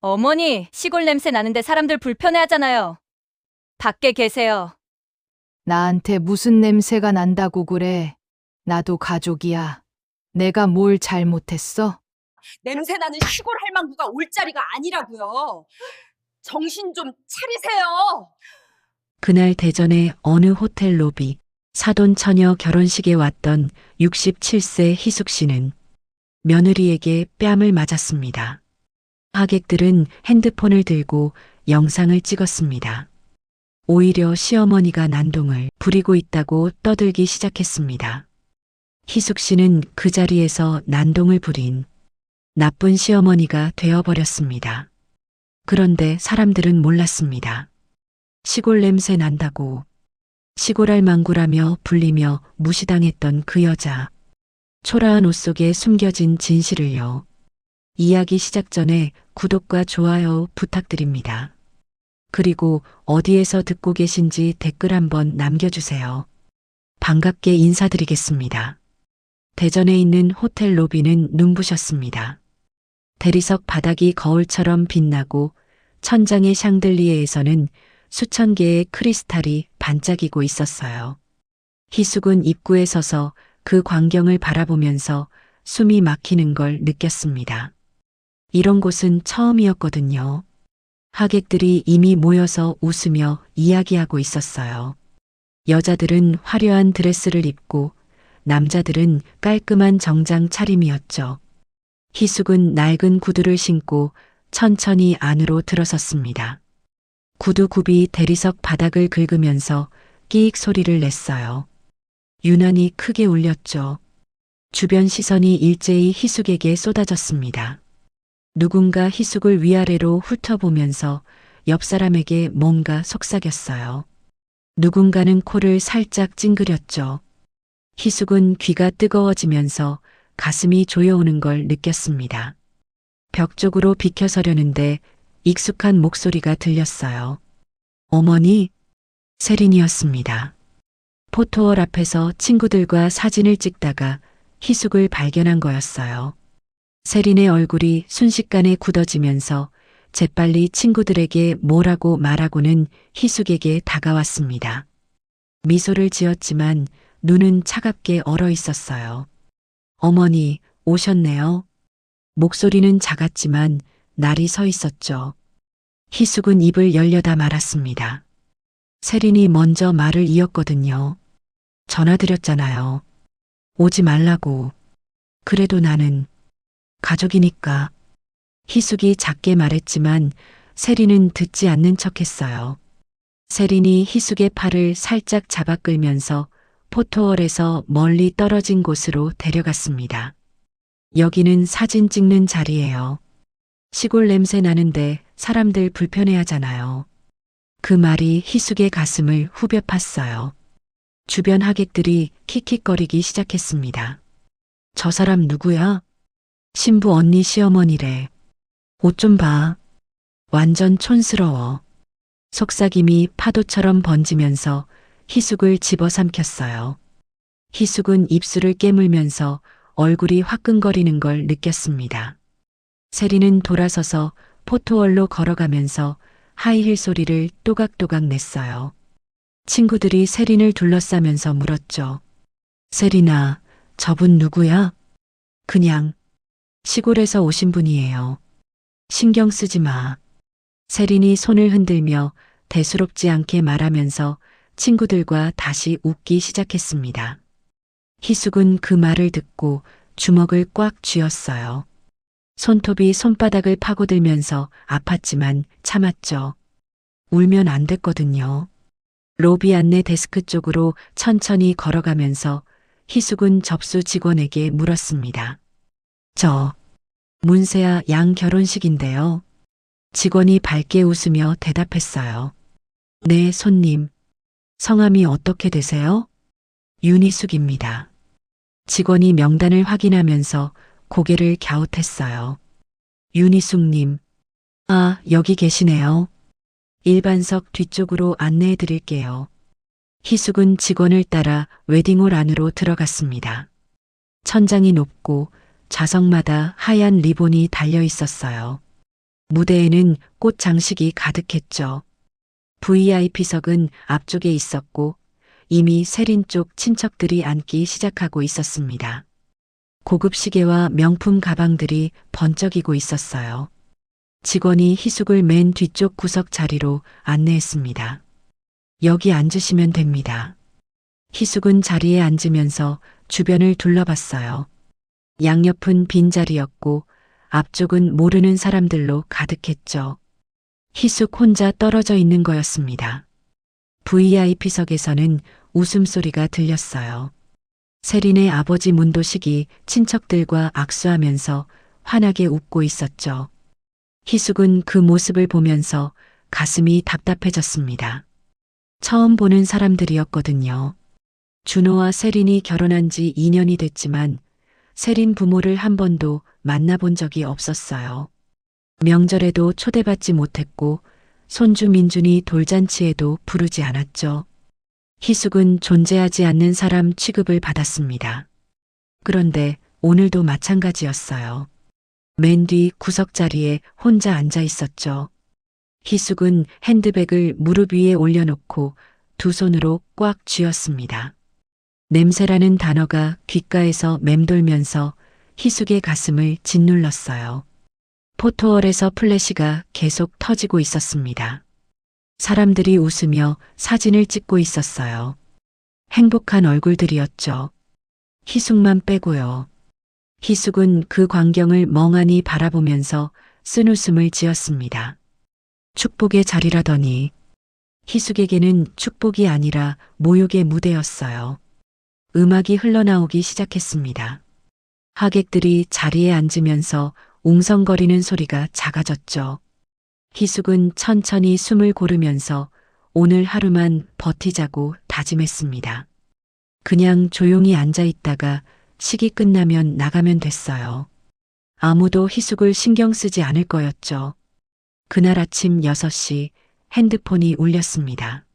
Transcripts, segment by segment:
어머니, 시골 냄새 나는데 사람들 불편해하잖아요. 밖에 계세요. 나한테 무슨 냄새가 난다고 그래. 나도 가족이야. 내가 뭘 잘못했어? 냄새나는 시골 할망구가 올 자리가 아니라고요. 정신 좀 차리세요. 그날 대전의 어느 호텔 로비, 사돈 처녀 결혼식에 왔던 67세 희숙 씨는 며느리에게 뺨을 맞았습니다. 하객들은 핸드폰을 들고 영상을 찍었습니다. 오히려 시어머니가 난동을 부리고 있다고 떠들기 시작했습니다. 희숙 씨는 그 자리에서 난동을 부린 나쁜 시어머니가 되어버렸습니다. 그런데 사람들은 몰랐습니다. 시골 냄새 난다고 시골 할망구라며 불리며 무시당했던 그 여자. 초라한 옷 속에 숨겨진 진실을요. 이야기 시작 전에 구독과 좋아요 부탁드립니다. 그리고 어디에서 듣고 계신지 댓글 한번 남겨주세요. 반갑게 인사드리겠습니다. 대전에 있는 호텔 로비는 눈부셨습니다. 대리석 바닥이 거울처럼 빛나고 천장의 샹들리에에서는 수천 개의 크리스탈이 반짝이고 있었어요. 희숙은 입구에 서서 그 광경을 바라보면서 숨이 막히는 걸 느꼈습니다. 이런 곳은 처음이었거든요. 하객들이 이미 모여서 웃으며 이야기하고 있었어요. 여자들은 화려한 드레스를 입고 남자들은 깔끔한 정장 차림이었죠. 희숙은 낡은 구두를 신고 천천히 안으로 들어섰습니다. 구두 굽이 대리석 바닥을 긁으면서 끼익 소리를 냈어요. 유난히 크게 울렸죠. 주변 시선이 일제히 희숙에게 쏟아졌습니다. 누군가 희숙을 위아래로 훑어보면서 옆 사람에게 뭔가 속삭였어요. 누군가는 코를 살짝 찡그렸죠. 희숙은 귀가 뜨거워지면서 가슴이 조여오는 걸 느꼈습니다. 벽 쪽으로 비켜서려는데 익숙한 목소리가 들렸어요. 어머니, 세린이었습니다. 포토월 앞에서 친구들과 사진을 찍다가 희숙을 발견한 거였어요. 세린의 얼굴이 순식간에 굳어지면서 재빨리 친구들에게 뭐라고 말하고는 희숙에게 다가왔습니다. 미소를 지었지만 눈은 차갑게 얼어 있었어요. 어머니, 오셨네요. 목소리는 작았지만 날이 서 있었죠. 희숙은 입을 열려다 말았습니다. 세린이 먼저 말을 이었거든요. 전화드렸잖아요. 오지 말라고. 그래도 나는 가족이니까. 희숙이 작게 말했지만 세린은 듣지 않는 척했어요. 세린이 희숙의 팔을 살짝 잡아 끌면서 포토월에서 멀리 떨어진 곳으로 데려갔습니다. 여기는 사진 찍는 자리예요. 시골 냄새 나는데 사람들 불편해하잖아요. 그 말이 희숙의 가슴을 후벼 팠어요. 주변 하객들이 킥킥거리기 시작했습니다. 저 사람 누구야? 신부 언니 시어머니래. 옷 좀 봐. 완전 촌스러워. 속삭임이 파도처럼 번지면서 희숙을 집어삼켰어요. 희숙은 입술을 깨물면서 얼굴이 화끈거리는 걸 느꼈습니다. 세린은 돌아서서 포토월로 걸어가면서 하이힐 소리를 또각또각 냈어요. 친구들이 세린을 둘러싸면서 물었죠. 세린아, 저분 누구야? 그냥 시골에서 오신 분이에요. 신경 쓰지 마. 세린이 손을 흔들며 대수롭지 않게 말하면서 친구들과 다시 웃기 시작했습니다. 희숙은 그 말을 듣고 주먹을 꽉 쥐었어요. 손톱이 손바닥을 파고들면서 아팠지만 참았죠. 울면 안 됐거든요. 로비 안내 데스크 쪽으로 천천히 걸어가면서 희숙은 접수 직원에게 물었습니다. 저 문세아 양 결혼식인데요. 직원이 밝게 웃으며 대답했어요. 네, 손님. 성함이 어떻게 되세요? 윤희숙입니다. 직원이 명단을 확인하면서 고개를 갸웃했어요. 윤희숙님. 아, 여기 계시네요. 일반석 뒤쪽으로 안내해 드릴게요. 희숙은 직원을 따라 웨딩홀 안으로 들어갔습니다. 천장이 높고 좌석마다 하얀 리본이 달려 있었어요. 무대에는 꽃 장식이 가득했죠. VIP석은 앞쪽에 있었고 이미 세린 쪽 친척들이 앉기 시작하고 있었습니다. 고급 시계와 명품 가방들이 번쩍이고 있었어요. 직원이 희숙을 맨 뒤쪽 구석 자리로 안내했습니다. 여기 앉으시면 됩니다. 희숙은 자리에 앉으면서 주변을 둘러봤어요. 양옆은 빈자리였고 앞쪽은 모르는 사람들로 가득했죠. 희숙 혼자 떨어져 있는 거였습니다. VIP석에서는 웃음소리가 들렸어요. 세린의 아버지 문도식이 친척들과 악수하면서 환하게 웃고 있었죠. 희숙은 그 모습을 보면서 가슴이 답답해졌습니다. 처음 보는 사람들이었거든요. 준호와 세린이 결혼한 지 2년이 됐지만 세린 부모를 한 번도 만나본 적이 없었어요. 명절에도 초대받지 못했고 손주 민준이 돌잔치에도 부르지 않았죠. 희숙은 존재하지 않는 사람 취급을 받았습니다. 그런데 오늘도 마찬가지였어요. 맨 뒤 구석 자리에 혼자 앉아 있었죠. 희숙은 핸드백을 무릎 위에 올려놓고 두 손으로 꽉 쥐었습니다. 냄새라는 단어가 귓가에서 맴돌면서 희숙의 가슴을 짓눌렀어요. 포토월에서 플래시가 계속 터지고 있었습니다. 사람들이 웃으며 사진을 찍고 있었어요. 행복한 얼굴들이었죠. 희숙만 빼고요. 희숙은 그 광경을 멍하니 바라보면서 쓴웃음을 지었습니다. 축복의 자리라더니 희숙에게는 축복이 아니라 모욕의 무대였어요. 음악이 흘러나오기 시작했습니다. 하객들이 자리에 앉으면서 웅성거리는 소리가 작아졌죠. 희숙은 천천히 숨을 고르면서 오늘 하루만 버티자고 다짐했습니다. 그냥 조용히 앉아 있다가 식이 끝나면 나가면 됐어요. 아무도 희숙을 신경 쓰지 않을 거였죠. 그날 아침 6시 핸드폰이 울렸습니다.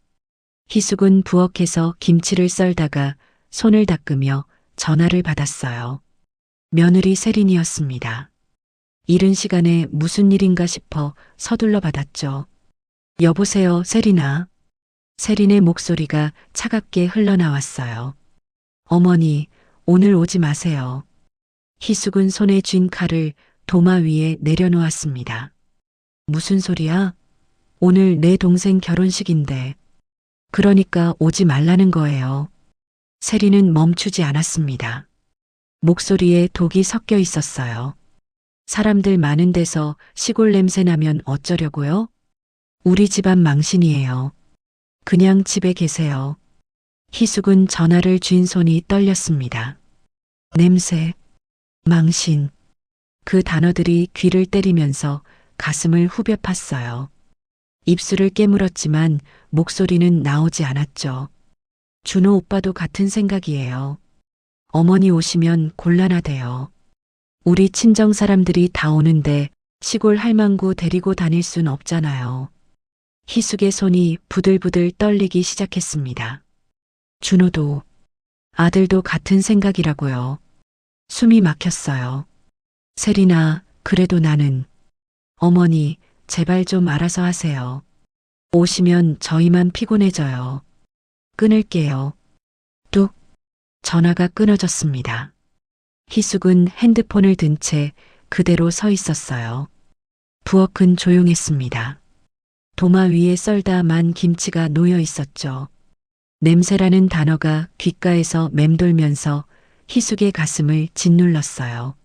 희숙은 부엌에서 김치를 썰다가 손을 닦으며 전화를 받았어요. 며느리 세린이었습니다. 이른 시간에 무슨 일인가 싶어 서둘러 받았죠. 여보세요, 세린아. 세린의 목소리가 차갑게 흘러나왔어요. 어머니, 오늘 오지 마세요. 희숙은 손에 쥔 칼을 도마 위에 내려놓았습니다. 무슨 소리야? 오늘 내 동생 결혼식인데. 그러니까 오지 말라는 거예요. 세린은 멈추지 않았습니다. 목소리에 독이 섞여 있었어요. 사람들 많은 데서 시골 냄새 나면 어쩌려고요? 우리 집안 망신이에요. 그냥 집에 계세요. 희숙은 전화를 쥔 손이 떨렸습니다. 냄새, 망신. 그 단어들이 귀를 때리면서 가슴을 후벼 팠어요. 입술을 깨물었지만 목소리는 나오지 않았죠. 준호 오빠도 같은 생각이에요. 어머니 오시면 곤란하대요. 우리 친정 사람들이 다 오는데 시골 할망구 데리고 다닐 순 없잖아요. 희숙의 손이 부들부들 떨리기 시작했습니다. 준호도, 아들도 같은 생각이라고요. 숨이 막혔어요. 세린아, 그래도 나는. 어머니, 제발 좀 알아서 하세요. 오시면 저희만 피곤해져요. 끊을게요. 뚝. 전화가 끊어졌습니다. 희숙은 핸드폰을 든 채 그대로 서 있었어요. 부엌은 조용했습니다. 도마 위에 썰다 만 김치가 놓여 있었죠. 냄새라는 단어가 귓가에서 맴돌면서 희숙의 가슴을 짓눌렀어요.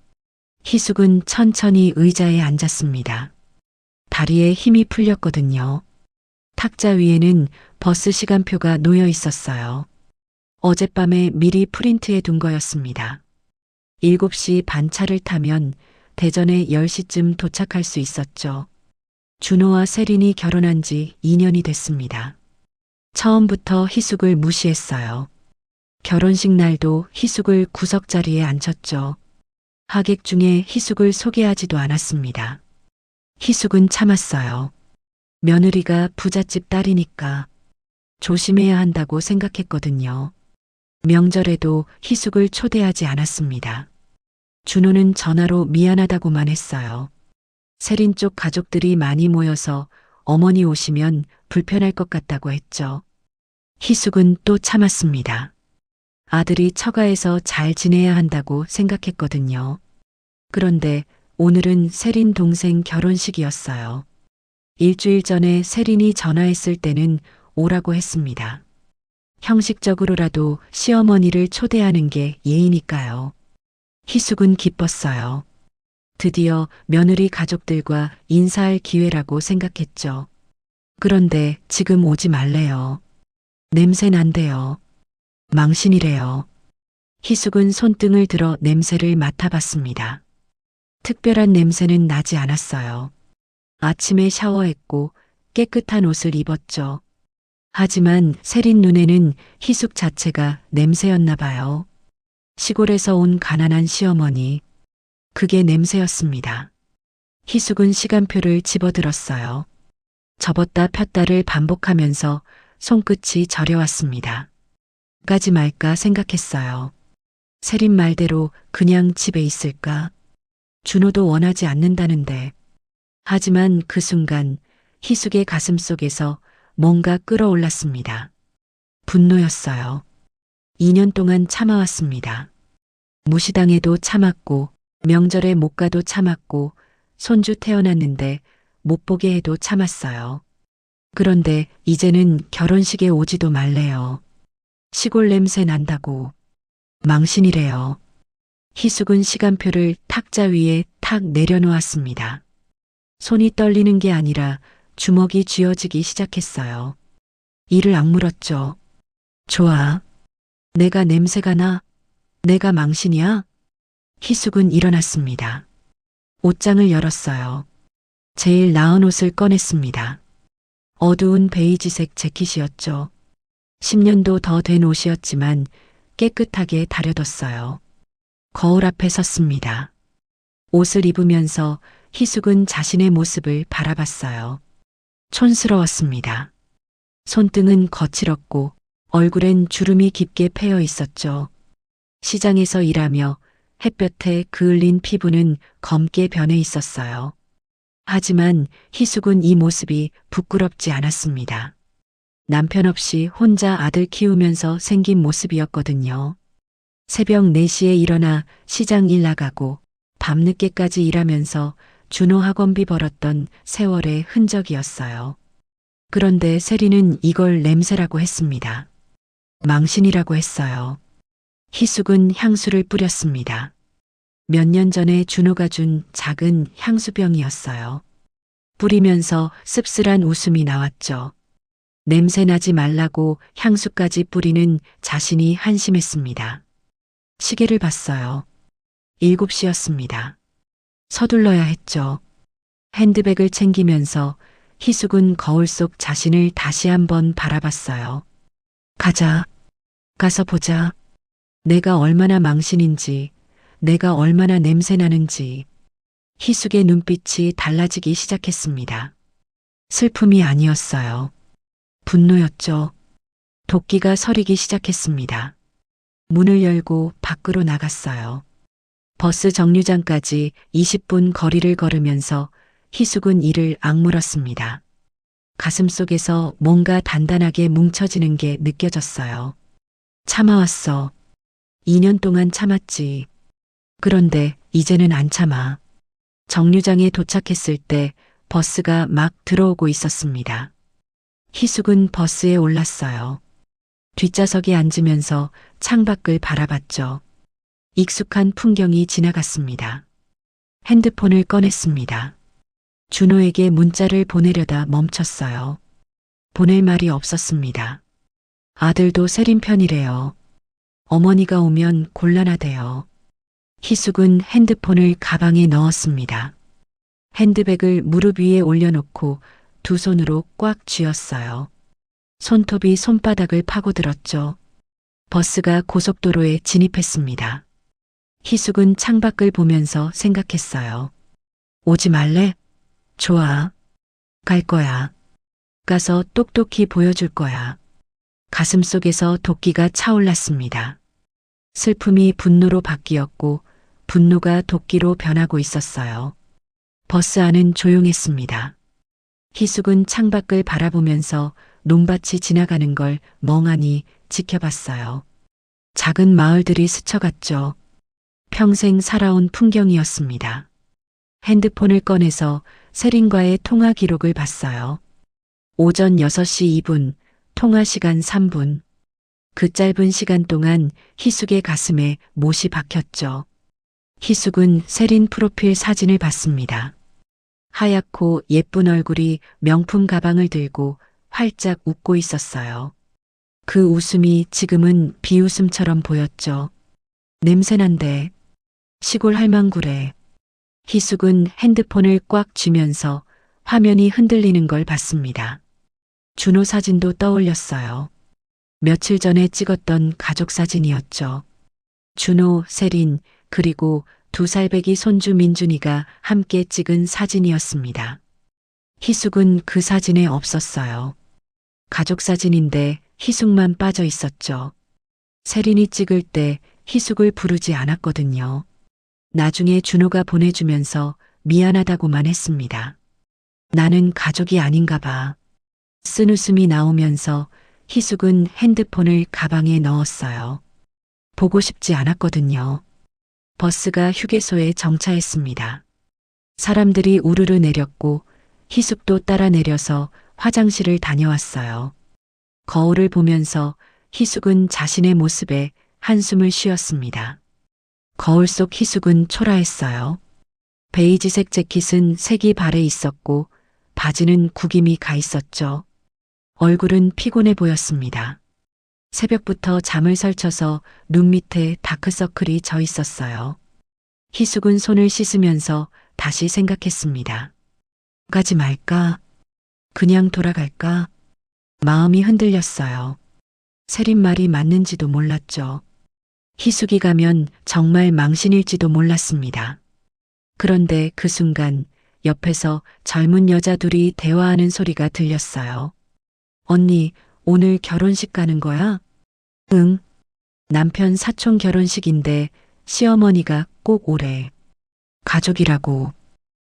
희숙은 천천히 의자에 앉았습니다. 다리에 힘이 풀렸거든요. 탁자 위에는 버스 시간표가 놓여 있었어요. 어젯밤에 미리 프린트해 둔 거였습니다. 7시 반 차를 타면 대전에 10시쯤 도착할 수 있었죠. 준호와 세린이 결혼한 지 2년이 됐습니다. 처음부터 희숙을 무시했어요. 결혼식 날도 희숙을 구석 자리에 앉혔죠. 하객 중에 희숙을 소개하지도 않았습니다. 희숙은 참았어요. 며느리가 부잣집 딸이니까 조심해야 한다고 생각했거든요. 명절에도 희숙을 초대하지 않았습니다. 준호는 전화로 미안하다고만 했어요. 세린 쪽 가족들이 많이 모여서 어머니 오시면 불편할 것 같다고 했죠. 희숙은 또 참았습니다. 아들이 처가에서 잘 지내야 한다고 생각했거든요. 그런데 오늘은 세린 동생 결혼식이었어요. 일주일 전에 세린이 전화했을 때는 오라고 했습니다. 형식적으로라도 시어머니를 초대하는 게 예의니까요. 희숙은 기뻤어요. 드디어 며느리 가족들과 인사할 기회라고 생각했죠. 그런데 지금 오지 말래요. 냄새 난대요. 망신이래요. 희숙은 손등을 들어 냄새를 맡아봤습니다. 특별한 냄새는 나지 않았어요. 아침에 샤워했고 깨끗한 옷을 입었죠. 하지만 세린 눈에는 희숙 자체가 냄새였나 봐요. 시골에서 온 가난한 시어머니. 그게 냄새였습니다. 희숙은 시간표를 집어들었어요. 접었다 폈다를 반복하면서 손끝이 저려왔습니다. 가지 말까 생각했어요. 세린 말대로 그냥 집에 있을까? 준호도 원하지 않는다는데. 하지만 그 순간 희숙의 가슴 속에서 뭔가 끌어올랐습니다. 분노였어요. 2년 동안 참아왔습니다. 무시당해도 참았고 명절에 못 가도 참았고 손주 태어났는데 못 보게 해도 참았어요. 그런데 이제는 결혼식에 오지도 말래요. 시골 냄새 난다고. 망신이래요. 희숙은 시간표를 탁자 위에 탁 내려놓았습니다. 손이 떨리는 게 아니라 주먹이 쥐어지기 시작했어요. 이를 악물었죠. 좋아. 내가 냄새가 나? 내가 망신이야? 희숙은 일어났습니다. 옷장을 열었어요. 제일 나은 옷을 꺼냈습니다. 어두운 베이지색 재킷이었죠. 10년도 더 된 옷이었지만 깨끗하게 다려뒀어요. 거울 앞에 섰습니다. 옷을 입으면서 희숙은 자신의 모습을 바라봤어요. 촌스러웠습니다. 손등은 거칠었고 얼굴엔 주름이 깊게 패여 있었죠. 시장에서 일하며 햇볕에 그을린 피부는 검게 변해 있었어요. 하지만 희숙은 이 모습이 부끄럽지 않았습니다. 남편 없이 혼자 아들 키우면서 생긴 모습이었거든요. 새벽 4시에 일어나 시장 일 나가고 밤늦게까지 일하면서 준호 학원비 벌었던 세월의 흔적이었어요. 그런데 세리는 이걸 냄새라고 했습니다. 망신이라고 했어요. 희숙은 향수를 뿌렸습니다. 몇 년 전에 준호가 준 작은 향수병이었어요. 뿌리면서 씁쓸한 웃음이 나왔죠. 냄새 나지 말라고 향수까지 뿌리는 자신이 한심했습니다. 시계를 봤어요. 7시였습니다. 서둘러야 했죠. 핸드백을 챙기면서 희숙은 거울 속 자신을 다시 한번 바라봤어요. 가자. 가서 보자. 내가 얼마나 망신인지, 내가 얼마나 냄새 나는지. 희숙의 눈빛이 달라지기 시작했습니다. 슬픔이 아니었어요. 분노였죠. 도끼가 서리기 시작했습니다. 문을 열고 밖으로 나갔어요. 버스 정류장까지 20분 거리를 걸으면서 희숙은 이를 악물었습니다. 가슴 속에서 뭔가 단단하게 뭉쳐지는 게 느껴졌어요. 참아왔어. 2년 동안 참았지. 그런데 이제는 안 참아. 정류장에 도착했을 때 버스가 막 들어오고 있었습니다. 희숙은 버스에 올랐어요. 뒷좌석에 앉으면서 창밖을 바라봤죠. 익숙한 풍경이 지나갔습니다. 핸드폰을 꺼냈습니다. 준호에게 문자를 보내려다 멈췄어요. 보낼 말이 없었습니다. 아들도 세린 편이래요. 어머니가 오면 곤란하대요. 희숙은 핸드폰을 가방에 넣었습니다. 핸드백을 무릎 위에 올려놓고 두 손으로 꽉 쥐었어요. 손톱이 손바닥을 파고들었죠. 버스가 고속도로에 진입했습니다. 희숙은 창밖을 보면서 생각했어요. 오지 말래? 좋아. 갈 거야. 가서 똑똑히 보여줄 거야. 가슴 속에서 도끼가 차올랐습니다. 슬픔이 분노로 바뀌었고 분노가 도끼로 변하고 있었어요. 버스 안은 조용했습니다. 희숙은 창밖을 바라보면서 논밭이 지나가는 걸 멍하니 지켜봤어요. 작은 마을들이 스쳐갔죠. 평생 살아온 풍경이었습니다. 핸드폰을 꺼내서 세린과의 통화 기록을 봤어요. 오전 6시 2분, 통화 시간 3분. 그 짧은 시간 동안 희숙의 가슴에 못이 박혔죠. 희숙은 세린 프로필 사진을 봤습니다. 하얗고 예쁜 얼굴이 명품 가방을 들고 활짝 웃고 있었어요. 그 웃음이 지금은 비웃음처럼 보였죠. 냄새난데. 시골 할망구래. 희숙은 핸드폰을 꽉 쥐면서 화면이 흔들리는 걸 봤습니다. 준호 사진도 떠올렸어요. 며칠 전에 찍었던 가족 사진이었죠. 준호, 세린, 그리고 2살배기 손주 민준이가 함께 찍은 사진이었습니다. 희숙은 그 사진에 없었어요. 가족 사진인데 희숙만 빠져 있었죠. 세린이 찍을 때 희숙을 부르지 않았거든요. 나중에 준호가 보내주면서 미안하다고만 했습니다. 나는 가족이 아닌가 봐. 쓴 웃음이 나오면서 희숙은 핸드폰을 가방에 넣었어요. 보고 싶지 않았거든요. 버스가 휴게소에 정차했습니다. 사람들이 우르르 내렸고 희숙도 따라 내려서 화장실을 다녀왔어요. 거울을 보면서 희숙은 자신의 모습에 한숨을 쉬었습니다. 거울 속 희숙은 초라했어요. 베이지색 재킷은 색이 발에 있었고 바지는 구김이 가 있었죠. 얼굴은 피곤해 보였습니다. 새벽부터 잠을 설쳐서 눈 밑에 다크서클이 져 있었어요. 희숙은 손을 씻으면서 다시 생각했습니다. 가지 말까? 그냥 돌아갈까? 마음이 흔들렸어요. 세린 말이 맞는지도 몰랐죠. 희숙이 가면 정말 망신일지도 몰랐습니다. 그런데 그 순간 옆에서 젊은 여자 둘이 대화하는 소리가 들렸어요. 언니, 오늘 결혼식 가는 거야? 응. 남편 사촌 결혼식인데 시어머니가 꼭 오래. 가족이라고.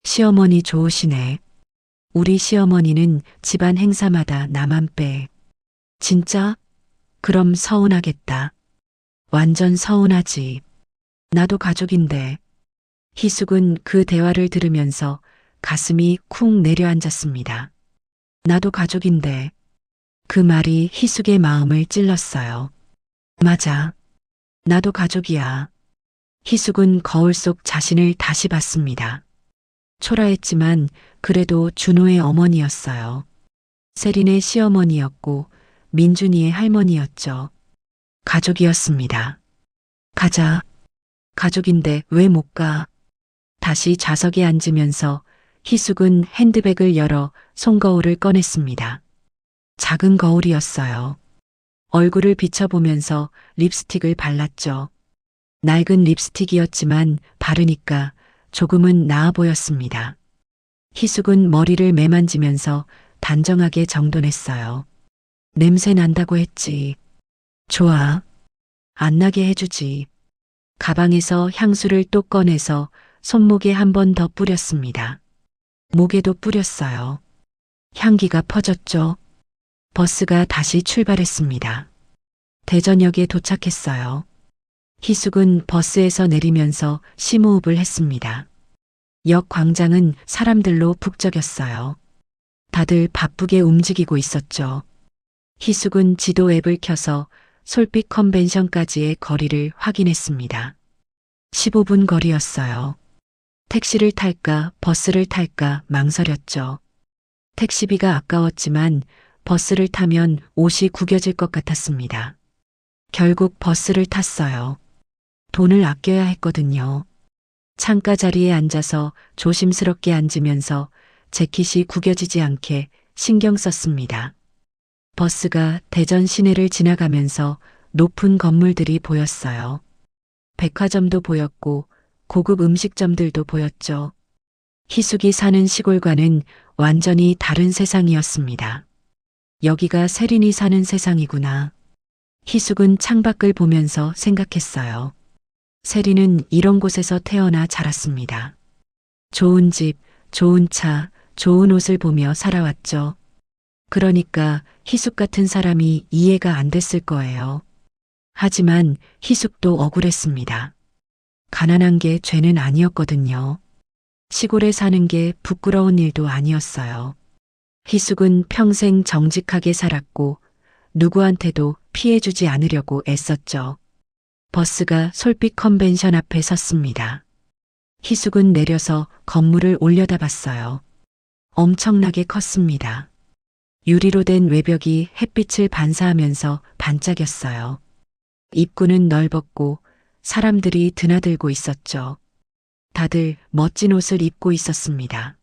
시어머니 좋으시네. 우리 시어머니는 집안 행사마다 나만 빼. 진짜? 그럼 서운하겠다. 완전 서운하지. 나도 가족인데. 희숙은 그 대화를 들으면서 가슴이 쿵 내려앉았습니다. 나도 가족인데. 그 말이 희숙의 마음을 찔렀어요. 맞아. 나도 가족이야. 희숙은 거울 속 자신을 다시 봤습니다. 초라했지만 그래도 준호의 어머니였어요. 세린의 시어머니였고 민준이의 할머니였죠. 가족이었습니다. 가자. 가족인데 왜 못 가? 다시 좌석에 앉으면서 희숙은 핸드백을 열어 손거울을 꺼냈습니다. 작은 거울이었어요. 얼굴을 비춰보면서 립스틱을 발랐죠. 낡은 립스틱이었지만 바르니까 조금은 나아 보였습니다. 희숙은 머리를 매만지면서 단정하게 정돈했어요. 냄새 난다고 했지. 좋아. 안 나게 해주지. 가방에서 향수를 또 꺼내서 손목에 한 번 더 뿌렸습니다. 목에도 뿌렸어요. 향기가 퍼졌죠. 버스가 다시 출발했습니다. 대전역에 도착했어요. 희숙은 버스에서 내리면서 심호흡을 했습니다. 역 광장은 사람들로 북적였어요. 다들 바쁘게 움직이고 있었죠. 희숙은 지도 앱을 켜서 솔빛 컨벤션까지의 거리를 확인했습니다. 15분 거리였어요. 택시를 탈까 버스를 탈까 망설였죠. 택시비가 아까웠지만 버스를 타면 옷이 구겨질 것 같았습니다. 결국 버스를 탔어요. 돈을 아껴야 했거든요. 창가 자리에 앉아서 조심스럽게 앉으면서 재킷이 구겨지지 않게 신경 썼습니다. 버스가 대전 시내를 지나가면서 높은 건물들이 보였어요. 백화점도 보였고 고급 음식점들도 보였죠. 희숙이 사는 시골과는 완전히 다른 세상이었습니다. 여기가 세린이 사는 세상이구나. 희숙은 창밖을 보면서 생각했어요. 세린은 이런 곳에서 태어나 자랐습니다. 좋은 집, 좋은 차, 좋은 옷을 보며 살아왔죠. 그러니까 희숙 같은 사람이 이해가 안 됐을 거예요. 하지만 희숙도 억울했습니다. 가난한 게 죄는 아니었거든요. 시골에 사는 게 부끄러운 일도 아니었어요. 희숙은 평생 정직하게 살았고 누구한테도 피해주지 않으려고 애썼죠. 버스가 솔빛 컨벤션 앞에 섰습니다. 희숙은 내려서 건물을 올려다봤어요. 엄청나게 컸습니다. 유리로 된 외벽이 햇빛을 반사하면서 반짝였어요. 입구는 넓었고 사람들이 드나들고 있었죠. 다들 멋진 옷을 입고 있었습니다.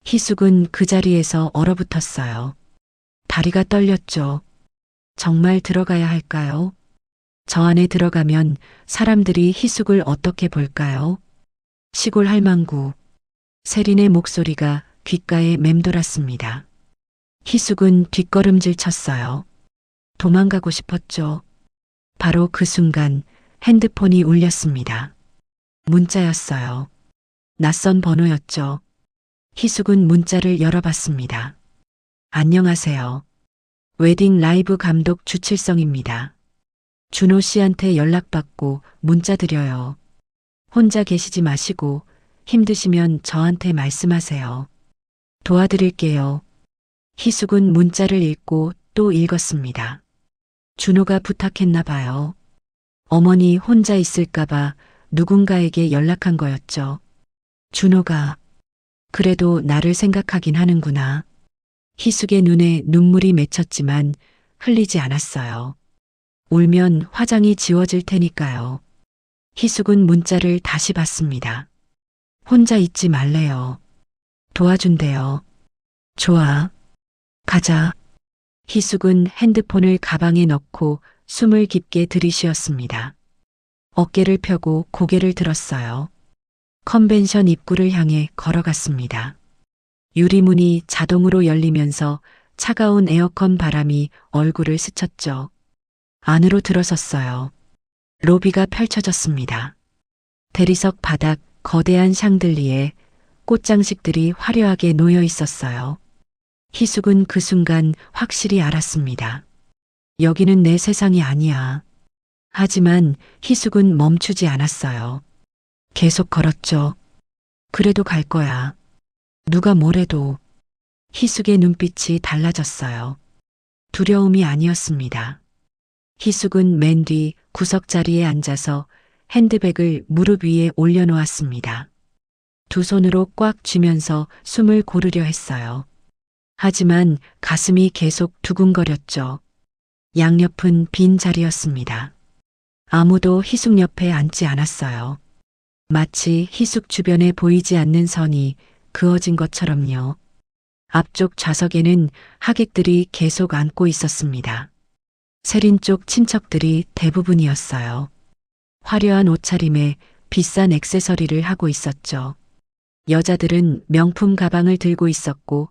희숙은 그 자리에서 얼어붙었어요. 다리가 떨렸죠. 정말 들어가야 할까요? 저 안에 들어가면 사람들이 희숙을 어떻게 볼까요? 시골 할망구. 세린의 목소리가 귓가에 맴돌았습니다. 희숙은 뒷걸음질 쳤어요. 도망가고 싶었죠. 바로 그 순간 핸드폰이 울렸습니다. 문자였어요. 낯선 번호였죠. 희숙은 문자를 열어봤습니다. 안녕하세요. 웨딩 라이브 감독 주칠성입니다. 준호 씨한테 연락받고 문자 드려요. 혼자 계시지 마시고 힘드시면 저한테 말씀하세요. 도와드릴게요. 희숙은 문자를 읽고 또 읽었습니다. 준호가 부탁했나 봐요. 어머니 혼자 있을까봐 누군가에게 연락한 거였죠. 준호가 그래도 나를 생각하긴 하는구나. 희숙의 눈에 눈물이 맺혔지만 흘리지 않았어요. 울면 화장이 지워질 테니까요. 희숙은 문자를 다시 봤습니다. 혼자 있지 말래요. 도와준대요. 좋아. 가자. 희숙은 핸드폰을 가방에 넣고 숨을 깊게 들이쉬었습니다. 어깨를 펴고 고개를 들었어요. 컨벤션 입구를 향해 걸어갔습니다. 유리문이 자동으로 열리면서 차가운 에어컨 바람이 얼굴을 스쳤죠. 안으로 들어섰어요. 로비가 펼쳐졌습니다. 대리석 바닥 거대한 샹들리에 꽃장식들이 화려하게 놓여 있었어요. 희숙은 그 순간 확실히 알았습니다. 여기는 내 세상이 아니야. 하지만 희숙은 멈추지 않았어요. 계속 걸었죠. 그래도 갈 거야. 누가 뭐래도. 희숙의 눈빛이 달라졌어요. 두려움이 아니었습니다. 희숙은 맨 뒤 구석 자리에 앉아서 핸드백을 무릎 위에 올려놓았습니다. 두 손으로 꽉 쥐면서 숨을 고르려 했어요. 하지만 가슴이 계속 두근거렸죠. 양옆은 빈 자리였습니다. 아무도 희숙 옆에 앉지 않았어요. 마치 희숙 주변에 보이지 않는 선이 그어진 것처럼요. 앞쪽 좌석에는 하객들이 계속 앉고 있었습니다. 세린 쪽 친척들이 대부분이었어요. 화려한 옷차림에 비싼 액세서리를 하고 있었죠. 여자들은 명품 가방을 들고 있었고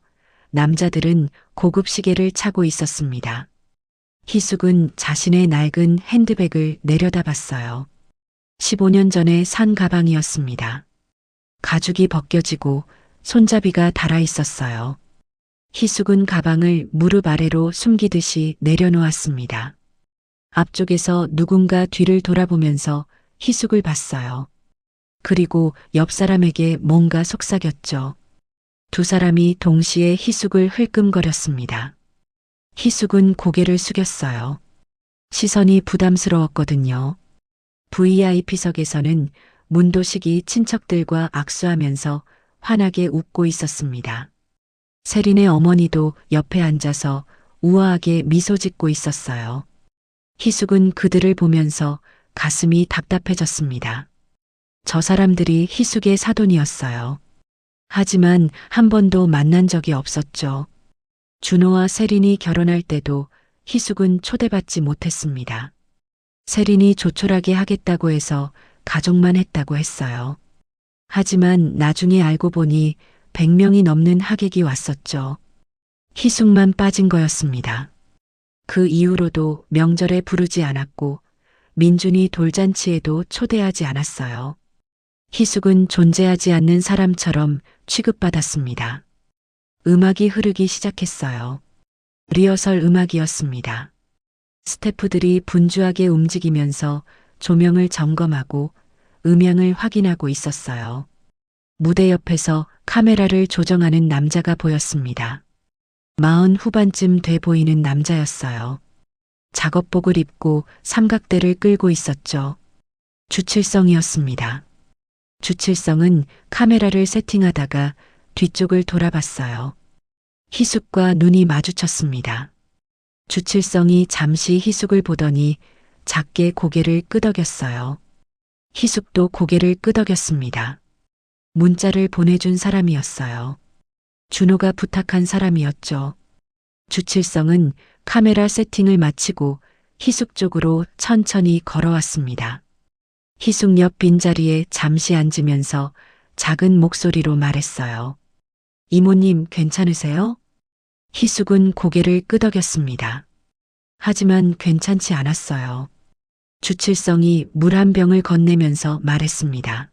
남자들은 고급 시계를 차고 있었습니다. 희숙은 자신의 낡은 핸드백을 내려다봤어요. 15년 전에 산 가방이었습니다. 가죽이 벗겨지고 손잡이가 닳아 있었어요. 희숙은 가방을 무릎 아래로 숨기듯이 내려놓았습니다. 앞쪽에서 누군가 뒤를 돌아보면서 희숙을 봤어요. 그리고 옆 사람에게 뭔가 속삭였죠. 두 사람이 동시에 희숙을 흘끔거렸습니다. 희숙은 고개를 숙였어요. 시선이 부담스러웠거든요. VIP석에서는 문도식이 친척들과 악수하면서 환하게 웃고 있었습니다. 세린의 어머니도 옆에 앉아서 우아하게 미소 짓고 있었어요. 희숙은 그들을 보면서 가슴이 답답해졌습니다. 저 사람들이 희숙의 사돈이었어요. 하지만 한 번도 만난 적이 없었죠. 준호와 세린이 결혼할 때도 희숙은 초대받지 못했습니다. 세린이 조촐하게 하겠다고 해서 가족만 했다고 했어요. 하지만 나중에 알고 보니 100명이 넘는 하객이 왔었죠. 희숙만 빠진 거였습니다. 그 이후로도 명절에 부르지 않았고 민준이 돌잔치에도 초대하지 않았어요. 희숙은 존재하지 않는 사람처럼 취급받았습니다. 음악이 흐르기 시작했어요. 리허설 음악이었습니다. 스태프들이 분주하게 움직이면서 조명을 점검하고 음향을 확인하고 있었어요. 무대 옆에서 카메라를 조정하는 남자가 보였습니다. 40 후반쯤 돼 보이는 남자였어요. 작업복을 입고 삼각대를 끌고 있었죠. 주칠성이었습니다. 주칠성은 카메라를 세팅하다가 뒤쪽을 돌아봤어요. 희숙과 눈이 마주쳤습니다. 주칠성이 잠시 희숙을 보더니 작게 고개를 끄덕였어요. 희숙도 고개를 끄덕였습니다. 문자를 보내준 사람이었어요. 준호가 부탁한 사람이었죠. 주칠성은 카메라 세팅을 마치고 희숙 쪽으로 천천히 걸어왔습니다. 희숙 옆 빈자리에 잠시 앉으면서 작은 목소리로 말했어요. 이모님 괜찮으세요? 희숙은 고개를 끄덕였습니다. 하지만 괜찮지 않았어요. 주칠성이 물 한 병을 건네면서 말했습니다.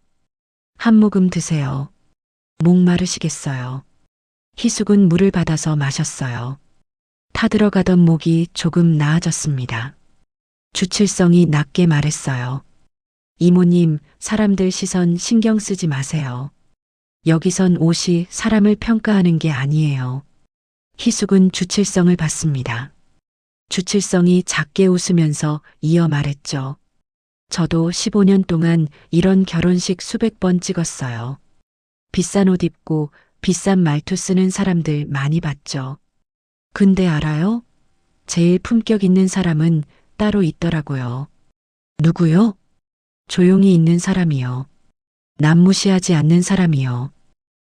한 모금 드세요. 목 마르시겠어요. 희숙은 물을 받아서 마셨어요. 타들어가던 목이 조금 나아졌습니다. 주칠성이 낮게 말했어요. 이모님, 사람들 시선 신경 쓰지 마세요. 여기선 옷이 사람을 평가하는 게 아니에요. 희숙은 주칠성을 봤습니다. 주칠성이 작게 웃으면서 이어 말했죠. 저도 15년 동안 이런 결혼식 수백 번 찍었어요. 비싼 옷 입고 비싼 말투 쓰는 사람들 많이 봤죠. 근데 알아요? 제일 품격 있는 사람은 따로 있더라고요. 누구요? 조용히 있는 사람이요. 남 무시하지 않는 사람이요.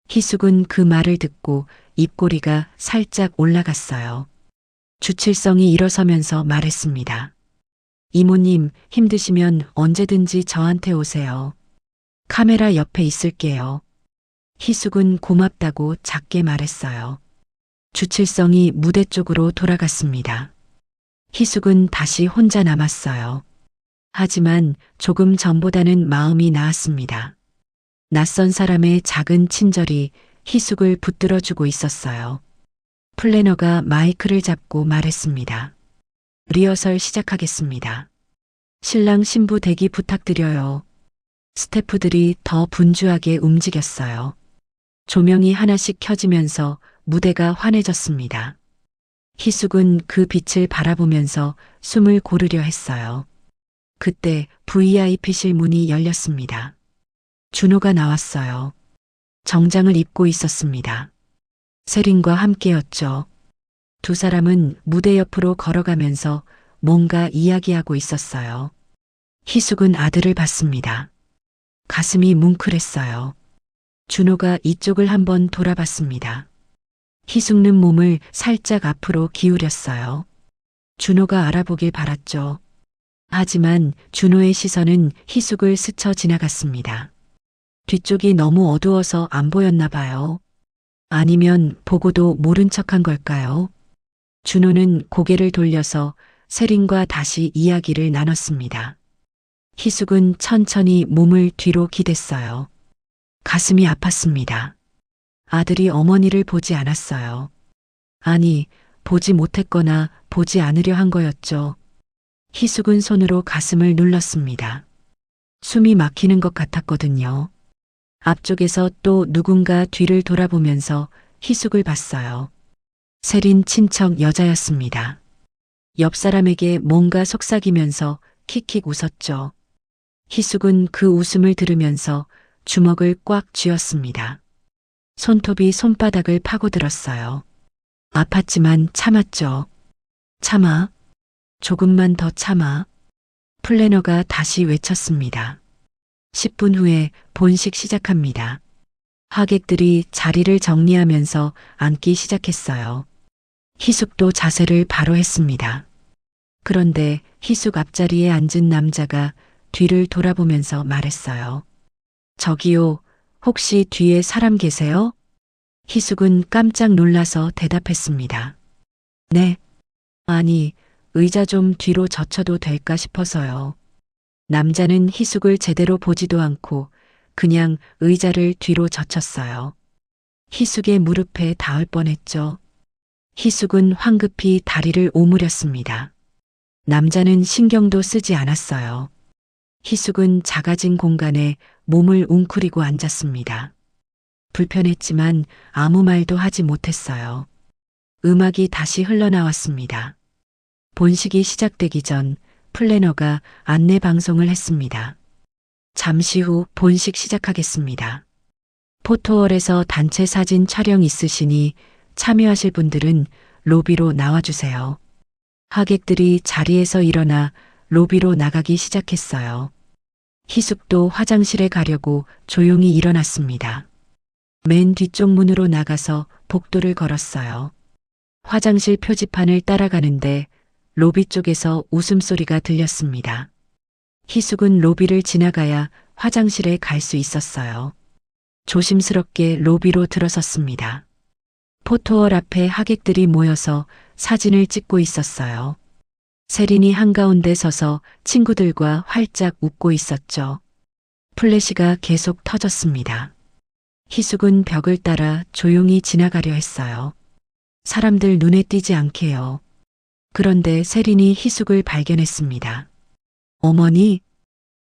희숙은 그 말을 듣고 입꼬리가 살짝 올라갔어요. 주칠성이 일어서면서 말했습니다. 이모님, 힘드시면 언제든지 저한테 오세요. 카메라 옆에 있을게요. 희숙은 고맙다고 작게 말했어요. 주칠성이 무대 쪽으로 돌아갔습니다. 희숙은 다시 혼자 남았어요. 하지만 조금 전보다는 마음이 나았습니다. 낯선 사람의 작은 친절이 희숙을 붙들어주고 있었어요. 플래너가 마이크를 잡고 말했습니다. 리허설 시작하겠습니다. 신랑 신부 대기 부탁드려요. 스태프들이 더 분주하게 움직였어요. 조명이 하나씩 켜지면서 무대가 환해졌습니다. 희숙은 그 빛을 바라보면서 숨을 고르려 했어요. 그때 VIP실 문이 열렸습니다. 준호가 나왔어요. 정장을 입고 있었습니다. 세린과 함께였죠. 두 사람은 무대 옆으로 걸어가면서 뭔가 이야기하고 있었어요. 희숙은 아들을 봤습니다. 가슴이 뭉클했어요. 준호가 이쪽을 한번 돌아봤습니다. 희숙는 몸을 살짝 앞으로 기울였어요. 준호가 알아보길 바랐죠. 하지만 준호의 시선은 희숙을 스쳐 지나갔습니다. 뒤쪽이 너무 어두워서 안 보였나 봐요. 아니면 보고도 모른 척한 걸까요? 준호는 고개를 돌려서 세린과 다시 이야기를 나눴습니다. 희숙은 천천히 몸을 뒤로 기댔어요. 가슴이 아팠습니다. 아들이 어머니를 보지 않았어요. 아니, 보지 못했거나 보지 않으려 한 거였죠. 희숙은 손으로 가슴을 눌렀습니다. 숨이 막히는 것 같았거든요. 앞쪽에서 또 누군가 뒤를 돌아보면서 희숙을 봤어요. 세린 친척 여자였습니다. 옆 사람에게 뭔가 속삭이면서 킥킥 웃었죠. 희숙은 그 웃음을 들으면서 주먹을 꽉 쥐었습니다. 손톱이 손바닥을 파고들었어요. 아팠지만 참았죠. 참아. 조금만 더 참아. 플래너가 다시 외쳤습니다. 10분 후에 본식 시작합니다. 하객들이 자리를 정리하면서 앉기 시작했어요. 희숙도 자세를 바로 했습니다. 그런데 희숙 앞자리에 앉은 남자가 뒤를 돌아보면서 말했어요. 저기요, 혹시 뒤에 사람 계세요? 희숙은 깜짝 놀라서 대답했습니다. 네. 아니, 의자 좀 뒤로 젖혀도 될까 싶어서요. 남자는 희숙을 제대로 보지도 않고 그냥 의자를 뒤로 젖혔어요. 희숙의 무릎에 닿을 뻔했죠. 희숙은 황급히 다리를 오므렸습니다. 남자는 신경도 쓰지 않았어요. 희숙은 작아진 공간에 몸을 웅크리고 앉았습니다. 불편했지만 아무 말도 하지 못했어요. 음악이 다시 흘러나왔습니다. 본식이 시작되기 전 플래너가 안내 방송을 했습니다. 잠시 후 본식 시작하겠습니다. 포토월에서 단체 사진 촬영 있으시니 참여하실 분들은 로비로 나와주세요. 하객들이 자리에서 일어나 로비로 나가기 시작했어요. 희숙도 화장실에 가려고 조용히 일어났습니다. 맨 뒤쪽 문으로 나가서 복도를 걸었어요. 화장실 표지판을 따라가는데 로비 쪽에서 웃음소리가 들렸습니다. 희숙은 로비를 지나가야 화장실에 갈 수 있었어요. 조심스럽게 로비로 들어섰습니다. 포토월 앞에 하객들이 모여서 사진을 찍고 있었어요. 세린이 한가운데 서서 친구들과 활짝 웃고 있었죠. 플래시가 계속 터졌습니다. 희숙은 벽을 따라 조용히 지나가려 했어요. 사람들 눈에 띄지 않게요. 그런데 세린이 희숙을 발견했습니다. 어머니,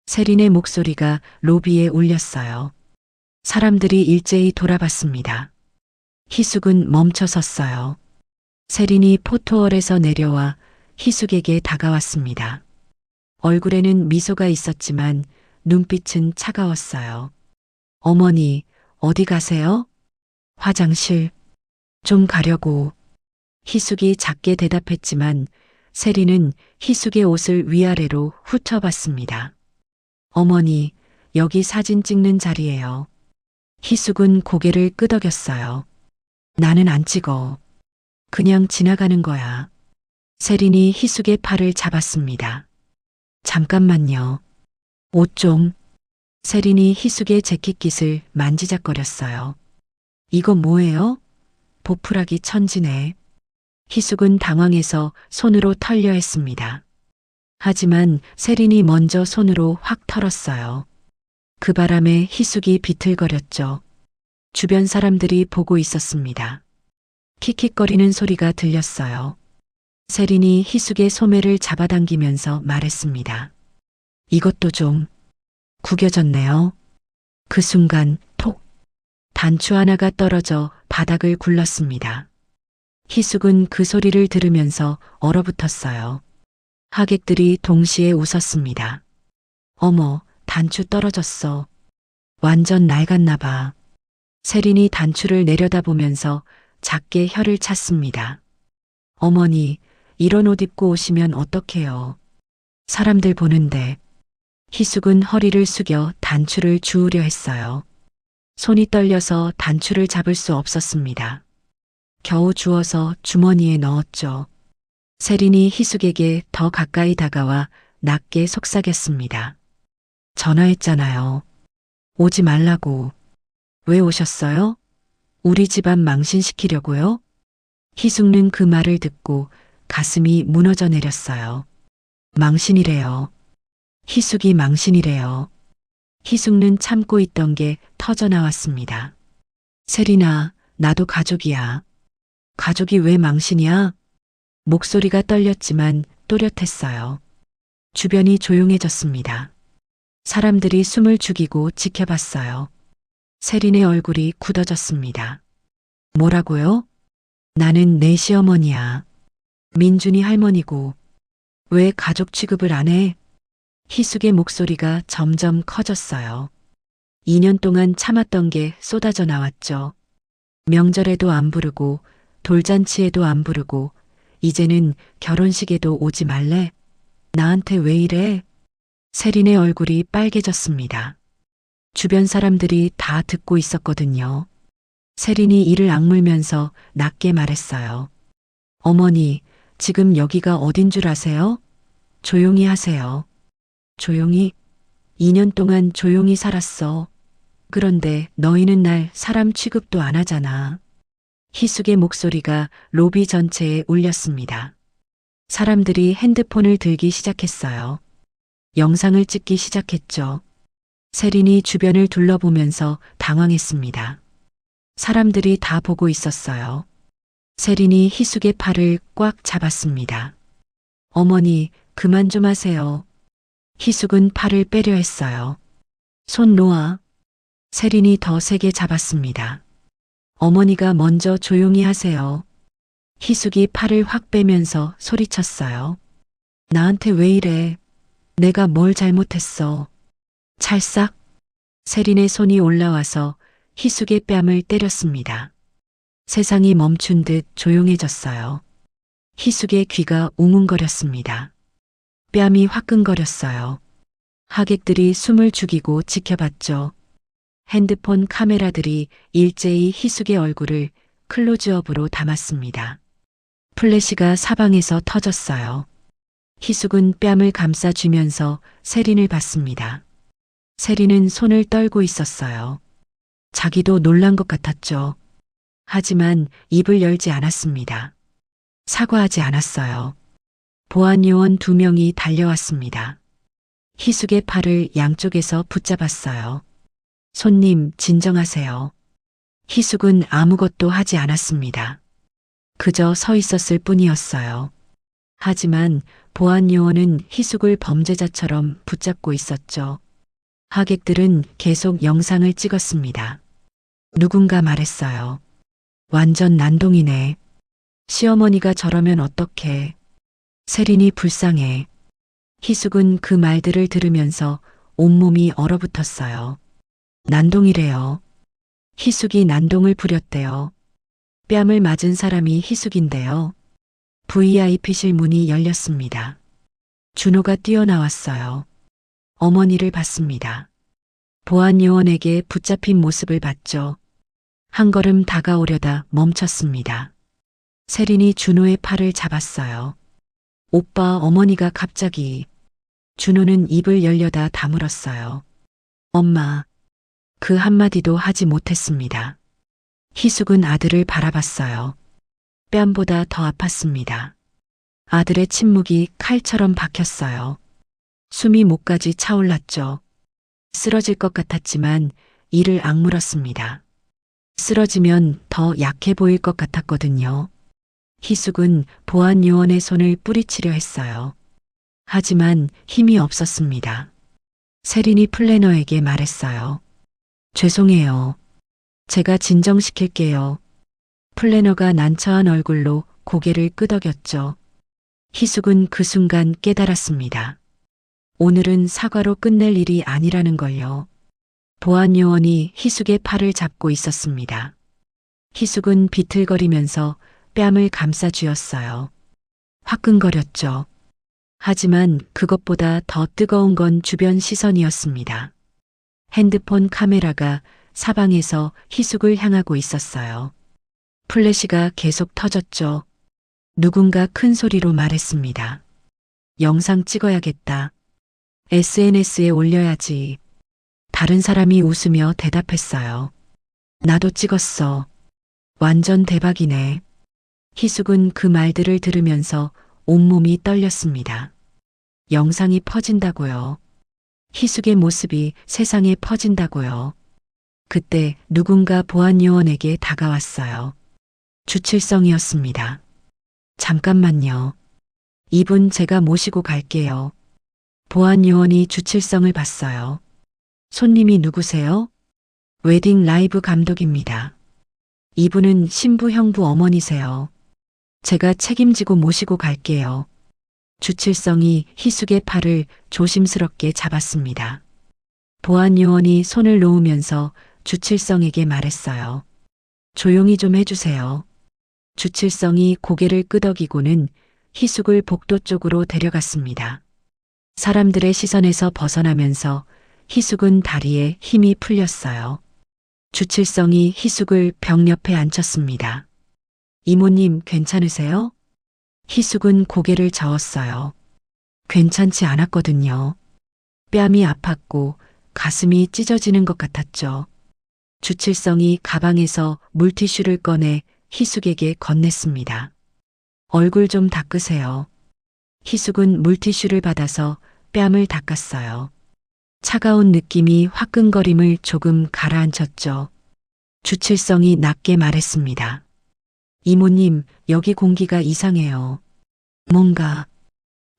세린의 목소리가 로비에 울렸어요. 사람들이 일제히 돌아봤습니다. 희숙은 멈춰 섰어요. 세린이 포토월에서 내려와 희숙에게 다가왔습니다. 얼굴에는 미소가 있었지만 눈빛은 차가웠어요. 어머니, 어디 가세요? 화장실. 좀 가려고. 희숙이 작게 대답했지만 세린은 희숙의 옷을 위아래로 훑어봤습니다. 어머니, 여기 사진 찍는 자리예요. 희숙은 고개를 끄덕였어요. 나는 안 찍어. 그냥 지나가는 거야. 세린이 희숙의 팔을 잡았습니다. 잠깐만요. 옷 좀. 세린이 희숙의 재킷깃을 만지작거렸어요. 이거 뭐예요? 보풀하기 천지네. 희숙은 당황해서 손으로 털려 했습니다. 하지만 세린이 먼저 손으로 확 털었어요. 그 바람에 희숙이 비틀거렸죠. 주변 사람들이 보고 있었습니다. 킥킥거리는 소리가 들렸어요. 세린이 희숙의 소매를 잡아당기면서 말했습니다. 이것도 좀 구겨졌네요. 그 순간 톡! 단추 하나가 떨어져 바닥을 굴렀습니다. 희숙은 그 소리를 들으면서 얼어붙었어요. 하객들이 동시에 웃었습니다. 어머, 단추 떨어졌어. 완전 낡았나 봐. 세린이 단추를 내려다보면서 작게 혀를 찼습니다. 어머니, 이런 옷 입고 오시면 어떡해요. 사람들 보는데. 희숙은 허리를 숙여 단추를 주우려 했어요. 손이 떨려서 단추를 잡을 수 없었습니다. 겨우 주워서 주머니에 넣었죠. 세린이 희숙에게 더 가까이 다가와 낮게 속삭였습니다. 전화했잖아요. 오지 말라고. 왜 오셨어요? 우리 집안 망신시키려고요? 희숙는 그 말을 듣고 가슴이 무너져 내렸어요. 망신이래요. 희숙이 망신이래요. 희숙는 참고 있던 게 터져 나왔습니다. 세린아, 나도 가족이야. 가족이 왜 망신이야? 목소리가 떨렸지만 또렷했어요. 주변이 조용해졌습니다. 사람들이 숨을 죽이고 지켜봤어요. 세린의 얼굴이 굳어졌습니다. 뭐라고요? 나는 내 시어머니야. 민준이 할머니고. 왜 가족 취급을 안 해? 희숙의 목소리가 점점 커졌어요. 2년 동안 참았던 게 쏟아져 나왔죠. 명절에도 안 부르고 돌잔치에도 안 부르고 이제는 결혼식에도 오지 말래? 나한테 왜 이래? 세린의 얼굴이 빨개졌습니다. 주변 사람들이 다 듣고 있었거든요. 세린이 이를 악물면서 낮게 말했어요. 어머니, 지금 여기가 어딘 줄 아세요? 조용히 하세요. 조용히? 2년 동안 조용히 살았어. 그런데 너희는 날 사람 취급도 안 하잖아. 희숙의 목소리가 로비 전체에 울렸습니다. 사람들이 핸드폰을 들기 시작했어요. 영상을 찍기 시작했죠. 세린이 주변을 둘러보면서 당황했습니다. 사람들이 다 보고 있었어요. 세린이 희숙의 팔을 꽉 잡았습니다. 어머니, 그만 좀 하세요. 희숙은 팔을 빼려 했어요. 손 놓아. 세린이 더 세게 잡았습니다. 어머니가 먼저 조용히 하세요. 희숙이 팔을 확 빼면서 소리쳤어요. 나한테 왜 이래? 내가 뭘 잘못했어? 찰싹. 세린의 손이 올라와서 희숙의 뺨을 때렸습니다. 세상이 멈춘 듯 조용해졌어요. 희숙의 귀가 웅웅거렸습니다. 뺨이 화끈거렸어요. 하객들이 숨을 죽이고 지켜봤죠. 핸드폰 카메라들이 일제히 희숙의 얼굴을 클로즈업으로 담았습니다. 플래시가 사방에서 터졌어요. 희숙은 뺨을 감싸쥐면서 세린을 봤습니다. 세린은 손을 떨고 있었어요. 자기도 놀란 것 같았죠. 하지만 입을 열지 않았습니다. 사과하지 않았어요. 보안요원 2명이 달려왔습니다. 희숙의 팔을 양쪽에서 붙잡았어요. 손님, 진정하세요. 희숙은 아무것도 하지 않았습니다. 그저 서 있었을 뿐이었어요. 하지만 보안요원은 희숙을 범죄자처럼 붙잡고 있었죠. 하객들은 계속 영상을 찍었습니다. 누군가 말했어요. 완전 난동이네. 시어머니가 저러면 어떡해. 세린이 불쌍해. 희숙은 그 말들을 들으면서 온몸이 얼어붙었어요. 난동이래요. 희숙이 난동을 부렸대요. 뺨을 맞은 사람이 희숙인데요. VIP실 문이 열렸습니다. 준호가 뛰어나왔어요. 어머니를 봤습니다. 보안요원에게 붙잡힌 모습을 봤죠. 한 걸음 다가오려다 멈췄습니다. 세린이 준호의 팔을 잡았어요. 오빠, 어머니가 갑자기. 준호는 입을 열려다 다물었어요. 엄마. 그 한마디도 하지 못했습니다. 희숙은 아들을 바라봤어요. 뺨보다 더 아팠습니다. 아들의 침묵이 칼처럼 박혔어요. 숨이 목까지 차올랐죠. 쓰러질 것 같았지만 이를 악물었습니다. 쓰러지면 더 약해 보일 것 같았거든요. 희숙은 보안요원의 손을 뿌리치려 했어요. 하지만 힘이 없었습니다. 세린이 플래너에게 말했어요. 죄송해요. 제가 진정시킬게요. 플래너가 난처한 얼굴로 고개를 끄덕였죠. 희숙은 그 순간 깨달았습니다. 오늘은 사과로 끝낼 일이 아니라는 걸요. 보안요원이 희숙의 팔을 잡고 있었습니다. 희숙은 비틀거리면서 뺨을 감싸 쥐었어요. 화끈거렸죠. 하지만 그것보다 더 뜨거운 건 주변 시선이었습니다. 핸드폰 카메라가 사방에서 희숙을 향하고 있었어요. 플래시가 계속 터졌죠. 누군가 큰 소리로 말했습니다. 영상 찍어야겠다. SNS에 올려야지. 다른 사람이 웃으며 대답했어요. 나도 찍었어. 완전 대박이네. 희숙은 그 말들을 들으면서 온몸이 떨렸습니다. 영상이 퍼진다고요. 희숙의 모습이 세상에 퍼진다고요. 그때 누군가 보안요원에게 다가왔어요. 주칠성이었습니다. 잠깐만요. 이분 제가 모시고 갈게요. 보안요원이 주칠성을 봤어요. 손님이 누구세요? 웨딩 라이브 감독입니다. 이분은 신부 형부 어머니세요. 제가 책임지고 모시고 갈게요. 주칠성이 희숙의 팔을 조심스럽게 잡았습니다. 보안요원이 손을 놓으면서 주칠성에게 말했어요. 조용히 좀 해주세요. 주칠성이 고개를 끄덕이고는 희숙을 복도 쪽으로 데려갔습니다. 사람들의 시선에서 벗어나면서 희숙은 다리에 힘이 풀렸어요. 주칠성이 희숙을 벽 옆에 앉혔습니다. 이모님 괜찮으세요? 희숙은 고개를 저었어요. 괜찮지 않았거든요. 뺨이 아팠고 가슴이 찢어지는 것 같았죠. 주칠성이 가방에서 물티슈를 꺼내 희숙에게 건넸습니다. 얼굴 좀 닦으세요. 희숙은 물티슈를 받아서 뺨을 닦았어요. 차가운 느낌이 화끈거림을 조금 가라앉혔죠. 주칠성이 낮게 말했습니다. 이모님, 여기 공기가 이상해요. 뭔가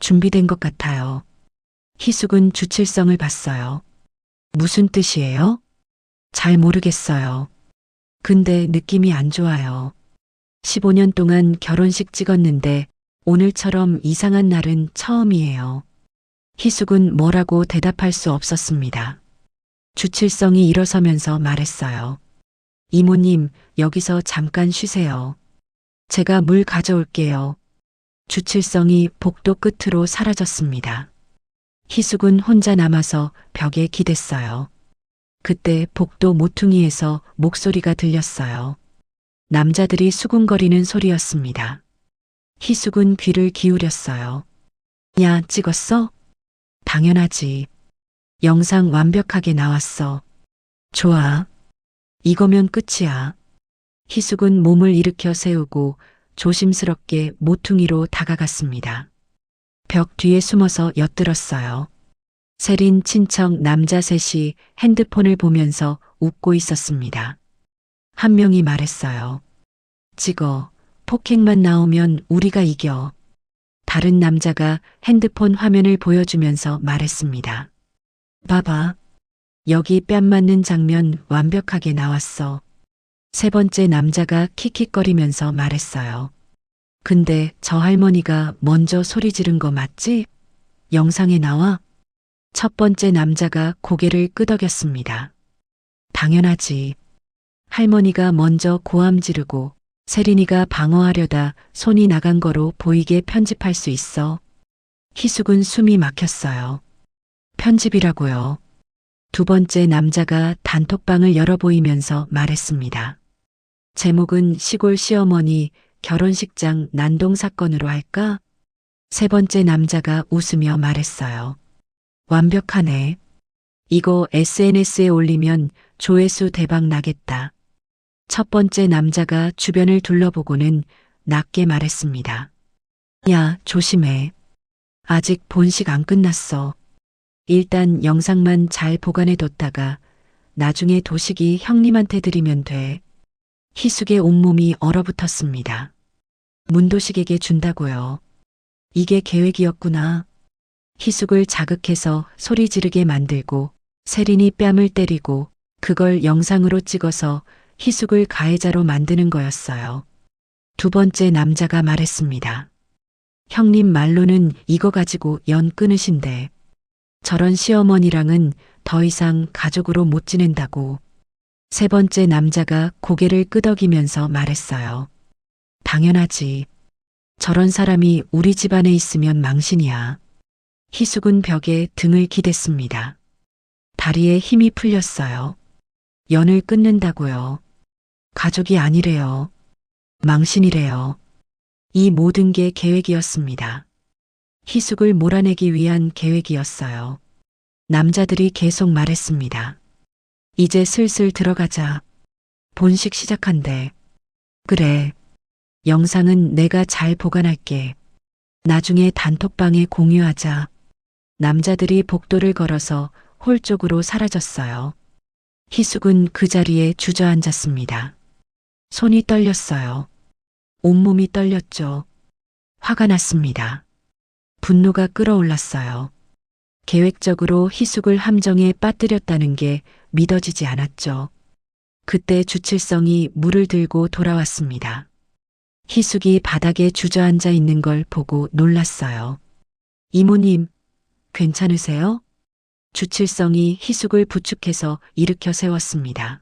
준비된 것 같아요. 희숙은 주칠성을 봤어요. 무슨 뜻이에요? 잘 모르겠어요. 근데 느낌이 안 좋아요. 15년 동안 결혼식 찍었는데 오늘처럼 이상한 날은 처음이에요. 희숙은 뭐라고 대답할 수 없었습니다. 주칠성이 일어서면서 말했어요. 이모님, 여기서 잠깐 쉬세요. 제가 물 가져올게요. 주칠성이 복도 끝으로 사라졌습니다. 희숙은 혼자 남아서 벽에 기댔어요. 그때 복도 모퉁이에서 목소리가 들렸어요. 남자들이 수군거리는 소리였습니다. 희숙은 귀를 기울였어요. 야, 찍었어? 당연하지. 영상 완벽하게 나왔어. 좋아. 이거면 끝이야. 희숙은 몸을 일으켜 세우고 조심스럽게 모퉁이로 다가갔습니다. 벽 뒤에 숨어서 엿들었어요. 세린 친척 남자 셋이 핸드폰을 보면서 웃고 있었습니다. 한 명이 말했어요. 찍어. 폭행만 나오면 우리가 이겨. 다른 남자가 핸드폰 화면을 보여주면서 말했습니다. 봐봐. 여기 뺨 맞는 장면 완벽하게 나왔어. 세 번째 남자가 킥킥거리면서 말했어요. 근데 저 할머니가 먼저 소리 지른 거 맞지? 영상에 나와? 첫 번째 남자가 고개를 끄덕였습니다. 당연하지. 할머니가 먼저 고함 지르고 세린이가 방어하려다 손이 나간 거로 보이게 편집할 수 있어. 희숙은 숨이 막혔어요. 편집이라고요. 두 번째 남자가 단톡방을 열어 보이면서 말했습니다. 제목은 시골 시어머니 결혼식장 난동 사건으로 할까? 세 번째 남자가 웃으며 말했어요. 완벽하네. 이거 SNS에 올리면 조회수 대박 나겠다. 첫 번째 남자가 주변을 둘러보고는 낮게 말했습니다. 야, 조심해. 아직 본식 안 끝났어. 일단 영상만 잘 보관해뒀다가 나중에 도식이 형님한테 드리면 돼. 희숙의 온몸이 얼어붙었습니다. 문도식에게 준다고요. 이게 계획이었구나. 희숙을 자극해서 소리 지르게 만들고 세린이 뺨을 때리고 그걸 영상으로 찍어서 희숙을 가해자로 만드는 거였어요. 두 번째 남자가 말했습니다. 형님 말로는 이거 가지고 연 끊으신대. 저런 시어머니랑은 더 이상 가족으로 못 지낸다고. 세 번째 남자가 고개를 끄덕이면서 말했어요. 당연하지. 저런 사람이 우리 집안에 있으면 망신이야. 희숙은 벽에 등을 기댔습니다. 다리에 힘이 풀렸어요. 연을 끊는다고요. 가족이 아니래요. 망신이래요. 이 모든 게 계획이었습니다. 희숙을 몰아내기 위한 계획이었어요. 남자들이 계속 말했습니다. 이제 슬슬 들어가자. 본식 시작한대. 그래. 영상은 내가 잘 보관할게. 나중에 단톡방에 공유하자. 남자들이 복도를 걸어서 홀 쪽으로 사라졌어요. 희숙은 그 자리에 주저앉았습니다. 손이 떨렸어요. 온몸이 떨렸죠. 화가 났습니다. 분노가 끓어올랐어요. 계획적으로 희숙을 함정에 빠뜨렸다는 게 믿어지지 않았죠. 그때 주칠성이 물을 들고 돌아왔습니다. 희숙이 바닥에 주저앉아 있는 걸 보고 놀랐어요. 이모님, 괜찮으세요? 주칠성이 희숙을 부축해서 일으켜 세웠습니다.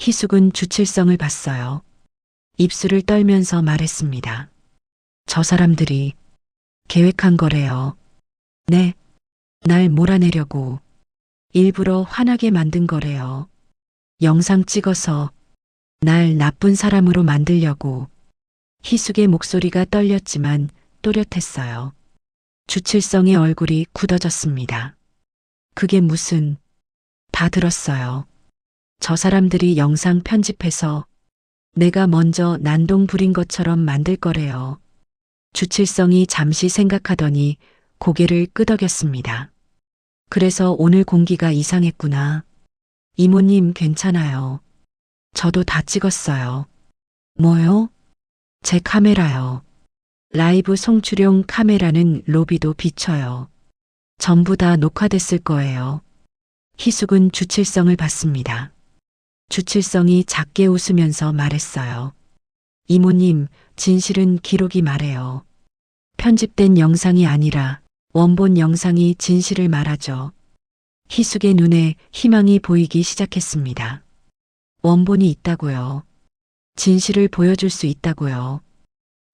희숙은 주칠성을 봤어요. 입술을 떨면서 말했습니다. 저 사람들이 계획한 거래요. 네, 날 몰아내려고 일부러 화나게 만든 거래요. 영상 찍어서 날 나쁜 사람으로 만들려고. 희숙의 목소리가 떨렸지만 또렷했어요. 주칠성의 얼굴이 굳어졌습니다. 그게 무슨... 다 들었어요. 저 사람들이 영상 편집해서 내가 먼저 난동 부린 것처럼 만들 거래요. 주칠성이 잠시 생각하더니 고개를 끄덕였습니다. 그래서 오늘 공기가 이상했구나. 이모님 괜찮아요. 저도 다 찍었어요. 뭐요? 제 카메라요. 라이브 송출용 카메라는 로비도 비춰요. 전부 다 녹화됐을 거예요. 희숙은 주칠성을 봤습니다. 주칠성이 작게 웃으면서 말했어요. 이모님, 진실은 기록이 말해요. 편집된 영상이 아니라 원본 영상이 진실을 말하죠. 희숙의 눈에 희망이 보이기 시작했습니다. 원본이 있다고요. 진실을 보여줄 수 있다고요.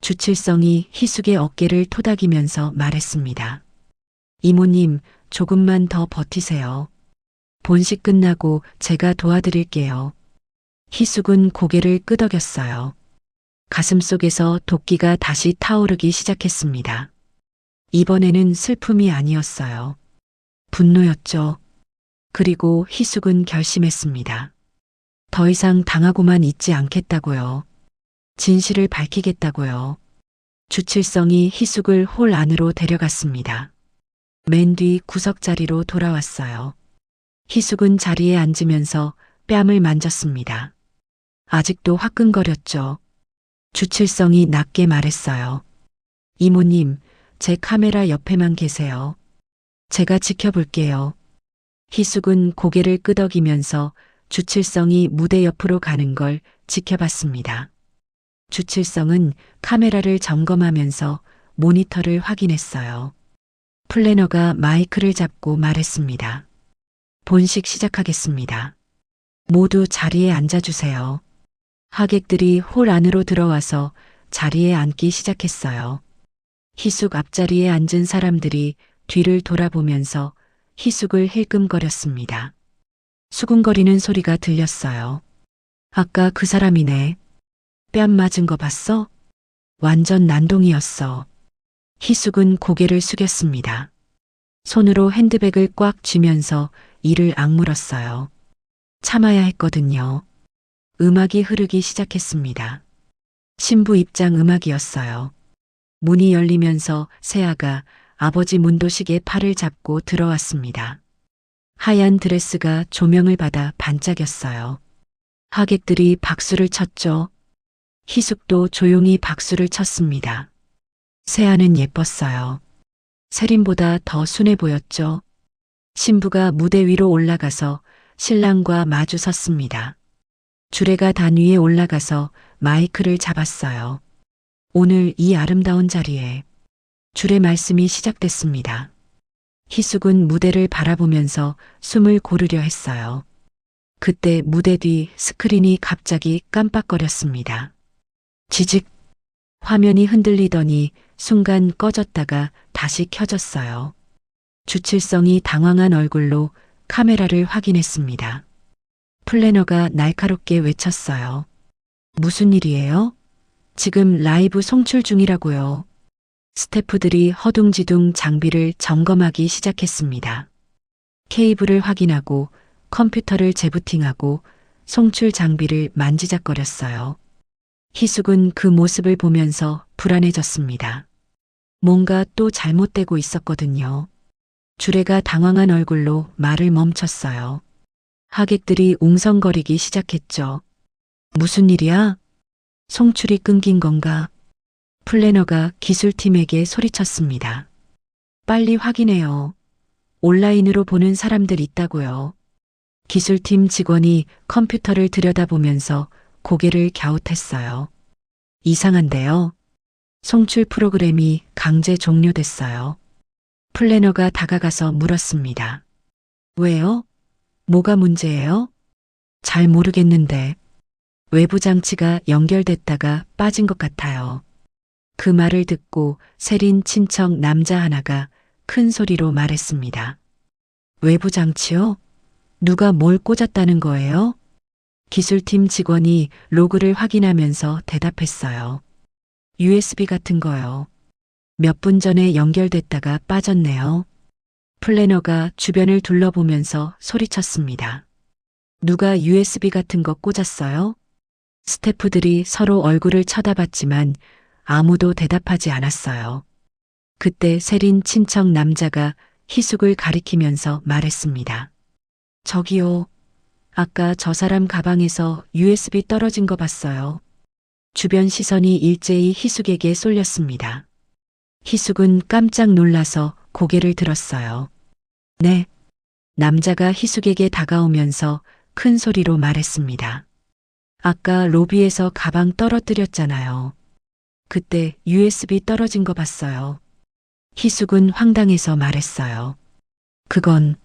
주칠성이 희숙의 어깨를 토닥이면서 말했습니다. 이모님, 조금만 더 버티세요. 본식 끝나고 제가 도와드릴게요. 희숙은 고개를 끄덕였어요. 가슴속에서 도끼가 다시 타오르기 시작했습니다. 이번에는 슬픔이 아니었어요. 분노였죠. 그리고 희숙은 결심했습니다. 더 이상 당하고만 있지 않겠다고요. 진실을 밝히겠다고요. 주칠성이 희숙을 홀 안으로 데려갔습니다. 맨 뒤 구석자리로 돌아왔어요. 희숙은 자리에 앉으면서 뺨을 만졌습니다. 아직도 화끈거렸죠. 주칠성이 낮게 말했어요. 이모님, 제 카메라 옆에만 계세요. 제가 지켜볼게요. 희숙은 고개를 끄덕이면서 주칠성이 무대 옆으로 가는 걸 지켜봤습니다. 주칠성은 카메라를 점검하면서 모니터를 확인했어요. 플래너가 마이크를 잡고 말했습니다. 본식 시작하겠습니다. 모두 자리에 앉아주세요. 하객들이 홀 안으로 들어와서 자리에 앉기 시작했어요. 희숙 앞자리에 앉은 사람들이 뒤를 돌아보면서 희숙을 힐끔거렸습니다. 수군거리는 소리가 들렸어요. 아까 그 사람이네. 뺨 맞은 거 봤어? 완전 난동이었어. 희숙은 고개를 숙였습니다. 손으로 핸드백을 꽉 쥐면서 이를 악물었어요. 참아야 했거든요. 음악이 흐르기 시작했습니다. 신부 입장 음악이었어요. 문이 열리면서 세아가 아버지 문도식의 팔을 잡고 들어왔습니다. 하얀 드레스가 조명을 받아 반짝였어요. 하객들이 박수를 쳤죠. 희숙도 조용히 박수를 쳤습니다. 세아는 예뻤어요. 세림보다 더 순해 보였죠. 신부가 무대 위로 올라가서 신랑과 마주 섰습니다. 주례가 단 위에 올라가서 마이크를 잡았어요. 오늘 이 아름다운 자리에 주례 말씀이 시작됐습니다. 희숙은 무대를 바라보면서 숨을 고르려 했어요. 그때 무대 뒤 스크린이 갑자기 깜빡거렸습니다. 지직! 화면이 흔들리더니 순간 꺼졌다가 다시 켜졌어요. 주칠성이 당황한 얼굴로 카메라를 확인했습니다. 플래너가 날카롭게 외쳤어요. 무슨 일이에요? 지금 라이브 송출 중이라고요. 스태프들이 허둥지둥 장비를 점검하기 시작했습니다. 케이블을 확인하고 컴퓨터를 재부팅하고 송출 장비를 만지작거렸어요. 희숙은 그 모습을 보면서 불안해졌습니다. 뭔가 또 잘못되고 있었거든요. 주례가 당황한 얼굴로 말을 멈췄어요. 하객들이 웅성거리기 시작했죠. 무슨 일이야? 송출이 끊긴 건가? 플래너가 기술팀에게 소리쳤습니다. 빨리 확인해요. 온라인으로 보는 사람들 있다고요. 기술팀 직원이 컴퓨터를 들여다보면서 고개를 갸웃했어요. 이상한데요. 송출 프로그램이 강제 종료됐어요. 플래너가 다가가서 물었습니다. 왜요? 뭐가 문제예요? 잘 모르겠는데 외부 장치가 연결됐다가 빠진 것 같아요. 그 말을 듣고 세린 친척 남자 하나가 큰 소리로 말했습니다. 외부 장치요? 누가 뭘 꽂았다는 거예요? 기술팀 직원이 로그를 확인하면서 대답했어요. USB 같은 거요. 몇 분 전에 연결됐다가 빠졌네요. 플래너가 주변을 둘러보면서 소리쳤습니다. 누가 USB 같은 거 꽂았어요? 스태프들이 서로 얼굴을 쳐다봤지만 아무도 대답하지 않았어요. 그때 세린 친척 남자가 희숙을 가리키면서 말했습니다. 저기요. 아까 저 사람 가방에서 USB 떨어진 거 봤어요. 주변 시선이 일제히 희숙에게 쏠렸습니다. 희숙은 깜짝 놀라서 고개를 들었어요. 네. 남자가 희숙에게 다가오면서 큰 소리로 말했습니다. 아까 로비에서 가방 떨어뜨렸잖아요. 그때 USB 떨어진 거 봤어요. 희숙은 황당해서 말했어요. 그건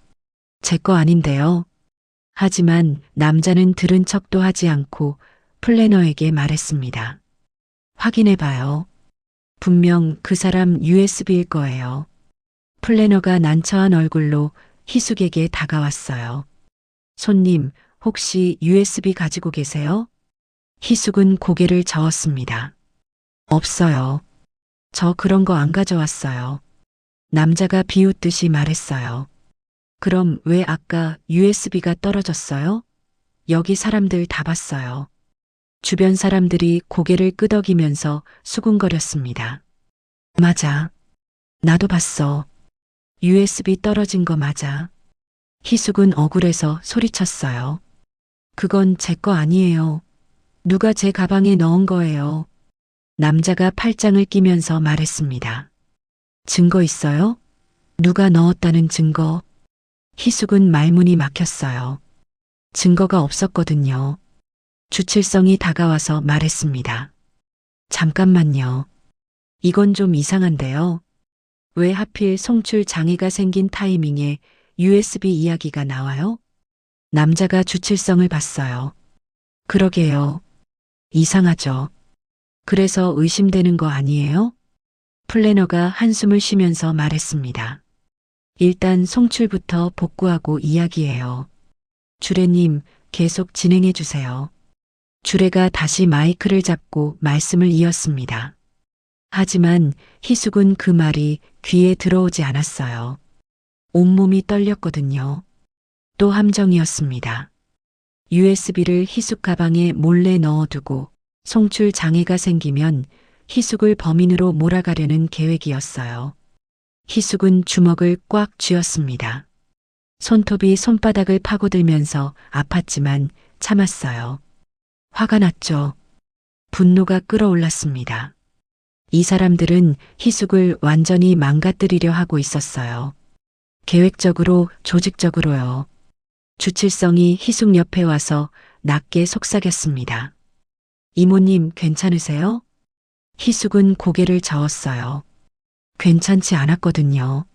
제 거 아닌데요. 하지만 남자는 들은 척도 하지 않고 플래너에게 말했습니다. 확인해봐요. 분명 그 사람 USB일 거예요. 플래너가 난처한 얼굴로 희숙에게 다가왔어요. 손님, 혹시 USB 가지고 계세요? 희숙은 고개를 저었습니다. 없어요. 저 그런 거 안 가져왔어요. 남자가 비웃듯이 말했어요. 그럼 왜 아까 USB가 떨어졌어요? 여기 사람들 다 봤어요. 주변 사람들이 고개를 끄덕이면서 수군거렸습니다. 맞아. 나도 봤어. USB 떨어진 거 맞아. 희숙은 억울해서 소리쳤어요. 그건 제 거 아니에요. 누가 제 가방에 넣은 거예요. 남자가 팔짱을 끼면서 말했습니다. 증거 있어요? 누가 넣었다는 증거? 희숙은 말문이 막혔어요. 증거가 없었거든요. 주칠성이 다가와서 말했습니다. 잠깐만요. 이건 좀 이상한데요. 왜 하필 송출 장애가 생긴 타이밍에 USB 이야기가 나와요? 남자가 주칠성을 봤어요. 그러게요. 이상하죠. 그래서 의심되는 거 아니에요? 플래너가 한숨을 쉬면서 말했습니다. 일단 송출부터 복구하고 이야기해요. 주례님, 계속 진행해 주세요. 주례가 다시 마이크를 잡고 말씀을 이었습니다. 하지만 희숙은 그 말이 귀에 들어오지 않았어요. 온몸이 떨렸거든요. 또 함정이었습니다. USB를 희숙 가방에 몰래 넣어두고 송출 장애가 생기면 희숙을 범인으로 몰아가려는 계획이었어요. 희숙은 주먹을 꽉 쥐었습니다. 손톱이 손바닥을 파고들면서 아팠지만 참았어요. 화가 났죠. 분노가 끓어올랐습니다. 이 사람들은 희숙을 완전히 망가뜨리려 하고 있었어요. 계획적으로, 조직적으로요. 주칠성이 희숙 옆에 와서 낮게 속삭였습니다. 이모님 괜찮으세요? 희숙은 고개를 저었어요. 괜찮지 않았거든요.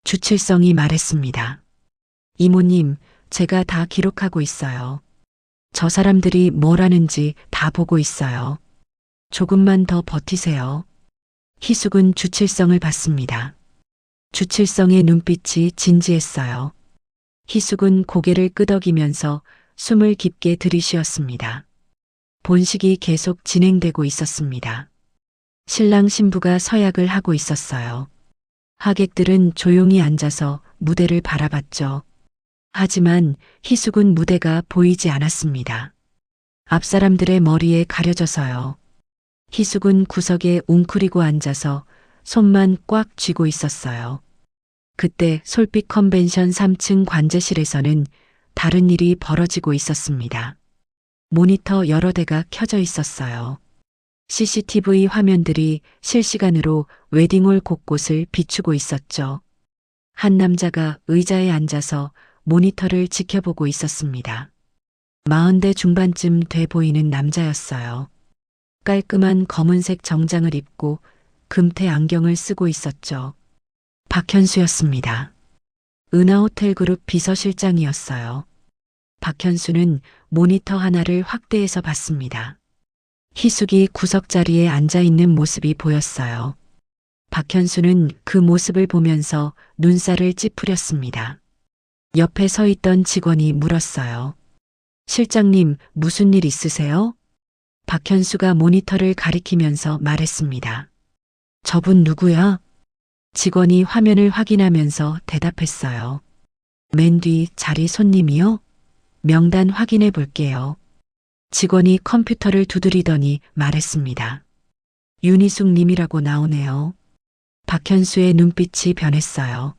주칠성이 말했습니다. 이모님, 제가 다 기록하고 있어요. 저 사람들이 뭘 하는지 다 보고 있어요. 조금만 더 버티세요. 희숙은 주칠성을 봤습니다. 주칠성의 눈빛이 진지했어요. 희숙은 고개를 끄덕이면서 숨을 깊게 들이쉬었습니다. 본식이 계속 진행되고 있었습니다. 신랑 신부가 서약을 하고 있었어요. 하객들은 조용히 앉아서 무대를 바라봤죠. 하지만 희숙은 무대가 보이지 않았습니다. 앞사람들의 머리에 가려져서요. 희숙은 구석에 웅크리고 앉아서 손만 꽉 쥐고 있었어요. 그때 솔빛 컨벤션 3층 관제실에서는 다른 일이 벌어지고 있었습니다. 모니터 여러 대가 켜져 있었어요. CCTV 화면들이 실시간으로 웨딩홀 곳곳을 비추고 있었죠. 한 남자가 의자에 앉아서 모니터를 지켜보고 있었습니다. 40대 중반쯤 돼 보이는 남자였어요. 깔끔한 검은색 정장을 입고 금태 안경을 쓰고 있었죠. 박현수였습니다. 은하호텔그룹 비서실장이었어요. 박현수는 모니터 하나를 확대해서 봤습니다. 희숙이 구석자리에 앉아 있는 모습이 보였어요. 박현수는 그 모습을 보면서 눈살을 찌푸렸습니다. 옆에 서 있던 직원이 물었어요. 실장님, 무슨 일 있으세요? 박현수가 모니터를 가리키면서 말했습니다. 저분 누구야? 직원이 화면을 확인하면서 대답했어요. 맨 뒤 자리 손님이요? 명단 확인해 볼게요. 직원이 컴퓨터를 두드리더니 말했습니다. 윤희숙 님이라고 나오네요. 박현수의 눈빛이 변했어요.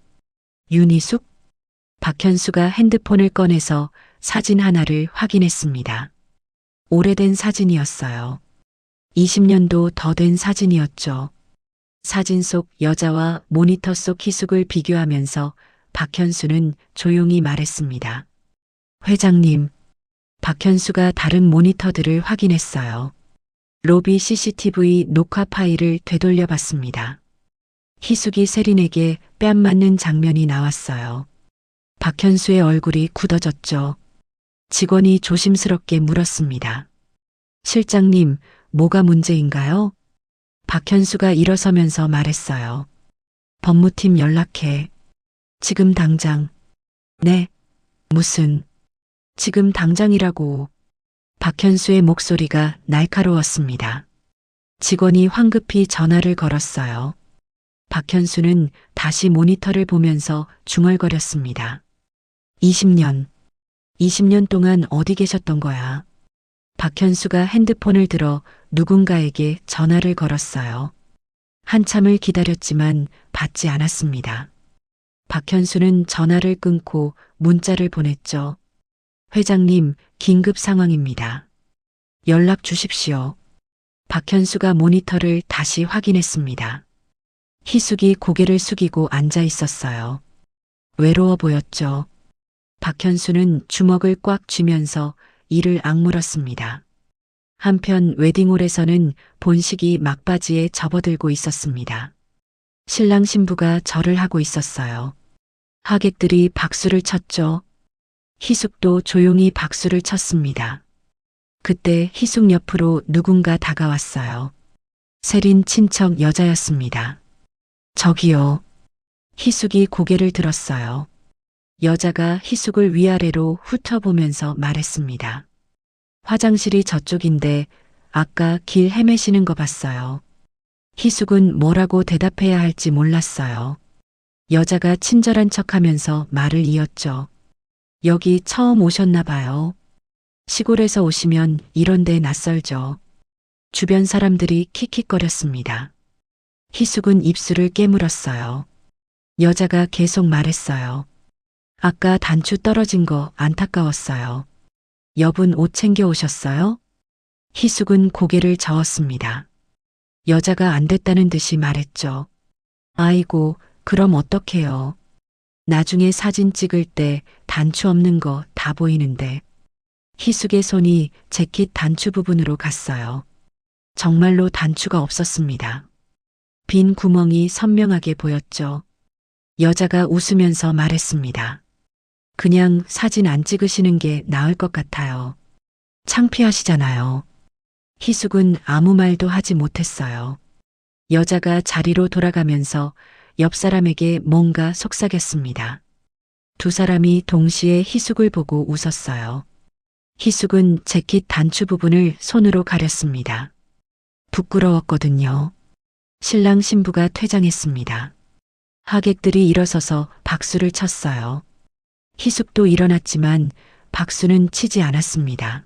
윤희숙? 박현수가 핸드폰을 꺼내서 사진 하나를 확인했습니다. 오래된 사진이었어요. 20년도 더 된 사진이었죠. 사진 속 여자와 모니터 속 희숙을 비교하면서 박현수는 조용히 말했습니다. 회장님, 박현수가 다른 모니터들을 확인했어요. 로비 CCTV 녹화 파일을 되돌려 봤습니다. 희숙이 세린에게 뺨 맞는 장면이 나왔어요. 박현수의 얼굴이 굳어졌죠. 직원이 조심스럽게 물었습니다. 실장님, 뭐가 문제인가요? 박현수가 일어서면서 말했어요. 법무팀 연락해. 지금 당장. 네. 무슨. 지금 당장이라고. 박현수의 목소리가 날카로웠습니다. 직원이 황급히 전화를 걸었어요. 박현수는 다시 모니터를 보면서 중얼거렸습니다. 20년 동안 어디 계셨던 거야? 박현수가 핸드폰을 들어 누군가에게 전화를 걸었어요. 한참을 기다렸지만 받지 않았습니다. 박현수는 전화를 끊고 문자를 보냈죠. 회장님, 긴급 상황입니다. 연락 주십시오. 박현수가 모니터를 다시 확인했습니다. 희숙이 고개를 숙이고 앉아 있었어요. 외로워 보였죠. 박현수는 주먹을 꽉 쥐면서 이를 악물었습니다. 한편 웨딩홀에서는 본식이 막바지에 접어들고 있었습니다. 신랑 신부가 절을 하고 있었어요. 하객들이 박수를 쳤죠. 희숙도 조용히 박수를 쳤습니다. 그때 희숙 옆으로 누군가 다가왔어요. 세린 친척 여자였습니다. 저기요. 희숙이 고개를 들었어요. 여자가 희숙을 위아래로 훑어보면서 말했습니다. 화장실이 저쪽인데 아까 길 헤매시는 거 봤어요. 희숙은 뭐라고 대답해야 할지 몰랐어요. 여자가 친절한 척하면서 말을 이었죠. 여기 처음 오셨나 봐요. 시골에서 오시면 이런 데 낯설죠. 주변 사람들이 킥킥거렸습니다. 희숙은 입술을 깨물었어요. 여자가 계속 말했어요. 아까 단추 떨어진 거 안타까웠어요. 여분 옷 챙겨 오셨어요? 희숙은 고개를 저었습니다. 여자가 안 됐다는 듯이 말했죠. 아이고, 그럼 어떡해요. 나중에 사진 찍을 때 단추 없는 거 다 보이는데. 희숙의 손이 재킷 단추 부분으로 갔어요. 정말로 단추가 없었습니다. 빈 구멍이 선명하게 보였죠. 여자가 웃으면서 말했습니다. 그냥 사진 안 찍으시는 게 나을 것 같아요. 창피하시잖아요. 희숙은 아무 말도 하지 못했어요. 여자가 자리로 돌아가면서 옆 사람에게 뭔가 속삭였습니다. 두 사람이 동시에 희숙을 보고 웃었어요. 희숙은 재킷 단추 부분을 손으로 가렸습니다. 부끄러웠거든요. 신랑 신부가 퇴장했습니다. 하객들이 일어서서 박수를 쳤어요. 희숙도 일어났지만 박수는 치지 않았습니다.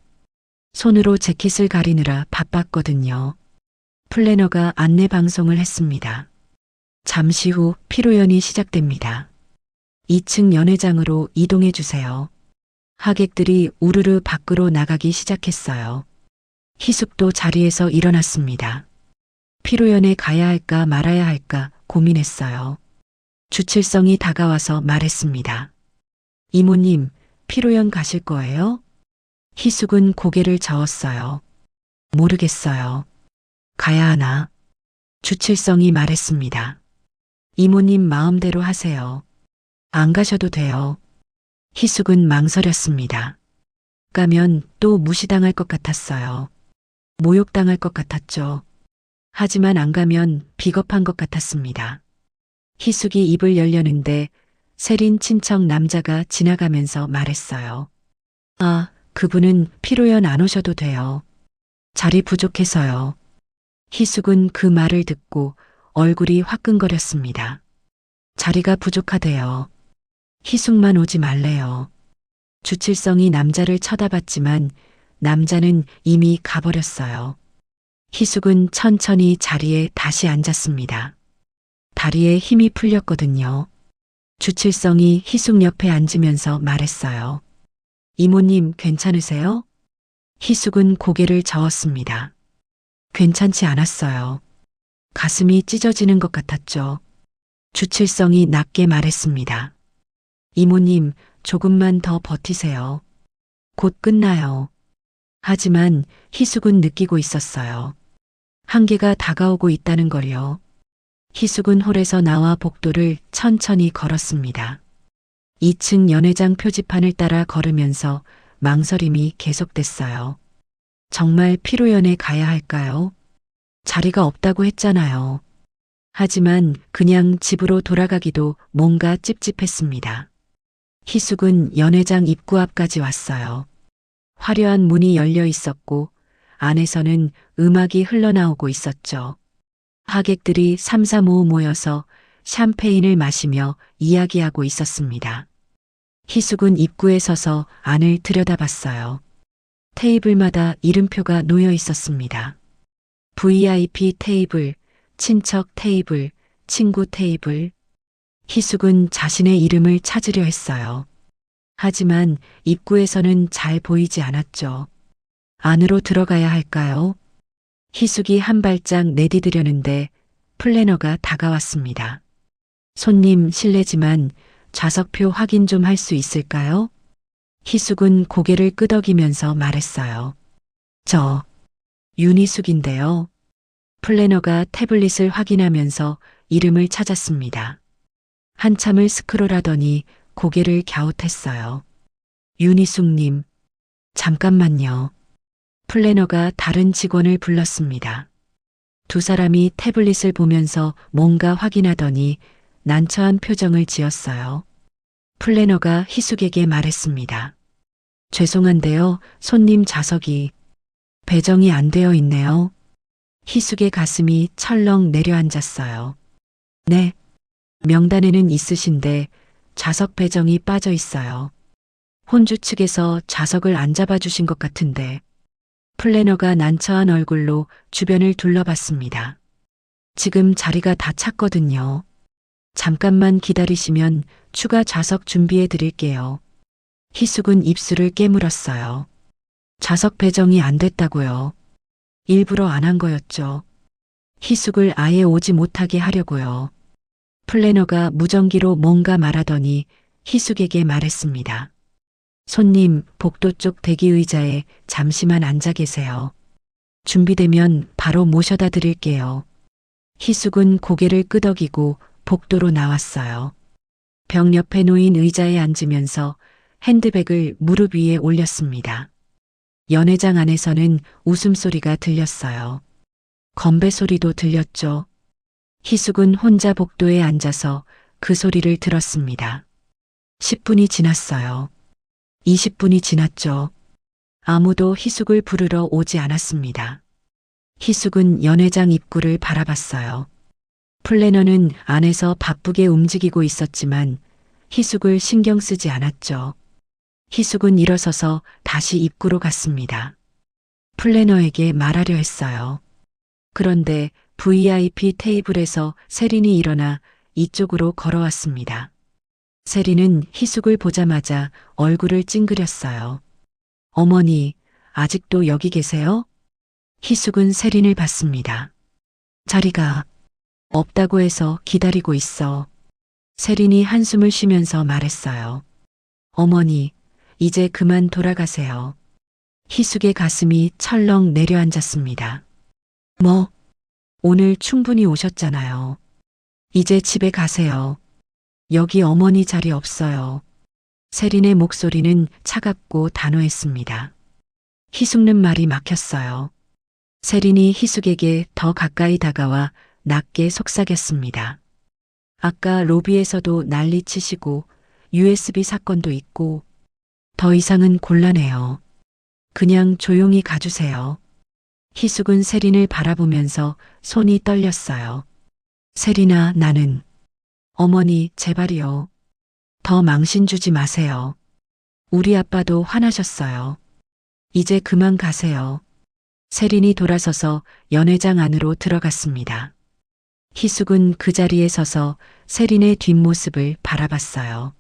손으로 재킷을 가리느라 바빴거든요. 플래너가 안내 방송을 했습니다. 잠시 후 피로연이 시작됩니다. 2층 연회장으로 이동해 주세요. 하객들이 우르르 밖으로 나가기 시작했어요. 희숙도 자리에서 일어났습니다. 피로연에 가야 할까 말아야 할까 고민했어요. 주칠성이 다가와서 말했습니다. 이모님, 피로연 가실 거예요? 희숙은 고개를 저었어요. 모르겠어요. 가야 하나? 주칠성이 말했습니다. 이모님 마음대로 하세요. 안 가셔도 돼요. 희숙은 망설였습니다. 가면 또 무시당할 것 같았어요. 모욕당할 것 같았죠. 하지만 안 가면 비겁한 것 같았습니다. 희숙이 입을 열려는데 세린 친척 남자가 지나가면서 말했어요. 아, 그분은 피로연 안 오셔도 돼요. 자리 부족해서요. 희숙은 그 말을 듣고 얼굴이 화끈거렸습니다. 자리가 부족하대요. 희숙만 오지 말래요. 주칠성이 남자를 쳐다봤지만 남자는 이미 가버렸어요. 희숙은 천천히 자리에 다시 앉았습니다. 다리에 힘이 풀렸거든요. 주칠성이 희숙 옆에 앉으면서 말했어요. 이모님 괜찮으세요? 희숙은 고개를 저었습니다. 괜찮지 않았어요. 가슴이 찢어지는 것 같았죠. 주칠성이 낮게 말했습니다. 이모님, 조금만 더 버티세요. 곧 끝나요. 하지만 희숙은 느끼고 있었어요. 한계가 다가오고 있다는 걸요. 희숙은 홀에서 나와 복도를 천천히 걸었습니다. 2층 연회장 표지판을 따라 걸으면서 망설임이 계속됐어요. 정말 피로연에 가야 할까요? 자리가 없다고 했잖아요. 하지만 그냥 집으로 돌아가기도 뭔가 찝찝했습니다. 희숙은 연회장 입구 앞까지 왔어요. 화려한 문이 열려 있었고 안에서는 음악이 흘러나오고 있었죠. 하객들이 삼삼오오 모여서 샴페인을 마시며 이야기하고 있었습니다. 희숙은 입구에 서서 안을 들여다봤어요. 테이블마다 이름표가 놓여 있었습니다. VIP 테이블, 친척 테이블, 친구 테이블. 희숙은 자신의 이름을 찾으려 했어요. 하지만 입구에서는 잘 보이지 않았죠. 안으로 들어가야 할까요? 희숙이 한 발짝 내디디려는데 플래너가 다가왔습니다. 손님 실례지만 좌석표 확인 좀 할 수 있을까요? 희숙은 고개를 끄덕이면서 말했어요. 저 윤희숙인데요. 플래너가 태블릿을 확인하면서 이름을 찾았습니다. 한참을 스크롤하더니 고개를 갸웃했어요. 윤희숙님, 잠깐만요. 플래너가 다른 직원을 불렀습니다. 두 사람이 태블릿을 보면서 뭔가 확인하더니 난처한 표정을 지었어요. 플래너가 희숙에게 말했습니다. 죄송한데요, 손님 좌석이 배정이 안 되어 있네요. 희숙의 가슴이 철렁 내려앉았어요. 네, 명단에는 있으신데 좌석 배정이 빠져 있어요. 혼주 측에서 좌석을 안 잡아주신 것 같은데. 플래너가 난처한 얼굴로 주변을 둘러봤습니다. 지금 자리가 다 찼거든요. 잠깐만 기다리시면 추가 좌석 준비해 드릴게요. 희숙은 입술을 깨물었어요. 좌석 배정이 안 됐다고요. 일부러 안 한 거였죠. 희숙을 아예 오지 못하게 하려고요. 플래너가 무전기로 뭔가 말하더니 희숙에게 말했습니다. 손님, 복도 쪽 대기 의자에 잠시만 앉아 계세요. 준비되면 바로 모셔다 드릴게요. 희숙은 고개를 끄덕이고 복도로 나왔어요. 벽 옆에 놓인 의자에 앉으면서 핸드백을 무릎 위에 올렸습니다. 연회장 안에서는 웃음소리가 들렸어요. 건배 소리도 들렸죠. 희숙은 혼자 복도에 앉아서 그 소리를 들었습니다. 10분이 지났어요. 20분이 지났죠. 아무도 희숙을 부르러 오지 않았습니다. 희숙은 연회장 입구를 바라봤어요. 플래너는 안에서 바쁘게 움직이고 있었지만 희숙을 신경 쓰지 않았죠. 희숙은 일어서서 다시 입구로 갔습니다. 플래너에게 말하려 했어요. 그런데 VIP 테이블에서 세린이 일어나 이쪽으로 걸어왔습니다. 세린은 희숙을 보자마자 얼굴을 찡그렸어요. 어머니, 아직도 여기 계세요? 희숙은 세린을 봤습니다. 자리가 없다고 해서 기다리고 있어. 세린이 한숨을 쉬면서 말했어요. 어머니, 이제 그만 돌아가세요. 희숙의 가슴이 철렁 내려앉았습니다. 뭐, 오늘 충분히 오셨잖아요. 이제 집에 가세요. 여기 어머니 자리 없어요. 세린의 목소리는 차갑고 단호했습니다. 희숙는 말이 막혔어요. 세린이 희숙에게 더 가까이 다가와 낮게 속삭였습니다. 아까 로비에서도 난리치시고 USB 사건도 있고 더 이상은 곤란해요. 그냥 조용히 가주세요. 희숙은 세린을 바라보면서 손이 떨렸어요. 세린아, 나는 어머니, 제발이요. 더 망신 주지 마세요. 우리 아빠도 화나셨어요. 이제 그만 가세요. 세린이 돌아서서 연회장 안으로 들어갔습니다. 희숙은 그 자리에 서서 세린의 뒷모습을 바라봤어요.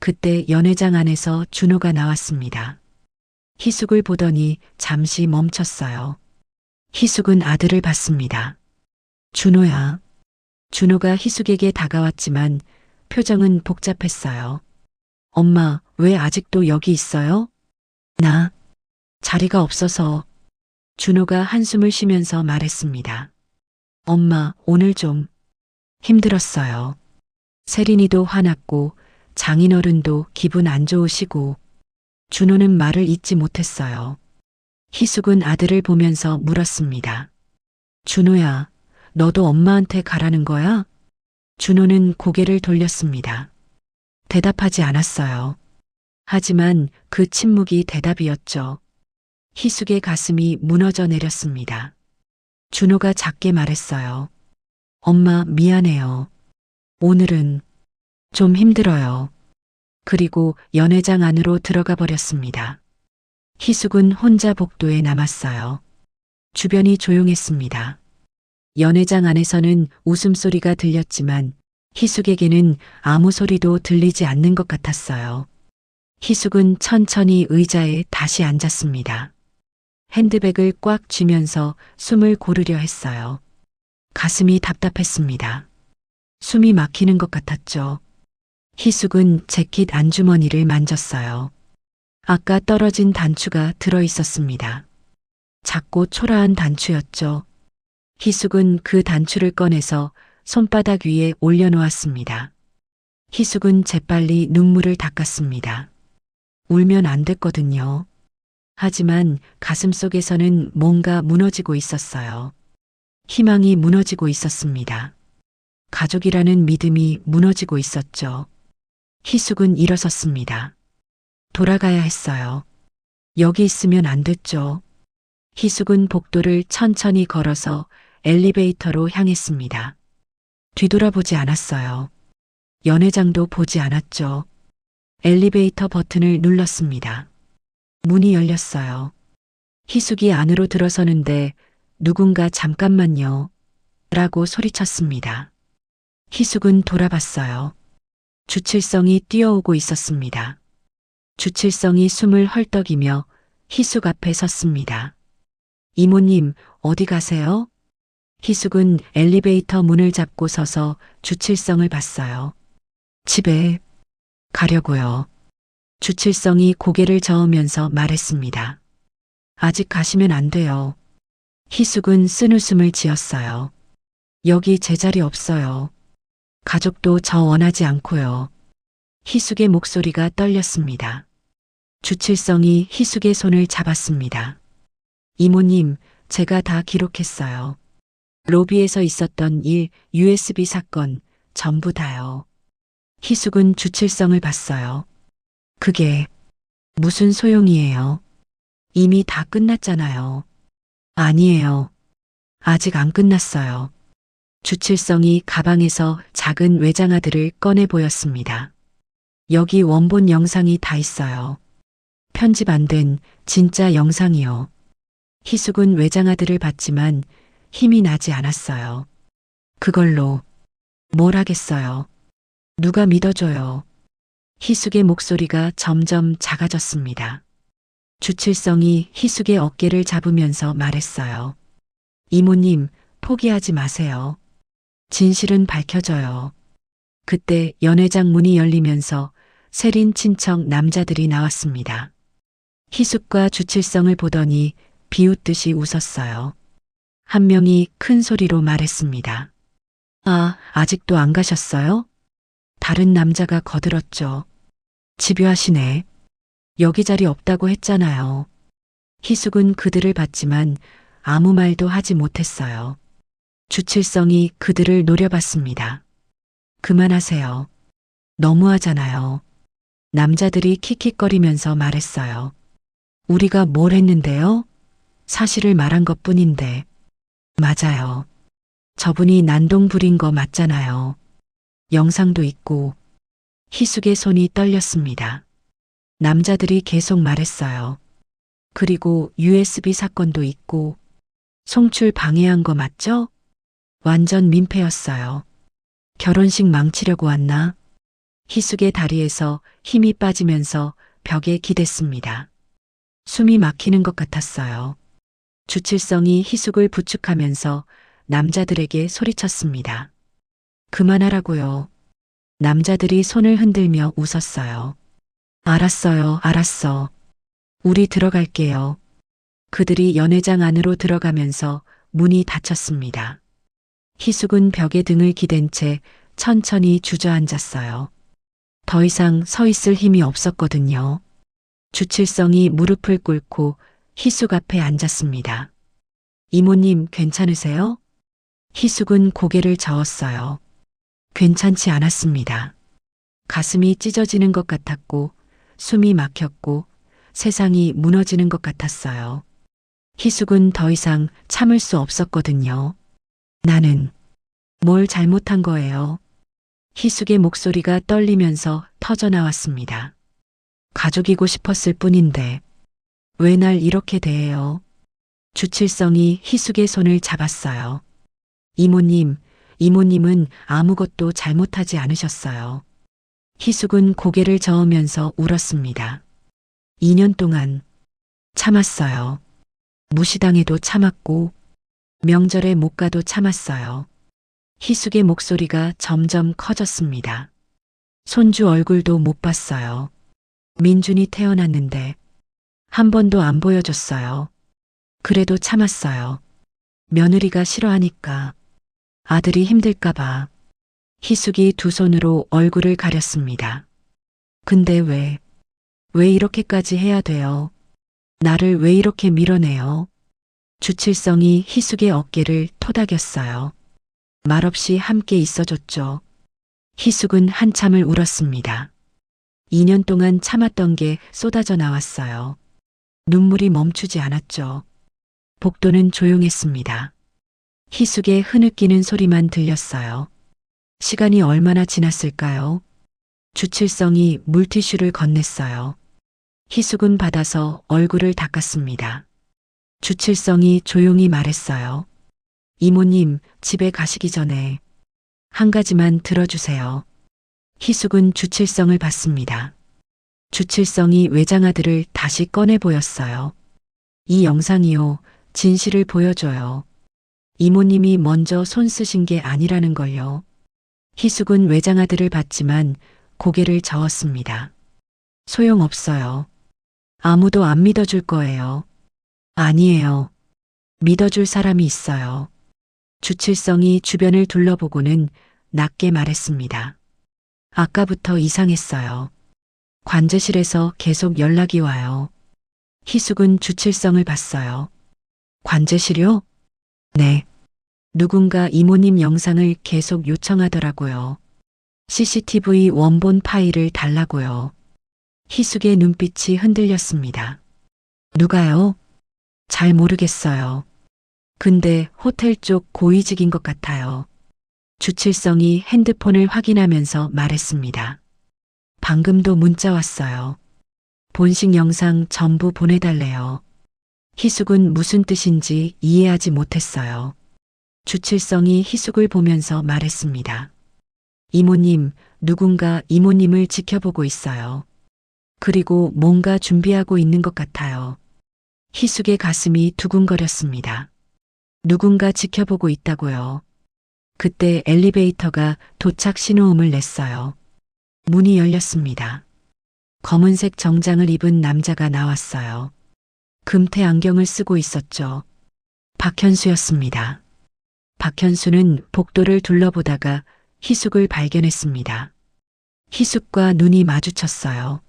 그때 연회장 안에서 준호가 나왔습니다. 희숙을 보더니 잠시 멈췄어요. 희숙은 아들을 봤습니다. 준호야. 준호가 희숙에게 다가왔지만 표정은 복잡했어요. 엄마, 왜 아직도 여기 있어요? 나 자리가 없어서. 준호가 한숨을 쉬면서 말했습니다. 엄마, 오늘 좀 힘들었어요. 세린이도 화났고 장인어른도 기분 안 좋으시고. 준호는 말을 잇지 못했어요. 희숙은 아들을 보면서 물었습니다. 준호야, 너도 엄마한테 가라는 거야? 준호는 고개를 돌렸습니다. 대답하지 않았어요. 하지만 그 침묵이 대답이었죠. 희숙의 가슴이 무너져 내렸습니다. 준호가 작게 말했어요. 엄마, 미안해요. 오늘은 좀 힘들어요. 그리고 연회장 안으로 들어가 버렸습니다. 희숙은 혼자 복도에 남았어요. 주변이 조용했습니다. 연회장 안에서는 웃음소리가 들렸지만 희숙에게는 아무 소리도 들리지 않는 것 같았어요. 희숙은 천천히 의자에 다시 앉았습니다. 핸드백을 꽉 쥐면서 숨을 고르려 했어요. 가슴이 답답했습니다. 숨이 막히는 것 같았죠. 희숙은 재킷 안주머니를 만졌어요. 아까 떨어진 단추가 들어 있었습니다. 작고 초라한 단추였죠. 희숙은 그 단추를 꺼내서 손바닥 위에 올려놓았습니다. 희숙은 재빨리 눈물을 닦았습니다. 울면 안 됐거든요. 하지만 가슴 속에서는 뭔가 무너지고 있었어요. 희망이 무너지고 있었습니다. 가족이라는 믿음이 무너지고 있었죠. 희숙은 일어섰습니다. 돌아가야 했어요. 여기 있으면 안 됐죠. 희숙은 복도를 천천히 걸어서 엘리베이터로 향했습니다. 뒤돌아보지 않았어요. 연회장도 보지 않았죠. 엘리베이터 버튼을 눌렀습니다. 문이 열렸어요. 희숙이 안으로 들어서는데 누군가 잠깐만요. 라고 소리쳤습니다. 희숙은 돌아봤어요. 주칠성이 뛰어오고 있었습니다. 주칠성이 숨을 헐떡이며 희숙 앞에 섰습니다. 이모님, 어디 가세요? 희숙은 엘리베이터 문을 잡고 서서 주칠성을 봤어요. 집에 가려고요. 주칠성이 고개를 저으면서 말했습니다. 아직 가시면 안 돼요. 희숙은 쓴웃음을 지었어요. 여기 제 자리 없어요. 가족도 저 원하지 않고요. 희숙의 목소리가 떨렸습니다. 주칠성이 희숙의 손을 잡았습니다. 이모님, 제가 다 기록했어요. 로비에서 있었던 일, USB 사건, 전부 다요. 희숙은 주칠성을 봤어요. 그게 무슨 소용이에요? 이미 다 끝났잖아요. 아니에요. 아직 안 끝났어요. 주칠성이 가방에서 작은 외장하드를 꺼내 보였습니다. 여기 원본 영상이 다 있어요. 편집 안 된 진짜 영상이요. 희숙은 외장하드를 봤지만 힘이 나지 않았어요. 그걸로 뭘 하겠어요? 누가 믿어줘요? 희숙의 목소리가 점점 작아졌습니다. 주칠성이 희숙의 어깨를 잡으면서 말했어요. 이모님, 포기하지 마세요. 진실은 밝혀져요. 그때 연회장 문이 열리면서 세린 친척 남자들이 나왔습니다. 희숙과 주칠성을 보더니 비웃듯이 웃었어요. 한 명이 큰 소리로 말했습니다. 아, 아직도 안 가셨어요? 다른 남자가 거들었죠. 집요하시네. 여기 자리 없다고 했잖아요. 희숙은 그들을 봤지만 아무 말도 하지 못했어요. 주칠성이 그들을 노려봤습니다. 그만하세요. 너무하잖아요. 남자들이 킥킥거리면서 말했어요. 우리가 뭘 했는데요? 사실을 말한 것뿐인데. 맞아요. 저분이 난동 부린 거 맞잖아요. 영상도 있고. 희숙의 손이 떨렸습니다. 남자들이 계속 말했어요. 그리고 USB 사건도 있고. 송출 방해한 거 맞죠? 완전 민폐였어요. 결혼식 망치려고 왔나? 희숙의 다리에서 힘이 빠지면서 벽에 기댔습니다. 숨이 막히는 것 같았어요. 주칠성이 희숙을 부축하면서 남자들에게 소리쳤습니다. 그만하라고요. 남자들이 손을 흔들며 웃었어요. 알았어요, 알았어. 우리 들어갈게요. 그들이 연회장 안으로 들어가면서 문이 닫혔습니다. 희숙은 벽에 등을 기댄 채 천천히 주저앉았어요. 더 이상 서 있을 힘이 없었거든요. 주칠성이 무릎을 꿇고 희숙 앞에 앉았습니다. 이모님 괜찮으세요? 희숙은 고개를 저었어요. 괜찮지 않았습니다. 가슴이 찢어지는 것 같았고 숨이 막혔고 세상이 무너지는 것 같았어요. 희숙은 더 이상 참을 수 없었거든요. 나는 뭘 잘못한 거예요? 희숙의 목소리가 떨리면서 터져나왔습니다. 가족이고 싶었을 뿐인데 왜 날 이렇게 대해요? 주칠성이 희숙의 손을 잡았어요. 이모님은 아무것도 잘못하지 않으셨어요. 희숙은 고개를 저으면서 울었습니다. 2년 동안 참았어요. 무시당해도 참았고 명절에 못 가도 참았어요. 희숙의 목소리가 점점 커졌습니다. 손주 얼굴도 못 봤어요. 민준이 태어났는데 한 번도 안 보여줬어요. 그래도 참았어요. 며느리가 싫어하니까, 아들이 힘들까봐. 희숙이 두 손으로 얼굴을 가렸습니다. 근데 왜 이렇게까지 해야 돼요? 나를 왜 이렇게 밀어내요? 주칠성이 희숙의 어깨를 토닥였어요. 말없이 함께 있어줬죠. 희숙은 한참을 울었습니다. 2년 동안 참았던 게 쏟아져 나왔어요. 눈물이 멈추지 않았죠. 복도는 조용했습니다. 희숙의 흐느끼는 소리만 들렸어요. 시간이 얼마나 지났을까요? 주칠성이 물티슈를 건넸어요. 희숙은 받아서 얼굴을 닦았습니다. 주칠성이 조용히 말했어요. 이모님, 집에 가시기 전에 한 가지만 들어주세요. 희숙은 주칠성을 봤습니다. 주칠성이 외장하드를 다시 꺼내 보였어요. 이 영상이요, 진실을 보여줘요. 이모님이 먼저 손 쓰신 게 아니라는 걸요. 희숙은 외장하드를 봤지만 고개를 저었습니다. 소용없어요. 아무도 안 믿어줄 거예요. 아니에요. 믿어줄 사람이 있어요. 주칠성이 주변을 둘러보고는 낮게 말했습니다. 아까부터 이상했어요. 관제실에서 계속 연락이 와요. 희숙은 주칠성을 봤어요. 관제실이요? 네. 누군가 이모님 영상을 계속 요청하더라고요. CCTV 원본 파일을 달라고요. 희숙의 눈빛이 흔들렸습니다. 누가요? 잘 모르겠어요. 근데 호텔 쪽 고위직인 것 같아요. 주칠성이 핸드폰을 확인하면서 말했습니다. 방금도 문자 왔어요. 본식 영상 전부 보내달래요. 희숙은 무슨 뜻인지 이해하지 못했어요. 주칠성이 희숙을 보면서 말했습니다. 이모님, 누군가 이모님을 지켜보고 있어요. 그리고 뭔가 준비하고 있는 것 같아요. 희숙의 가슴이 두근거렸습니다. 누군가 지켜보고 있다고요. 그때 엘리베이터가 도착 신호음을 냈어요. 문이 열렸습니다. 검은색 정장을 입은 남자가 나왔어요. 금태 안경을 쓰고 있었죠. 박현수였습니다. 박현수는 복도를 둘러보다가 희숙을 발견했습니다. 희숙과 눈이 마주쳤어요.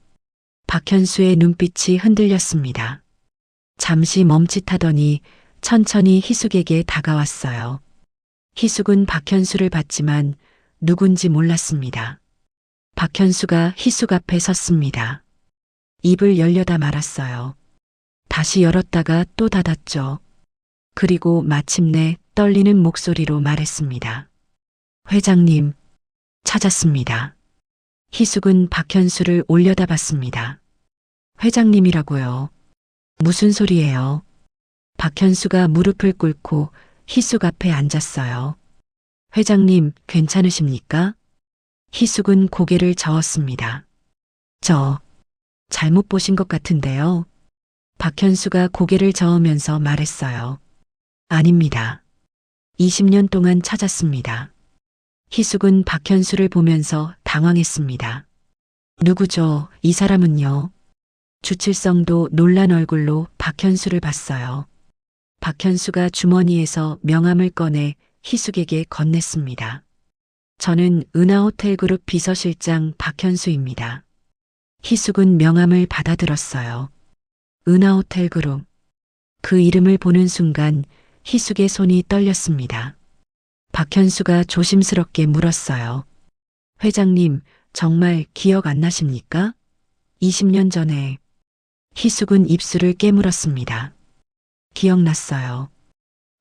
박현수의 눈빛이 흔들렸습니다. 잠시 멈칫하더니 천천히 희숙에게 다가왔어요. 희숙은 박현수를 봤지만 누군지 몰랐습니다. 박현수가 희숙 앞에 섰습니다. 입을 열려다 말았어요. 다시 열었다가 또 닫았죠. 그리고 마침내 떨리는 목소리로 말했습니다. 회장님, 찾았습니다. 희숙은 박현수를 올려다봤습니다. 회장님이라고요. 무슨 소리예요? 박현수가 무릎을 꿇고 희숙 앞에 앉았어요. 회장님, 괜찮으십니까? 희숙은 고개를 저었습니다. 저, 잘못 보신 것 같은데요. 박현수가 고개를 저으면서 말했어요. 아닙니다. 20년 동안 찾았습니다. 희숙은 박현수를 보면서 당황했습니다. 누구죠? 이 사람은요? 주칠성도 놀란 얼굴로 박현수를 봤어요. 박현수가 주머니에서 명함을 꺼내 희숙에게 건넸습니다. 저는 은하호텔그룹 비서실장 박현수입니다. 희숙은 명함을 받아들었어요. 은하호텔그룹. 그 이름을 보는 순간 희숙의 손이 떨렸습니다. 박현수가 조심스럽게 물었어요. 회장님, 정말 기억 안 나십니까? 20년 전에. 희숙은 입술을 깨물었습니다. 기억났어요.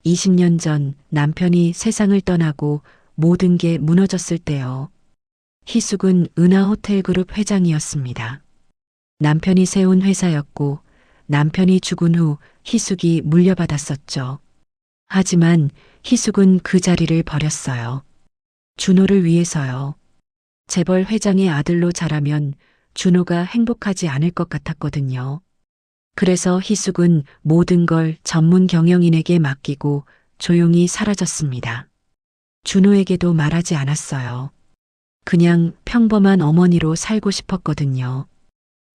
20년 전 남편이 세상을 떠나고 모든 게 무너졌을 때요. 희숙은 은하호텔그룹 회장이었습니다. 남편이 세운 회사였고 남편이 죽은 후 희숙이 물려받았었죠. 하지만 희숙은 그 자리를 버렸어요. 준호를 위해서요. 재벌 회장의 아들로 자라면 준호가 행복하지 않을 것 같았거든요. 그래서 희숙은 모든 걸 전문 경영인에게 맡기고 조용히 사라졌습니다. 준호에게도 말하지 않았어요. 그냥 평범한 어머니로 살고 싶었거든요.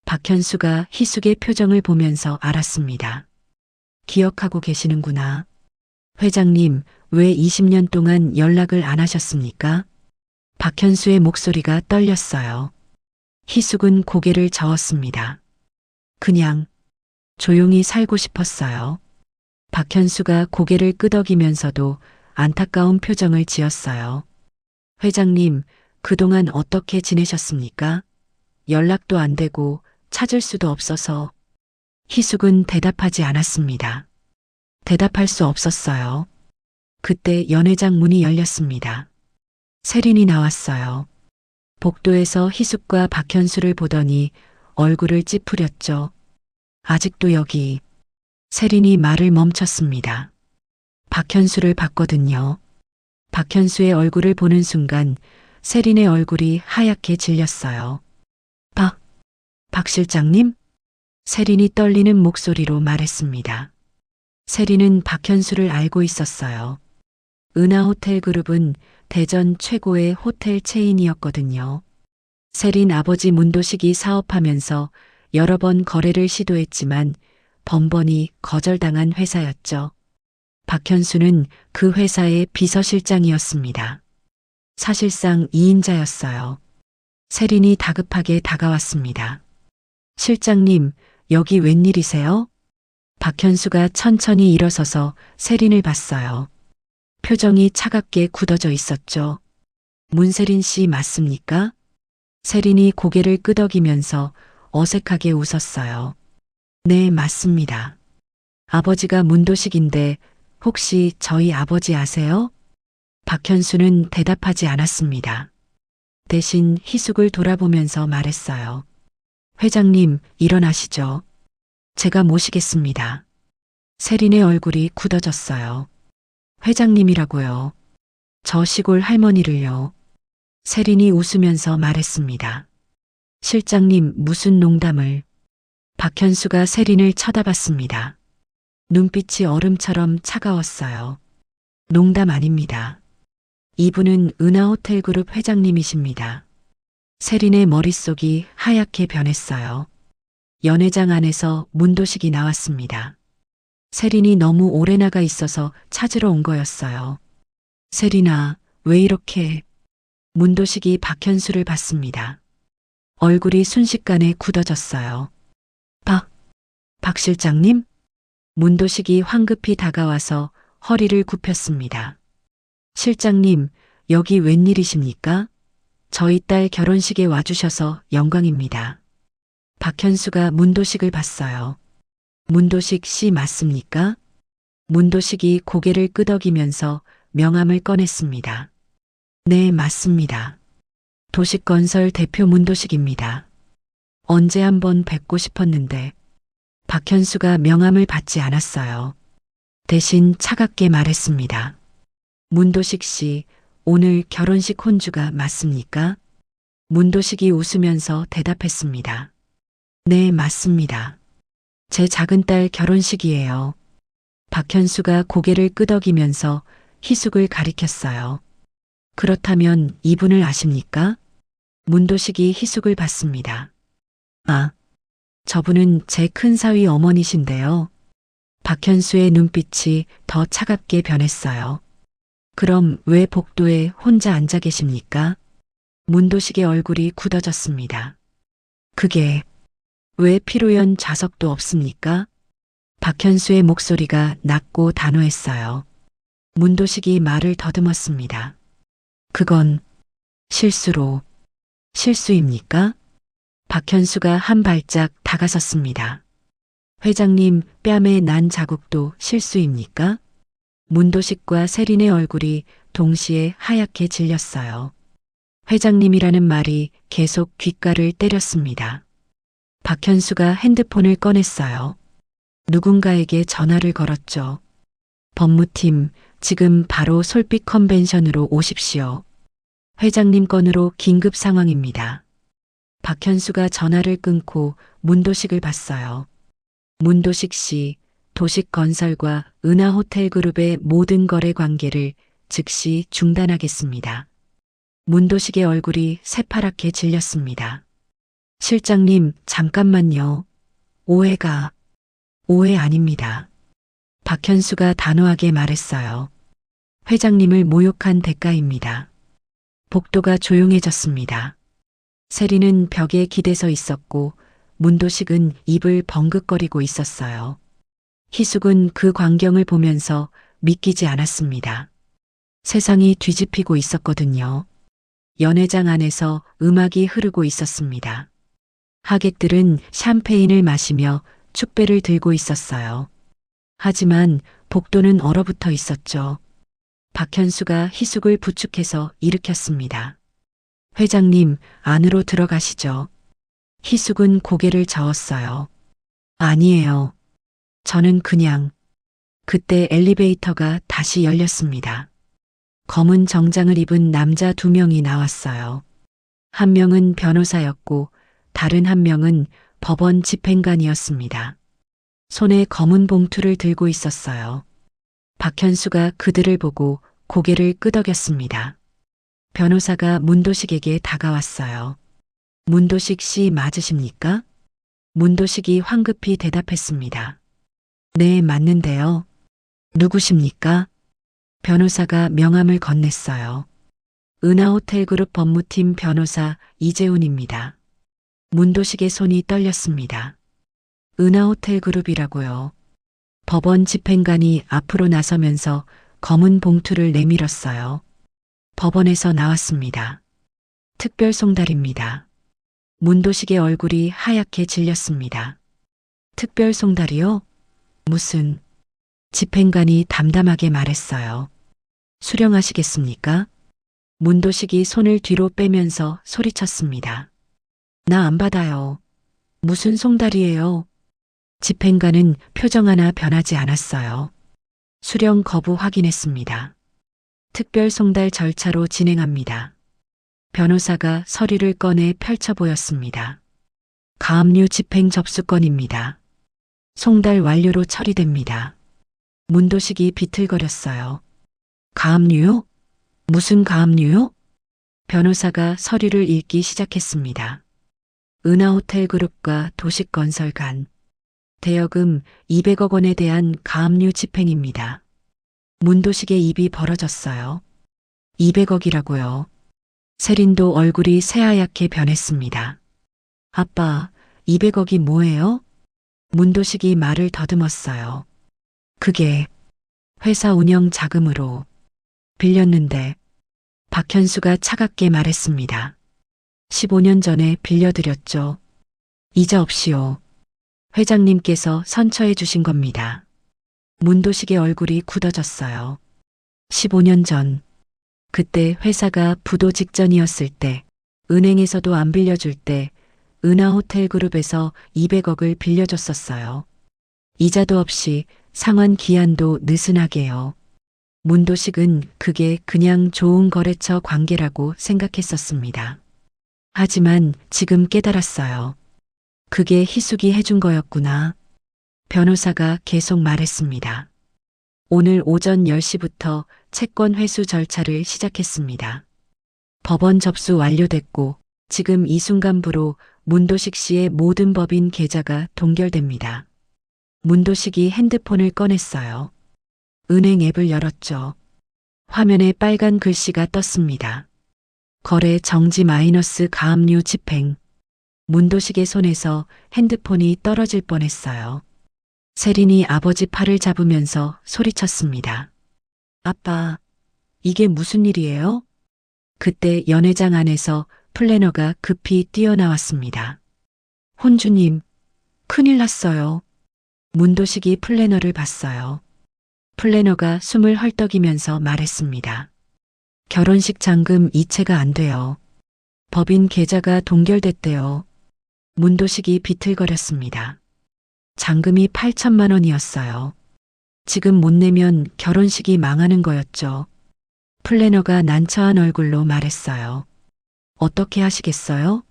박현수가 희숙의 표정을 보면서 알았습니다. 기억하고 계시는구나. 회장님, 왜 20년 동안 연락을 안 하셨습니까? 박현수의 목소리가 떨렸어요. 희숙은 고개를 저었습니다. 그냥 조용히 살고 싶었어요. 박현수가 고개를 끄덕이면서도 안타까운 표정을 지었어요. 회장님, 그동안 어떻게 지내셨습니까? 연락도 안 되고 찾을 수도 없어서. 희숙은 대답하지 않았습니다. 대답할 수 없었어요. 그때 연회장 문이 열렸습니다. 세린이 나왔어요. 복도에서 희숙과 박현수를 보더니 얼굴을 찌푸렸죠. 아직도 여기. 세린이 말을 멈췄습니다. 박현수를 봤거든요. 박현수의 얼굴을 보는 순간 세린의 얼굴이 하얗게 질렸어요. 박 실장님? 세린이 떨리는 목소리로 말했습니다. 세린은 박현수를 알고 있었어요. 은하호텔그룹은 대전 최고의 호텔 체인이었거든요. 세린 아버지 문도식이 사업하면서 여러 번 거래를 시도했지만 번번이 거절당한 회사였죠. 박현수는 그 회사의 비서실장이었습니다. 사실상 2인자였어요. 세린이 다급하게 다가왔습니다. 실장님, 여기 웬일이세요? 박현수가 천천히 일어서서 세린을 봤어요. 표정이 차갑게 굳어져 있었죠. 문세린 씨 맞습니까? 세린이 고개를 끄덕이면서 어색하게 웃었어요. 네, 맞습니다. 아버지가 문도식인데 혹시 저희 아버지 아세요? 박현수는 대답하지 않았습니다. 대신 희숙을 돌아보면서 말했어요. 회장님, 일어나시죠. 제가 모시겠습니다. 세린의 얼굴이 굳어졌어요. 회장님이라고요. 저 시골 할머니를요. 세린이 웃으면서 말했습니다. 실장님, 무슨 농담을. 박현수가 세린을 쳐다봤습니다. 눈빛이 얼음처럼 차가웠어요. 농담 아닙니다. 이분은 은하호텔그룹 회장님이십니다. 세린의 머릿속이 하얗게 변했어요. 연회장 안에서 문도식이 나왔습니다. 세린이 너무 오래 나가 있어서 찾으러 온 거였어요. 세린아, 왜 이렇게. 문도식이 박현수를 봤습니다. 얼굴이 순식간에 굳어졌어요. 박 실장님? 문도식이 황급히 다가와서 허리를 굽혔습니다. 실장님, 여기 웬일이십니까? 저희 딸 결혼식에 와주셔서 영광입니다. 박현수가 문도식을 봤어요. 문도식 씨 맞습니까? 문도식이 고개를 끄덕이면서 명함을 꺼냈습니다. 네, 맞습니다. 도식건설 대표 문도식입니다. 언제 한번 뵙고 싶었는데. 박현수가 명함을 받지 않았어요. 대신 차갑게 말했습니다. 문도식 씨, 오늘 결혼식 혼주가 맞습니까? 문도식이 웃으면서 대답했습니다. 네, 맞습니다. 제 작은 딸 결혼식이에요. 박현수가 고개를 끄덕이면서 희숙을 가리켰어요. 그렇다면 이분을 아십니까? 문도식이 희숙을 봤습니다. 아, 저분은 제 큰사위 어머니신데요. 박현수의 눈빛이 더 차갑게 변했어요. 그럼 왜 복도에 혼자 앉아 계십니까? 문도식의 얼굴이 굳어졌습니다. 그게 왜 피로연 좌석도 없습니까? 박현수의 목소리가 낮고 단호했어요. 문도식이 말을 더듬었습니다. 그건 실수입니까? 박현수가 한 발짝 다가섰습니다. 회장님 뺨에 난 자국도 실수입니까? 문도식과 세린의 얼굴이 동시에 하얗게 질렸어요. 회장님이라는 말이 계속 귓가를 때렸습니다. 박현수가 핸드폰을 꺼냈어요. 누군가에게 전화를 걸었죠. 법무팀, 지금 바로 솔빛 컨벤션으로 오십시오. 회장님 건으로 긴급 상황입니다. 박현수가 전화를 끊고 문도식을 봤어요. 문도식 씨, 도식건설과 은하호텔그룹의 모든 거래 관계를 즉시 중단하겠습니다. 문도식의 얼굴이 새파랗게 질렸습니다. 실장님, 잠깐만요. 오해 아닙니다. 박현수가 단호하게 말했어요. 회장님을 모욕한 대가입니다. 복도가 조용해졌습니다. 세리는 벽에 기대서 있었고 문도식은 입을 벙긋거리고 있었어요. 희숙은 그 광경을 보면서 믿기지 않았습니다. 세상이 뒤집히고 있었거든요. 연회장 안에서 음악이 흐르고 있었습니다. 하객들은 샴페인을 마시며 축배를 들고 있었어요. 하지만 복도는 얼어붙어 있었죠. 박현수가 희숙을 부축해서 일으켰습니다. 회장님, 안으로 들어가시죠. 희숙은 고개를 저었어요. 아니에요. 저는 그냥. 그때 엘리베이터가 다시 열렸습니다. 검은 정장을 입은 남자 2명이 나왔어요. 한 명은 변호사였고 다른 한 명은 법원 집행관이었습니다. 손에 검은 봉투를 들고 있었어요. 박현수가 그들을 보고 고개를 끄덕였습니다. 변호사가 문도식에게 다가왔어요. 문도식 씨 맞으십니까? 문도식이 황급히 대답했습니다. 네, 맞는데요. 누구십니까? 변호사가 명함을 건넸어요. 은하호텔그룹 법무팀 변호사 이재훈입니다. 문도식의 손이 떨렸습니다. 은하호텔그룹이라고요. 법원 집행관이 앞으로 나서면서 검은 봉투를 내밀었어요. 법원에서 나왔습니다. 특별 송달입니다. 문도식의 얼굴이 하얗게 질렸습니다. 특별 송달이요? 무슨? 집행관이 담담하게 말했어요. 수령하시겠습니까? 문도식이 손을 뒤로 빼면서 소리쳤습니다. 나 안 받아요. 무슨 송달이에요? 집행관은 표정 하나 변하지 않았어요. 수령 거부 확인했습니다. 특별 송달 절차로 진행합니다. 변호사가 서류를 꺼내 펼쳐 보였습니다. 가압류 집행 접수건입니다. 송달 완료로 처리됩니다. 문도식이 비틀거렸어요. 가압류요? 무슨 가압류요? 변호사가 서류를 읽기 시작했습니다. 은하호텔그룹과 도식건설 간 대여금 200억 원에 대한 가압류 집행입니다. 문도식의 입이 벌어졌어요. 200억이라고요. 세린도 얼굴이 새하얗게 변했습니다. 아빠, 200억이 뭐예요? 문도식이 말을 더듬었어요. 그게 회사 운영 자금으로 빌렸는데 박현수가 차갑게 말했습니다. 15년 전에 빌려드렸죠. 이자 없이요. 회장님께서 선처해 주신 겁니다. 문도식의 얼굴이 굳어졌어요. 15년 전, 그때 회사가 부도 직전이었을 때, 은행에서도 안 빌려줄 때, 은하호텔그룹에서 200억을 빌려줬었어요. 이자도 없이 상환 기한도 느슨하게요. 문도식은 그게 그냥 좋은 거래처 관계라고 생각했었습니다. 하지만 지금 깨달았어요. 그게 희숙이 해준 거였구나. 변호사가 계속 말했습니다. 오늘 오전 10시부터 채권 회수 절차를 시작했습니다. 법원 접수 완료됐고 지금 이 순간부로 문도식 씨의 모든 법인 계좌가 동결됩니다. 문도식이 핸드폰을 꺼냈어요. 은행 앱을 열었죠. 화면에 빨간 글씨가 떴습니다. 거래 정지 마이너스 가압류 집행. 문도식의 손에서 핸드폰이 떨어질 뻔했어요. 세린이 아버지 팔을 잡으면서 소리쳤습니다. 아빠, 이게 무슨 일이에요? 그때 연회장 안에서 플래너가 급히 뛰어나왔습니다. 혼주님, 큰일 났어요. 문도식이 플래너를 봤어요. 플래너가 숨을 헐떡이면서 말했습니다. 결혼식 잔금 이체가 안 돼요. 법인 계좌가 동결됐대요. 문도식이 비틀거렸습니다. 잔금이 8천만 원이었어요. 지금 못 내면 결혼식이 망하는 거였죠. 플래너가 난처한 얼굴로 말했어요. 어떻게 하시겠어요?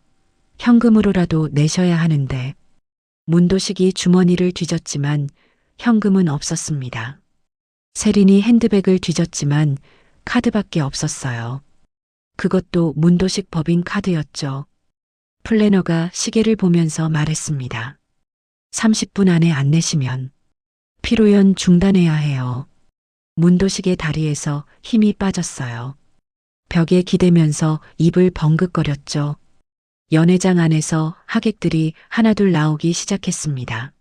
현금으로라도 내셔야 하는데. 문도식이 주머니를 뒤졌지만 현금은 없었습니다. 세린이 핸드백을 뒤졌지만 카드밖에 없었어요. 그것도 문도식 법인 카드였죠. 플래너가 시계를 보면서 말했습니다. 30분 안에 안 내시면 피로연 중단해야 해요. 문도식의 다리에서 힘이 빠졌어요. 벽에 기대면서 입을 벙긋거렸죠. 연회장 안에서 하객들이 하나둘 나오기 시작했습니다.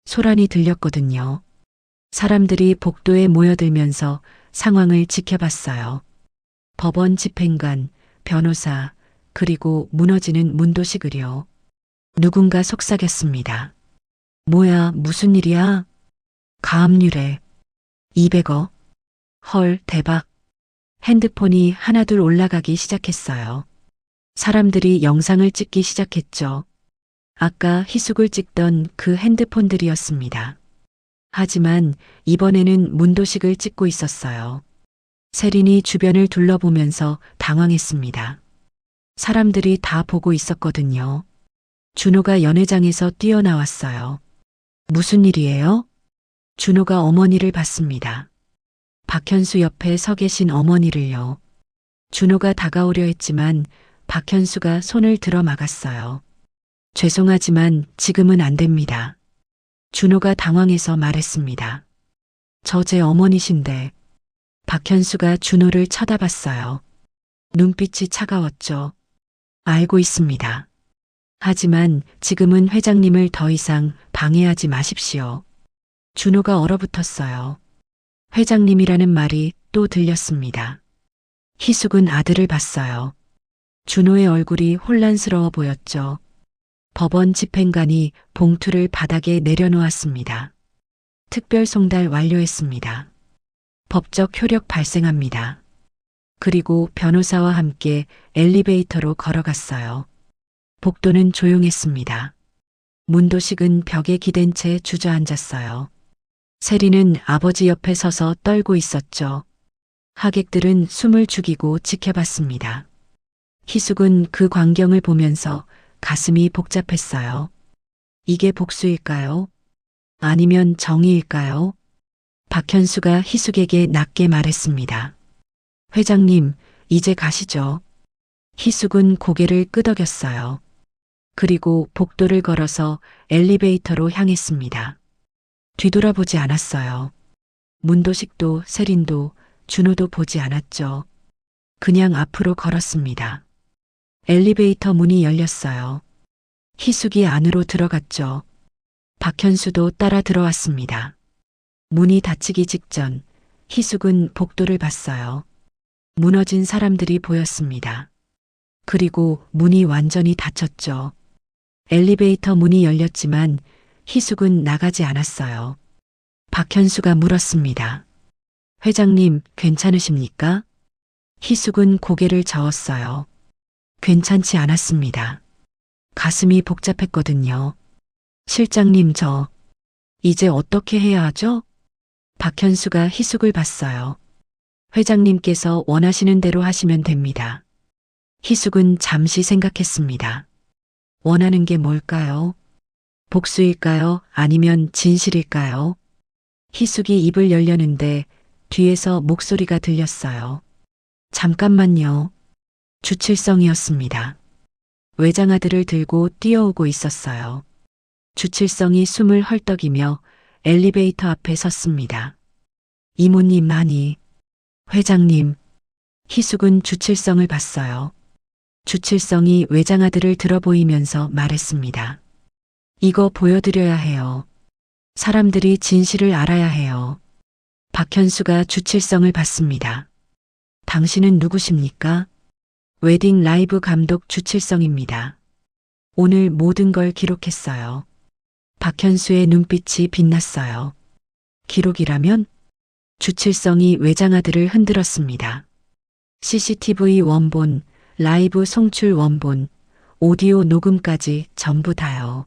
소란이 들렸거든요. 사람들이 복도에 모여들면서 상황을 지켜봤어요. 법원 집행관, 변호사, 그리고 무너지는 문도식 의료. 누군가 속삭였습니다. 뭐야, 무슨 일이야? 가압류래. 200억. 헐, 대박. 핸드폰이 하나둘 올라가기 시작했어요. 사람들이 영상을 찍기 시작했죠. 아까 희숙을 찍던 그 핸드폰들이었습니다. 하지만 이번에는 문도식을 찍고 있었어요. 세린이 주변을 둘러보면서 당황했습니다. 사람들이 다 보고 있었거든요. 준호가 연회장에서 뛰어나왔어요. 무슨 일이에요? 준호가 어머니를 봤습니다. 박현수 옆에 서 계신 어머니를요. 준호가 다가오려 했지만 박현수가 손을 들어 막았어요. 죄송하지만 지금은 안 됩니다. 준호가 당황해서 말했습니다. 저 제 어머니신데. 박현수가 준호를 쳐다봤어요. 눈빛이 차가웠죠. 알고 있습니다. 하지만 지금은 회장님을 더 이상 방해하지 마십시오. 준호가 얼어붙었어요. 회장님이라는 말이 또 들렸습니다. 희숙은 아들을 봤어요. 준호의 얼굴이 혼란스러워 보였죠. 법원 집행관이 봉투를 바닥에 내려놓았습니다. 특별 송달 완료했습니다. 법적 효력 발생합니다. 그리고 변호사와 함께 엘리베이터로 걸어갔어요. 복도는 조용했습니다. 문도식은 벽에 기댄 채 주저앉았어요. 세리는 아버지 옆에 서서 떨고 있었죠. 하객들은 숨을 죽이고 지켜봤습니다. 희숙은 그 광경을 보면서 가슴이 복잡했어요. 이게 복수일까요? 아니면 정의일까요? 박현수가 희숙에게 낮게 말했습니다. 회장님, 이제 가시죠. 희숙은 고개를 끄덕였어요. 그리고 복도를 걸어서 엘리베이터로 향했습니다. 뒤돌아보지 않았어요. 문도식도 세린도 준호도 보지 않았죠. 그냥 앞으로 걸었습니다. 엘리베이터 문이 열렸어요. 희숙이 안으로 들어갔죠. 박현수도 따라 들어왔습니다. 문이 닫히기 직전 희숙은 복도를 봤어요. 무너진 사람들이 보였습니다. 그리고 문이 완전히 닫혔죠. 엘리베이터 문이 열렸지만 희숙은 나가지 않았어요. 박현수가 물었습니다. 회장님, 괜찮으십니까? 희숙은 고개를 저었어요. 괜찮지 않았습니다. 가슴이 복잡했거든요. 실장님, 이제 어떻게 해야 하죠? 박현수가 희숙을 봤어요. 회장님께서 원하시는 대로 하시면 됩니다. 희숙은 잠시 생각했습니다. 원하는 게 뭘까요? 복수일까요? 아니면 진실일까요? 희숙이 입을 열려는데 뒤에서 목소리가 들렸어요. 잠깐만요. 주칠성이었습니다. 외장하드를 들고 뛰어오고 있었어요. 주칠성이 숨을 헐떡이며 엘리베이터 앞에 섰습니다. 이모님 아니. 회장님. 희숙은 주칠성을 봤어요. 주칠성이 외장하드를 들어 보이면서 말했습니다. 이거 보여드려야 해요. 사람들이 진실을 알아야 해요. 박현수가 주칠성을 봤습니다. 당신은 누구십니까? 웨딩 라이브 감독 주칠성입니다. 오늘 모든 걸 기록했어요. 박현수의 눈빛이 빛났어요. 기록이라면? 주칠성이 외장하드를 흔들었습니다. CCTV 원본, 라이브 송출 원본, 오디오 녹음까지 전부 다요.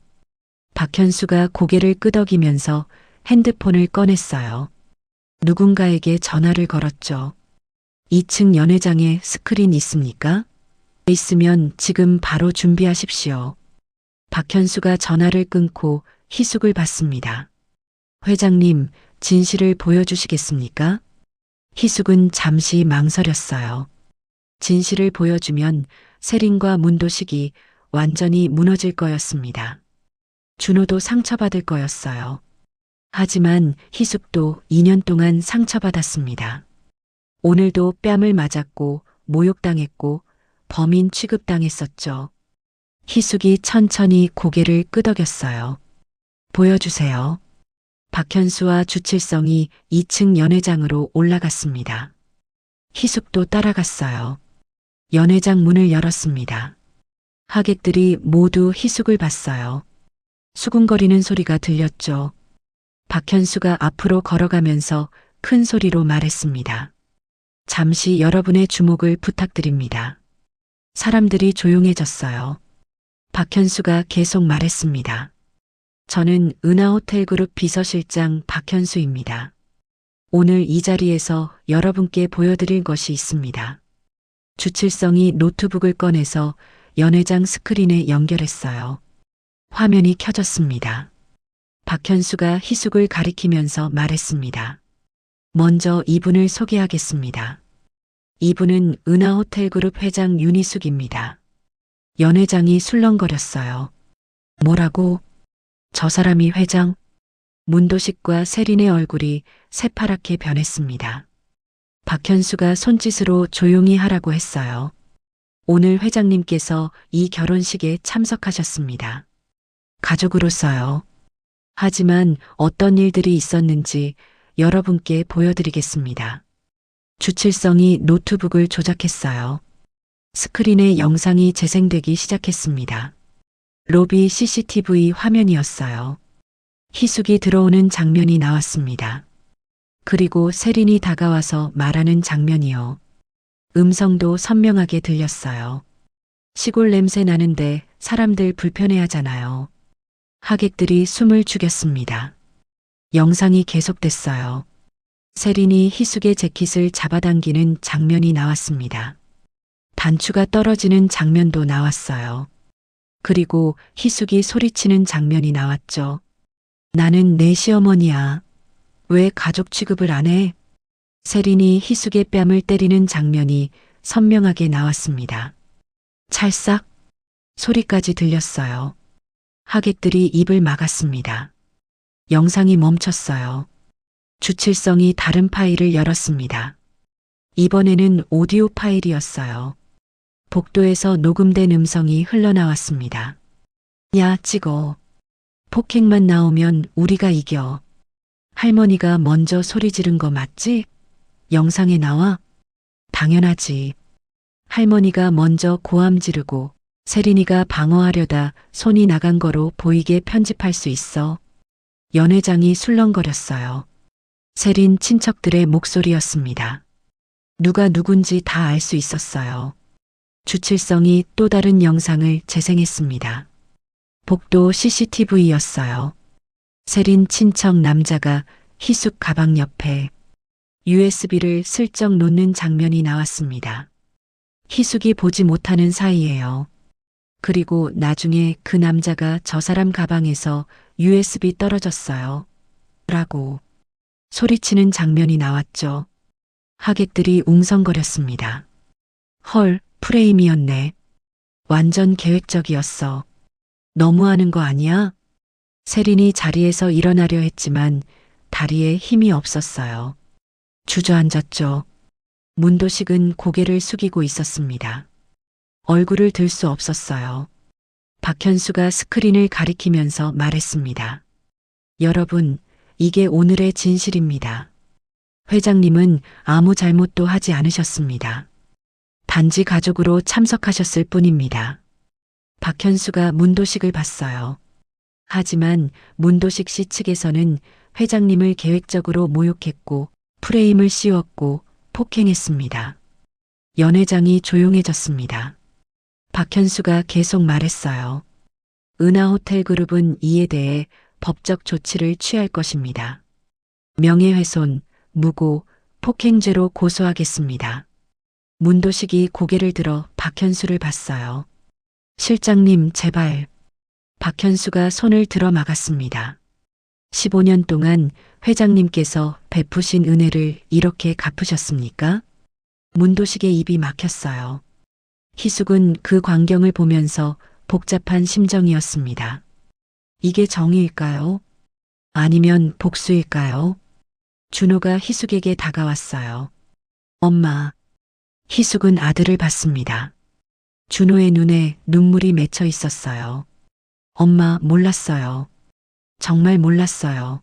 박현수가 고개를 끄덕이면서 핸드폰을 꺼냈어요. 누군가에게 전화를 걸었죠. 2층 연회장에 스크린 있습니까? 있으면 지금 바로 준비하십시오. 박현수가 전화를 끊고 희숙을 받습니다. 회장님, 진실을 보여주시겠습니까? 희숙은 잠시 망설였어요. 진실을 보여주면 세린과 문도식이 완전히 무너질 거였습니다. 준호도 상처받을 거였어요. 하지만 희숙도 2년 동안 상처받았습니다. 오늘도 뺨을 맞았고 모욕당했고 범인 취급당했었죠. 희숙이 천천히 고개를 끄덕였어요. 보여주세요. 박현수와 주칠성이 2층 연회장으로 올라갔습니다. 희숙도 따라갔어요. 연회장 문을 열었습니다. 하객들이 모두 희숙을 봤어요. 수군거리는 소리가 들렸죠. 박현수가 앞으로 걸어가면서 큰 소리로 말했습니다. 잠시 여러분의 주목을 부탁드립니다. 사람들이 조용해졌어요. 박현수가 계속 말했습니다. 저는 은하호텔그룹 비서실장 박현수입니다. 오늘 이 자리에서 여러분께 보여드릴 것이 있습니다. 주칠성이 노트북을 꺼내서 연회장 스크린에 연결했어요. 화면이 켜졌습니다. 박현수가 희숙을 가리키면서 말했습니다. 먼저 이분을 소개하겠습니다. 이분은 은하호텔그룹 회장 윤희숙입니다. 연회장이 술렁거렸어요. 뭐라고? 저 사람이 회장? 문도식과 세린의 얼굴이 새파랗게 변했습니다. 박현수가 손짓으로 조용히 하라고 했어요. 오늘 회장님께서 이 결혼식에 참석하셨습니다. 가족으로서요. 하지만 어떤 일들이 있었는지 여러분께 보여드리겠습니다. 주칠성이 노트북을 조작했어요. 스크린에 영상이 재생되기 시작했습니다. 로비 CCTV 화면이었어요. 희숙이 들어오는 장면이 나왔습니다. 그리고 세린이 다가와서 말하는 장면이요. 음성도 선명하게 들렸어요. 시골 냄새 나는데 사람들 불편해하잖아요. 하객들이 숨을 죽였습니다. 영상이 계속됐어요. 세린이 희숙의 재킷을 잡아당기는 장면이 나왔습니다. 단추가 떨어지는 장면도 나왔어요. 그리고 희숙이 소리치는 장면이 나왔죠. 나는 내 시어머니야. 왜 가족 취급을 안 해? 세린이 희숙의 뺨을 때리는 장면이 선명하게 나왔습니다. 찰싹 소리까지 들렸어요. 하객들이 입을 막았습니다. 영상이 멈췄어요. 주칠성이 다른 파일을 열었습니다. 이번에는 오디오 파일이었어요. 복도에서 녹음된 음성이 흘러나왔습니다. 야, 찍어. 폭행만 나오면 우리가 이겨. 할머니가 먼저 소리 지른 거 맞지? 영상에 나와? 당연하지. 할머니가 먼저 고함 지르고 세린이가 방어하려다 손이 나간 거로 보이게 편집할 수 있어. 연회장이 술렁거렸어요. 세린 친척들의 목소리였습니다. 누가 누군지 다 알 수 있었어요. 주칠성이 또 다른 영상을 재생했습니다. 복도 CCTV였어요. 세린 친척 남자가 희숙 가방 옆에 USB를 슬쩍 놓는 장면이 나왔습니다. 희숙이 보지 못하는 사이에요. 그리고 나중에 그 남자가 저 사람 가방에서 USB 떨어졌어요. 라고 소리치는 장면이 나왔죠. 하객들이 웅성거렸습니다. 헐, 프레임이었네. 완전 계획적이었어. 너무하는 거 아니야? 세린이 자리에서 일어나려 했지만 다리에 힘이 없었어요. 주저앉았죠. 문도식은 고개를 숙이고 있었습니다. 얼굴을 들 수 없었어요. 박현수가 스크린을 가리키면서 말했습니다. 여러분, 이게 오늘의 진실입니다. 회장님은 아무 잘못도 하지 않으셨습니다. 단지 가족으로 참석하셨을 뿐입니다. 박현수가 문도식을 봤어요. 하지만 문도식 씨 측에서는 회장님을 계획적으로 모욕했고 프레임을 씌웠고 폭행했습니다. 연회장이 조용해졌습니다. 박현수가 계속 말했어요. 은하호텔그룹은 이에 대해 법적 조치를 취할 것입니다. 명예훼손, 무고, 폭행죄로 고소하겠습니다. 문도식이 고개를 들어 박현수를 봤어요. 실장님, 제발. 박현수가 손을 들어 막았습니다. 15년 동안 회장님께서 베푸신 은혜를 이렇게 갚으셨습니까? 문도식의 입이 막혔어요. 희숙은 그 광경을 보면서 복잡한 심정이었습니다. 이게 정의일까요? 아니면 복수일까요? 준호가 희숙에게 다가왔어요. 엄마. 희숙은 아들을 봤습니다. 준호의 눈에 눈물이 맺혀 있었어요. 엄마, 몰랐어요. 정말 몰랐어요.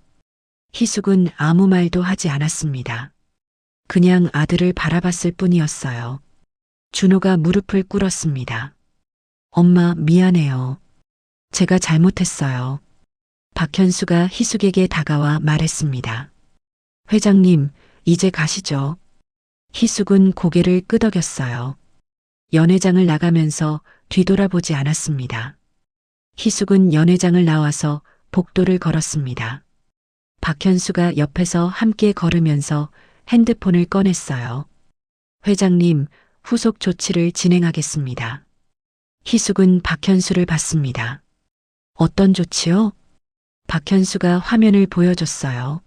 희숙은 아무 말도 하지 않았습니다. 그냥 아들을 바라봤을 뿐이었어요. 준호가 무릎을 꿇었습니다. 엄마, 미안해요. 제가 잘못했어요. 박현수가 희숙에게 다가와 말했습니다. 회장님, 이제 가시죠. 희숙은 고개를 끄덕였어요. 연회장을 나가면서 뒤돌아보지 않았습니다. 희숙은 연회장을 나와서 복도를 걸었습니다. 박현수가 옆에서 함께 걸으면서 핸드폰을 꺼냈어요. 회장님, 후속 조치를 진행하겠습니다. 희숙은 박현수를 봤습니다. 어떤 조치요? 박현수가 화면을 보여줬어요.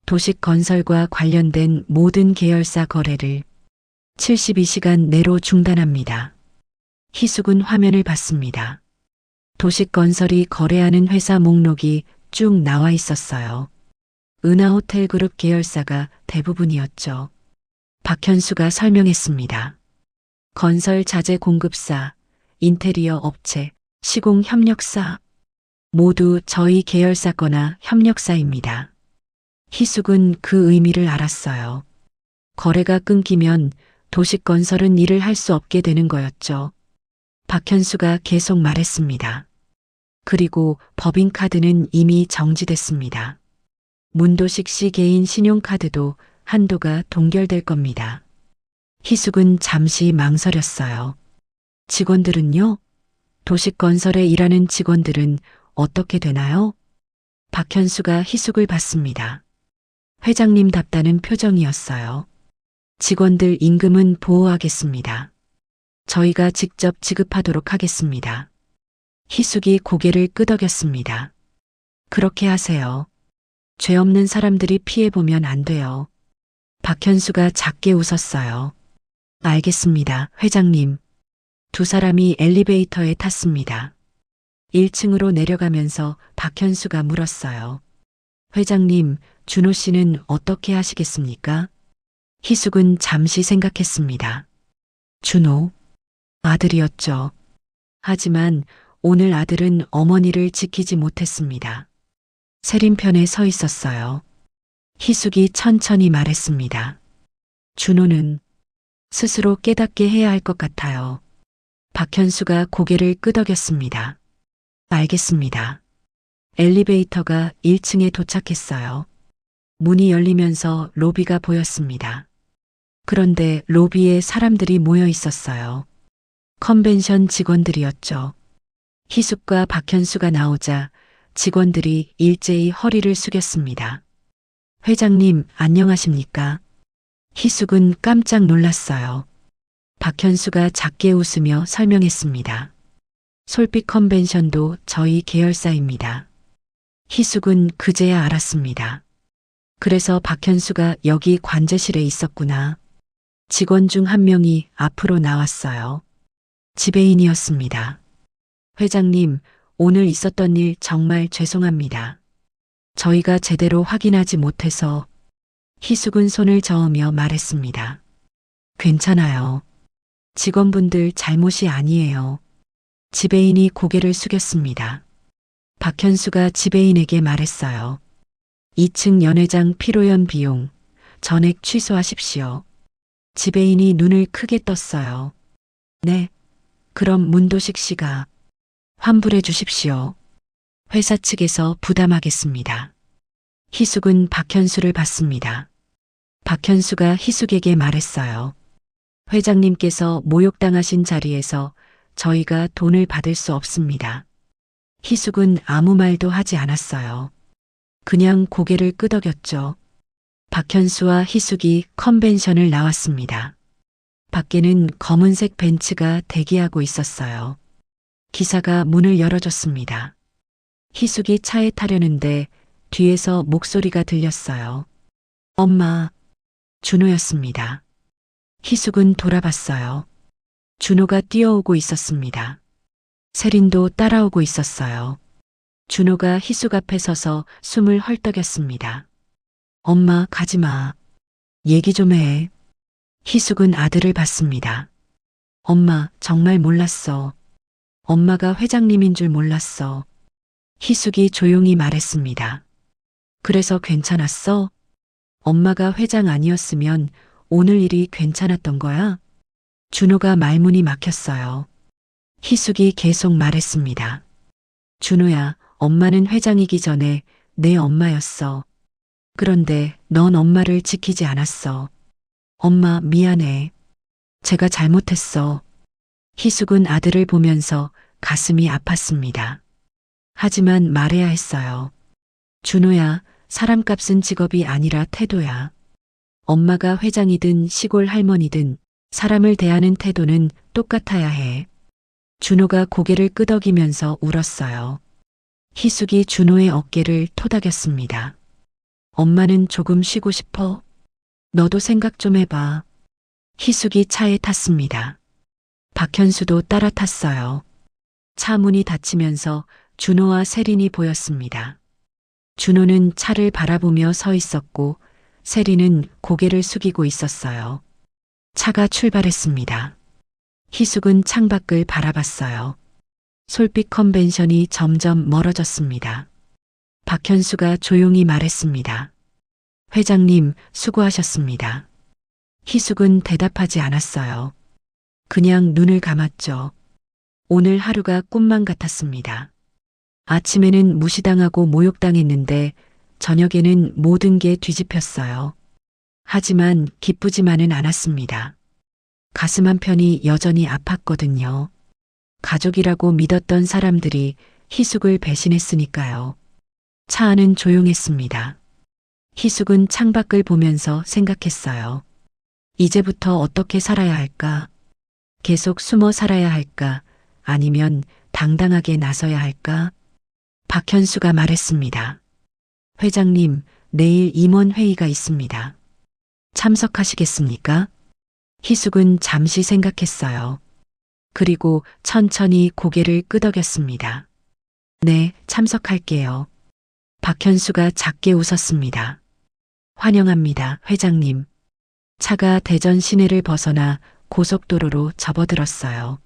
도식건설과 관련된 모든 계열사 거래를 72시간 내로 중단합니다. 희숙은 화면을 봤습니다. 도식건설이 거래하는 회사 목록이 쭉 나와 있었어요. 은하호텔그룹 계열사가 대부분이었죠. 박현수가 설명했습니다. 건설 자재 공급사, 인테리어 업체, 시공 협력사, 모두 저희 계열사 거나 협력사입니다. 희숙은 그 의미를 알았어요. 거래가 끊기면 도식건설은 일을 할 수 없게 되는 거였죠. 박현수가 계속 말했습니다. 그리고 법인카드는 이미 정지됐습니다. 문도식 씨 개인 신용카드도 한도가 동결될 겁니다. 희숙은 잠시 망설였어요. 직원들은요? 도식건설에 일하는 직원들은 어떻게 되나요? 박현수가 희숙을 봤습니다. 회장님답다는 표정이었어요. 직원들 임금은 보호하겠습니다. 저희가 직접 지급하도록 하겠습니다. 희숙이 고개를 끄덕였습니다. 그렇게 하세요. 죄 없는 사람들이 피해보면 안 돼요. 박현수가 작게 웃었어요. 알겠습니다, 회장님. 두 사람이 엘리베이터에 탔습니다. 1층으로 내려가면서 박현수가 물었어요. 회장님, 준호 씨는 어떻게 하시겠습니까? 희숙은 잠시 생각했습니다. 준호, 아들이었죠. 하지만 오늘 아들은 어머니를 지키지 못했습니다. 세린 편에 서 있었어요. 희숙이 천천히 말했습니다. 준호는 스스로 깨닫게 해야 할 것 같아요. 박현수가 고개를 끄덕였습니다. 알겠습니다. 엘리베이터가 1층에 도착했어요. 문이 열리면서 로비가 보였습니다. 그런데 로비에 사람들이 모여 있었어요. 컨벤션 직원들이었죠. 희숙과 박현수가 나오자 직원들이 일제히 허리를 숙였습니다. 회장님, 안녕하십니까? 희숙은 깜짝 놀랐어요. 박현수가 작게 웃으며 설명했습니다. 솔빛 컨벤션도 저희 계열사입니다. 희숙은 그제야 알았습니다. 그래서 박현수가 여기 관제실에 있었구나. 직원 중 한 명이 앞으로 나왔어요. 지배인이었습니다. 회장님, 오늘 있었던 일 정말 죄송합니다. 저희가 제대로 확인하지 못해서. 희숙은 손을 저으며 말했습니다. 괜찮아요. 직원분들 잘못이 아니에요. 지배인이 고개를 숙였습니다. 박현수가 지배인에게 말했어요. 2층 연회장 피로연 비용 전액 취소하십시오. 지배인이 눈을 크게 떴어요. 네, 그럼 문도식 씨가 환불해 주십시오. 회사 측에서 부담하겠습니다. 희숙은 박현수를 봤습니다. 박현수가 희숙에게 말했어요. 회장님께서 모욕당하신 자리에서 저희가 돈을 받을 수 없습니다. 희숙은 아무 말도 하지 않았어요. 그냥 고개를 끄덕였죠. 박현수와 희숙이 컨벤션을 나왔습니다. 밖에는 검은색 벤츠가 대기하고 있었어요. 기사가 문을 열어줬습니다. 희숙이 차에 타려는데 뒤에서 목소리가 들렸어요. 엄마, 준호였습니다. 희숙은 돌아봤어요. 준호가 뛰어오고 있었습니다. 세린도 따라오고 있었어요. 준호가 희숙 앞에 서서 숨을 헐떡였습니다. 엄마, 가지마. 얘기 좀 해. 희숙은 아들을 봤습니다. 엄마, 정말 몰랐어. 엄마가 회장님인 줄 몰랐어. 희숙이 조용히 말했습니다. 그래서 괜찮았어? 엄마가 회장 아니었으면 오늘 일이 괜찮았던 거야? 준호가 말문이 막혔어요. 희숙이 계속 말했습니다. 준호야, 엄마는 회장이기 전에 내 엄마였어. 그런데 넌 엄마를 지키지 않았어. 엄마, 미안해. 제가 잘못했어. 희숙은 아들을 보면서 가슴이 아팠습니다. 하지만 말해야 했어요. 준호야, 사람값은 직업이 아니라 태도야. 엄마가 회장이든 시골 할머니든 사람을 대하는 태도는 똑같아야 해. 준호가 고개를 끄덕이면서 울었어요. 희숙이 준호의 어깨를 토닥였습니다. 엄마는 조금 쉬고 싶어? 너도 생각 좀 해봐. 희숙이 차에 탔습니다. 박현수도 따라 탔어요. 차 문이 닫히면서 준호와 세린이 보였습니다. 준호는 차를 바라보며 서 있었고 세린은 고개를 숙이고 있었어요. 차가 출발했습니다. 희숙은 창밖을 바라봤어요. 솔빛 컨벤션이 점점 멀어졌습니다. 박현수가 조용히 말했습니다. 회장님, 수고하셨습니다. 희숙은 대답하지 않았어요. 그냥 눈을 감았죠. 오늘 하루가 꿈만 같았습니다. 아침에는 무시당하고 모욕당했는데 저녁에는 모든 게 뒤집혔어요. 하지만 기쁘지만은 않았습니다. 가슴 한편이 여전히 아팠거든요. 가족이라고 믿었던 사람들이 희숙을 배신했으니까요. 차 안은 조용했습니다. 희숙은 창밖을 보면서 생각했어요. 이제부터 어떻게 살아야 할까? 계속 숨어 살아야 할까? 아니면 당당하게 나서야 할까? 박현수가 말했습니다. 회장님, 내일 임원 회의가 있습니다. 참석하시겠습니까? 희숙은 잠시 생각했어요. 그리고 천천히 고개를 끄덕였습니다. 네, 참석할게요. 박현수가 작게 웃었습니다. 환영합니다, 회장님. 차가 대전 시내를 벗어나 고속도로로 접어들었어요.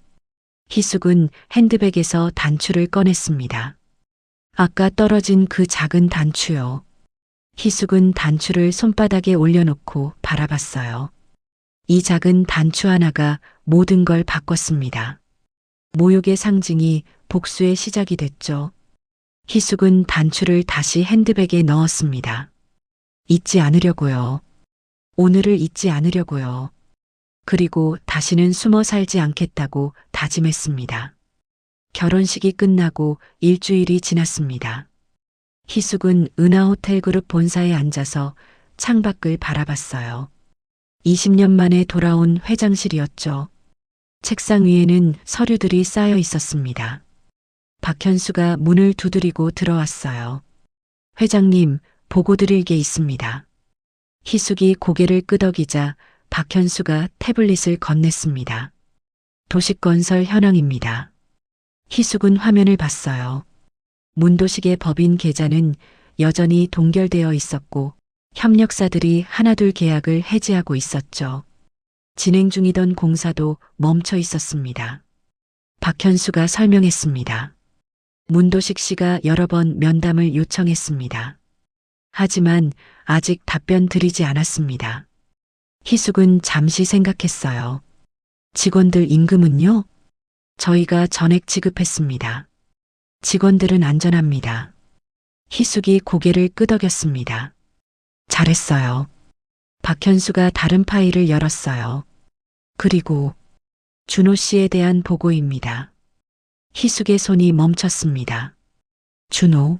희숙은 핸드백에서 단추를 꺼냈습니다. 아까 떨어진 그 작은 단추요. 희숙은 단추를 손바닥에 올려놓고 바라봤어요. 이 작은 단추 하나가 모든 걸 바꿨습니다. 모욕의 상징이 복수의 시작이 됐죠. 희숙은 단추를 다시 핸드백에 넣었습니다. 잊지 않으려고요. 오늘을 잊지 않으려고요. 그리고 다시는 숨어 살지 않겠다고 다짐했습니다. 결혼식이 끝나고 일주일이 지났습니다. 희숙은 은하호텔그룹 본사에 앉아서 창밖을 바라봤어요. 20년 만에 돌아온 회장실이었죠. 책상 위에는 서류들이 쌓여 있었습니다. 박현수가 문을 두드리고 들어왔어요. 회장님, 보고 드릴 게 있습니다. 희숙이 고개를 끄덕이자 박현수가 태블릿을 건넸습니다. 도시건설 현황입니다. 희숙은 화면을 봤어요. 문도식의 법인 계좌는 여전히 동결되어 있었고 협력사들이 하나둘 계약을 해지하고 있었죠. 진행 중이던 공사도 멈춰 있었습니다. 박현수가 설명했습니다. 문도식 씨가 여러 번 면담을 요청했습니다. 하지만 아직 답변 드리지 않았습니다. 희숙은 잠시 생각했어요. 직원들 임금은요? 저희가 전액 지급했습니다. 직원들은 안전합니다. 희숙이 고개를 끄덕였습니다. 잘했어요. 박현수가 다른 파일을 열었어요. 그리고 준호 씨에 대한 보고입니다. 희숙의 손이 멈췄습니다. 준호.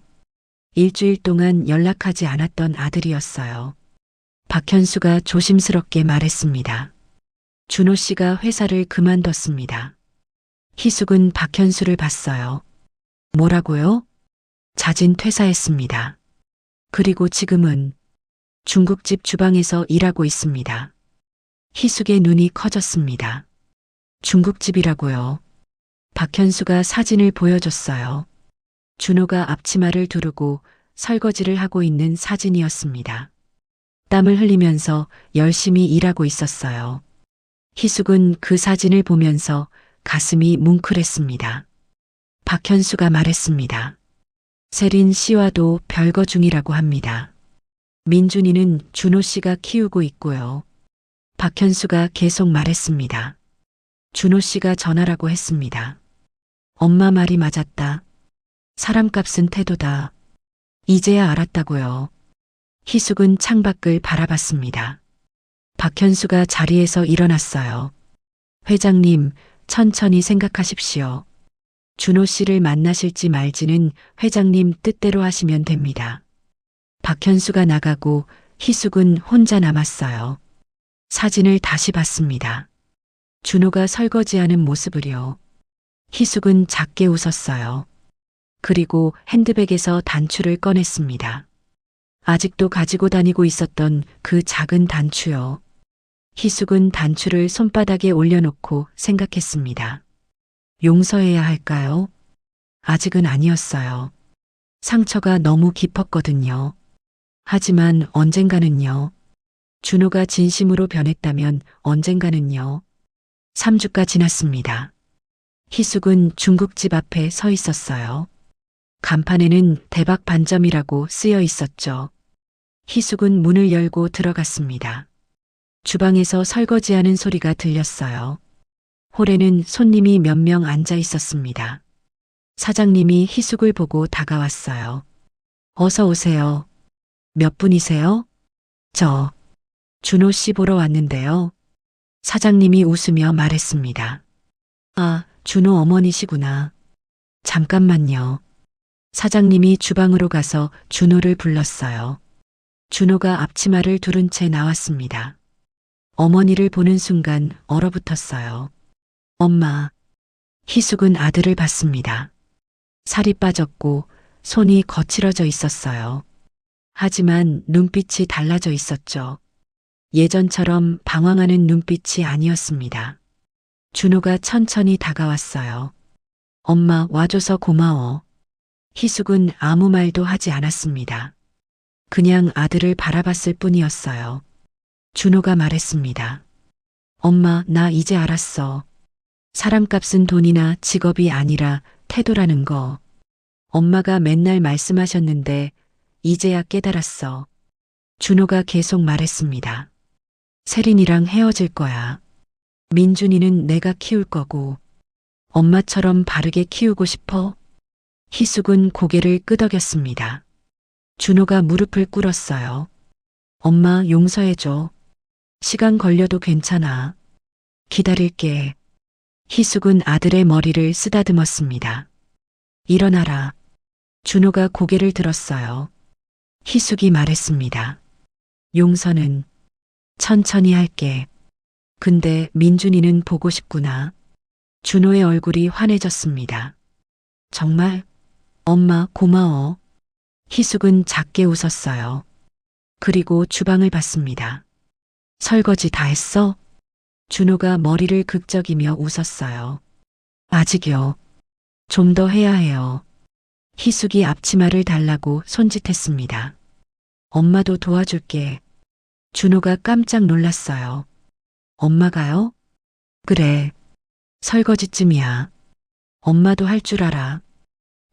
일주일 동안 연락하지 않았던 아들이었어요. 박현수가 조심스럽게 말했습니다. 준호 씨가 회사를 그만뒀습니다. 희숙은 박현수를 봤어요. 뭐라고요? 자진 퇴사했습니다. 그리고 지금은 중국집 주방에서 일하고 있습니다. 희숙의 눈이 커졌습니다. 중국집이라고요. 박현수가 사진을 보여줬어요. 준호가 앞치마를 두르고 설거지를 하고 있는 사진이었습니다. 땀을 흘리면서 열심히 일하고 있었어요. 희숙은 그 사진을 보면서 가슴이 뭉클했습니다. 박현수가 말했습니다. 세린 씨와도 별거 중이라고 합니다. 민준이는 준호 씨가 키우고 있고요. 박현수가 계속 말했습니다. 준호 씨가 전화라고 했습니다. 엄마 말이 맞았다. 사람값은 태도다. 이제야 알았다고요. 희숙은 창밖을 바라봤습니다. 박현수가 자리에서 일어났어요. 회장님, 천천히 생각하십시오. 준호 씨를 만나실지 말지는 회장님 뜻대로 하시면 됩니다. 박현수가 나가고 희숙은 혼자 남았어요. 사진을 다시 봤습니다. 준호가 설거지하는 모습을요. 희숙은 작게 웃었어요. 그리고 핸드백에서 단추를 꺼냈습니다. 아직도 가지고 다니고 있었던 그 작은 단추요. 희숙은 단추를 손바닥에 올려놓고 생각했습니다. 용서해야 할까요? 아직은 아니었어요. 상처가 너무 깊었거든요. 하지만 언젠가는요. 준호가 진심으로 변했다면 언젠가는요. 3주가 지났습니다. 희숙은 중국집 앞에 서 있었어요. 간판에는 대박 반점이라고 쓰여 있었죠. 희숙은 문을 열고 들어갔습니다. 주방에서 설거지하는 소리가 들렸어요. 홀에는 손님이 몇 명 앉아 있었습니다. 사장님이 희숙을 보고 다가왔어요. 어서 오세요. 몇 분이세요? 저, 준호 씨 보러 왔는데요. 사장님이 웃으며 말했습니다. 아, 준호 어머니시구나. 잠깐만요. 사장님이 주방으로 가서 준호를 불렀어요. 준호가 앞치마를 두른 채 나왔습니다. 어머니를 보는 순간 얼어붙었어요. 엄마. 희숙은 아들을 봤습니다. 살이 빠졌고 손이 거칠어져 있었어요. 하지만 눈빛이 달라져 있었죠. 예전처럼 방황하는 눈빛이 아니었습니다. 준호가 천천히 다가왔어요. 엄마 와줘서 고마워. 희숙은 아무 말도 하지 않았습니다. 그냥 아들을 바라봤을 뿐이었어요. 준호가 말했습니다. 엄마, 나 이제 알았어. 사람값은 돈이나 직업이 아니라 태도라는 거. 엄마가 맨날 말씀하셨는데 이제야 깨달았어. 준호가 계속 말했습니다. 세린이랑 헤어질 거야. 민준이는 내가 키울 거고. 엄마처럼 바르게 키우고 싶어? 희숙은 고개를 끄덕였습니다. 준호가 무릎을 꿇었어요. 엄마 용서해줘. 시간 걸려도 괜찮아. 기다릴게. 희숙은 아들의 머리를 쓰다듬었습니다. 일어나라. 준호가 고개를 들었어요. 희숙이 말했습니다. 용서는 천천히 할게. 근데 민준이는 보고 싶구나. 준호의 얼굴이 환해졌습니다. 정말? 엄마 고마워. 희숙은 작게 웃었어요. 그리고 주방을 봤습니다. 설거지 다 했어? 준호가 머리를 극적이며 웃었어요. 아직요. 좀 더 해야 해요. 희숙이 앞치마를 달라고 손짓했습니다. 엄마도 도와줄게. 준호가 깜짝 놀랐어요. 엄마가요? 그래. 설거지쯤이야. 엄마도 할 줄 알아.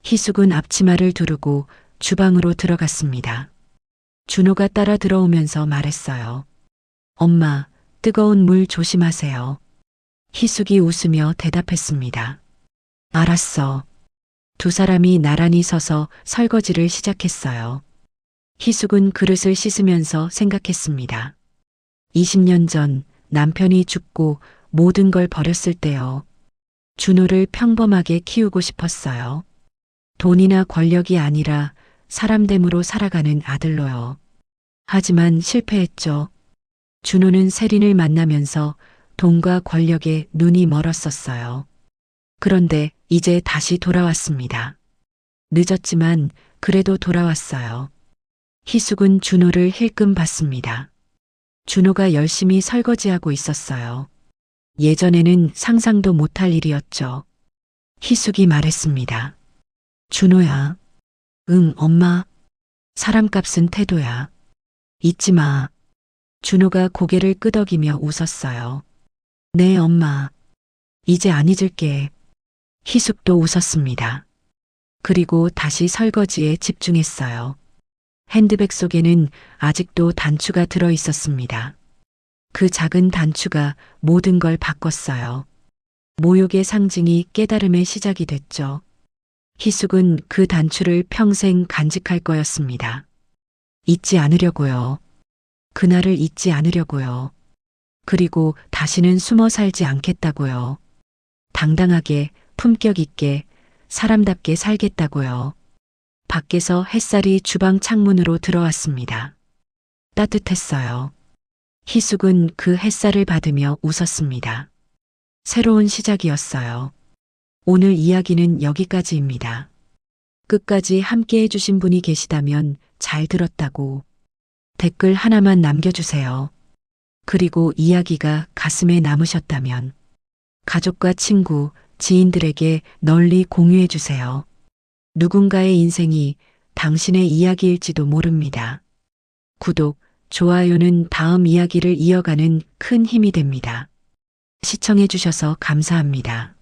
희숙은 앞치마를 두르고 주방으로 들어갔습니다. 준호가 따라 들어오면서 말했어요. 엄마, 뜨거운 물 조심하세요. 희숙이 웃으며 대답했습니다. 알았어. 두 사람이 나란히 서서 설거지를 시작했어요. 희숙은 그릇을 씻으면서 생각했습니다. 20년 전 남편이 죽고 모든 걸 버렸을 때요. 준호를 평범하게 키우고 싶었어요. 돈이나 권력이 아니라 사람됨으로 살아가는 아들로요. 하지만 실패했죠. 준호는 세린을 만나면서 돈과 권력에 눈이 멀었었어요. 그런데 이제 다시 돌아왔습니다. 늦었지만 그래도 돌아왔어요. 희숙은 준호를 힐끔 봤습니다. 준호가 열심히 설거지하고 있었어요. 예전에는 상상도 못할 일이었죠. 희숙이 말했습니다. 준호야. 응, 엄마. 사람값은 태도야. 잊지 마. 준호가 고개를 끄덕이며 웃었어요. 네, 엄마. 이제 안 잊을게. 희숙도 웃었습니다. 그리고 다시 설거지에 집중했어요. 핸드백 속에는 아직도 단추가 들어 있었습니다. 그 작은 단추가 모든 걸 바꿨어요. 모욕의 상징이 깨달음의 시작이 됐죠. 희숙은 그 단추를 평생 간직할 거였습니다. 잊지 않으려고요. 그날을 잊지 않으려고요. 그리고 다시는 숨어 살지 않겠다고요. 당당하게, 품격 있게, 사람답게 살겠다고요. 밖에서 햇살이 주방 창문으로 들어왔습니다. 따뜻했어요. 희숙은 그 햇살을 받으며 웃었습니다. 새로운 시작이었어요. 오늘 이야기는 여기까지입니다. 끝까지 함께 해주신 분이 계시다면 잘 들었다고 댓글 하나만 남겨주세요. 그리고 이야기가 가슴에 남으셨다면 가족과 친구, 지인들에게 널리 공유해주세요. 누군가의 인생이 당신의 이야기일지도 모릅니다. 구독, 좋아요는 다음 이야기를 이어가는 큰 힘이 됩니다. 시청해주셔서 감사합니다.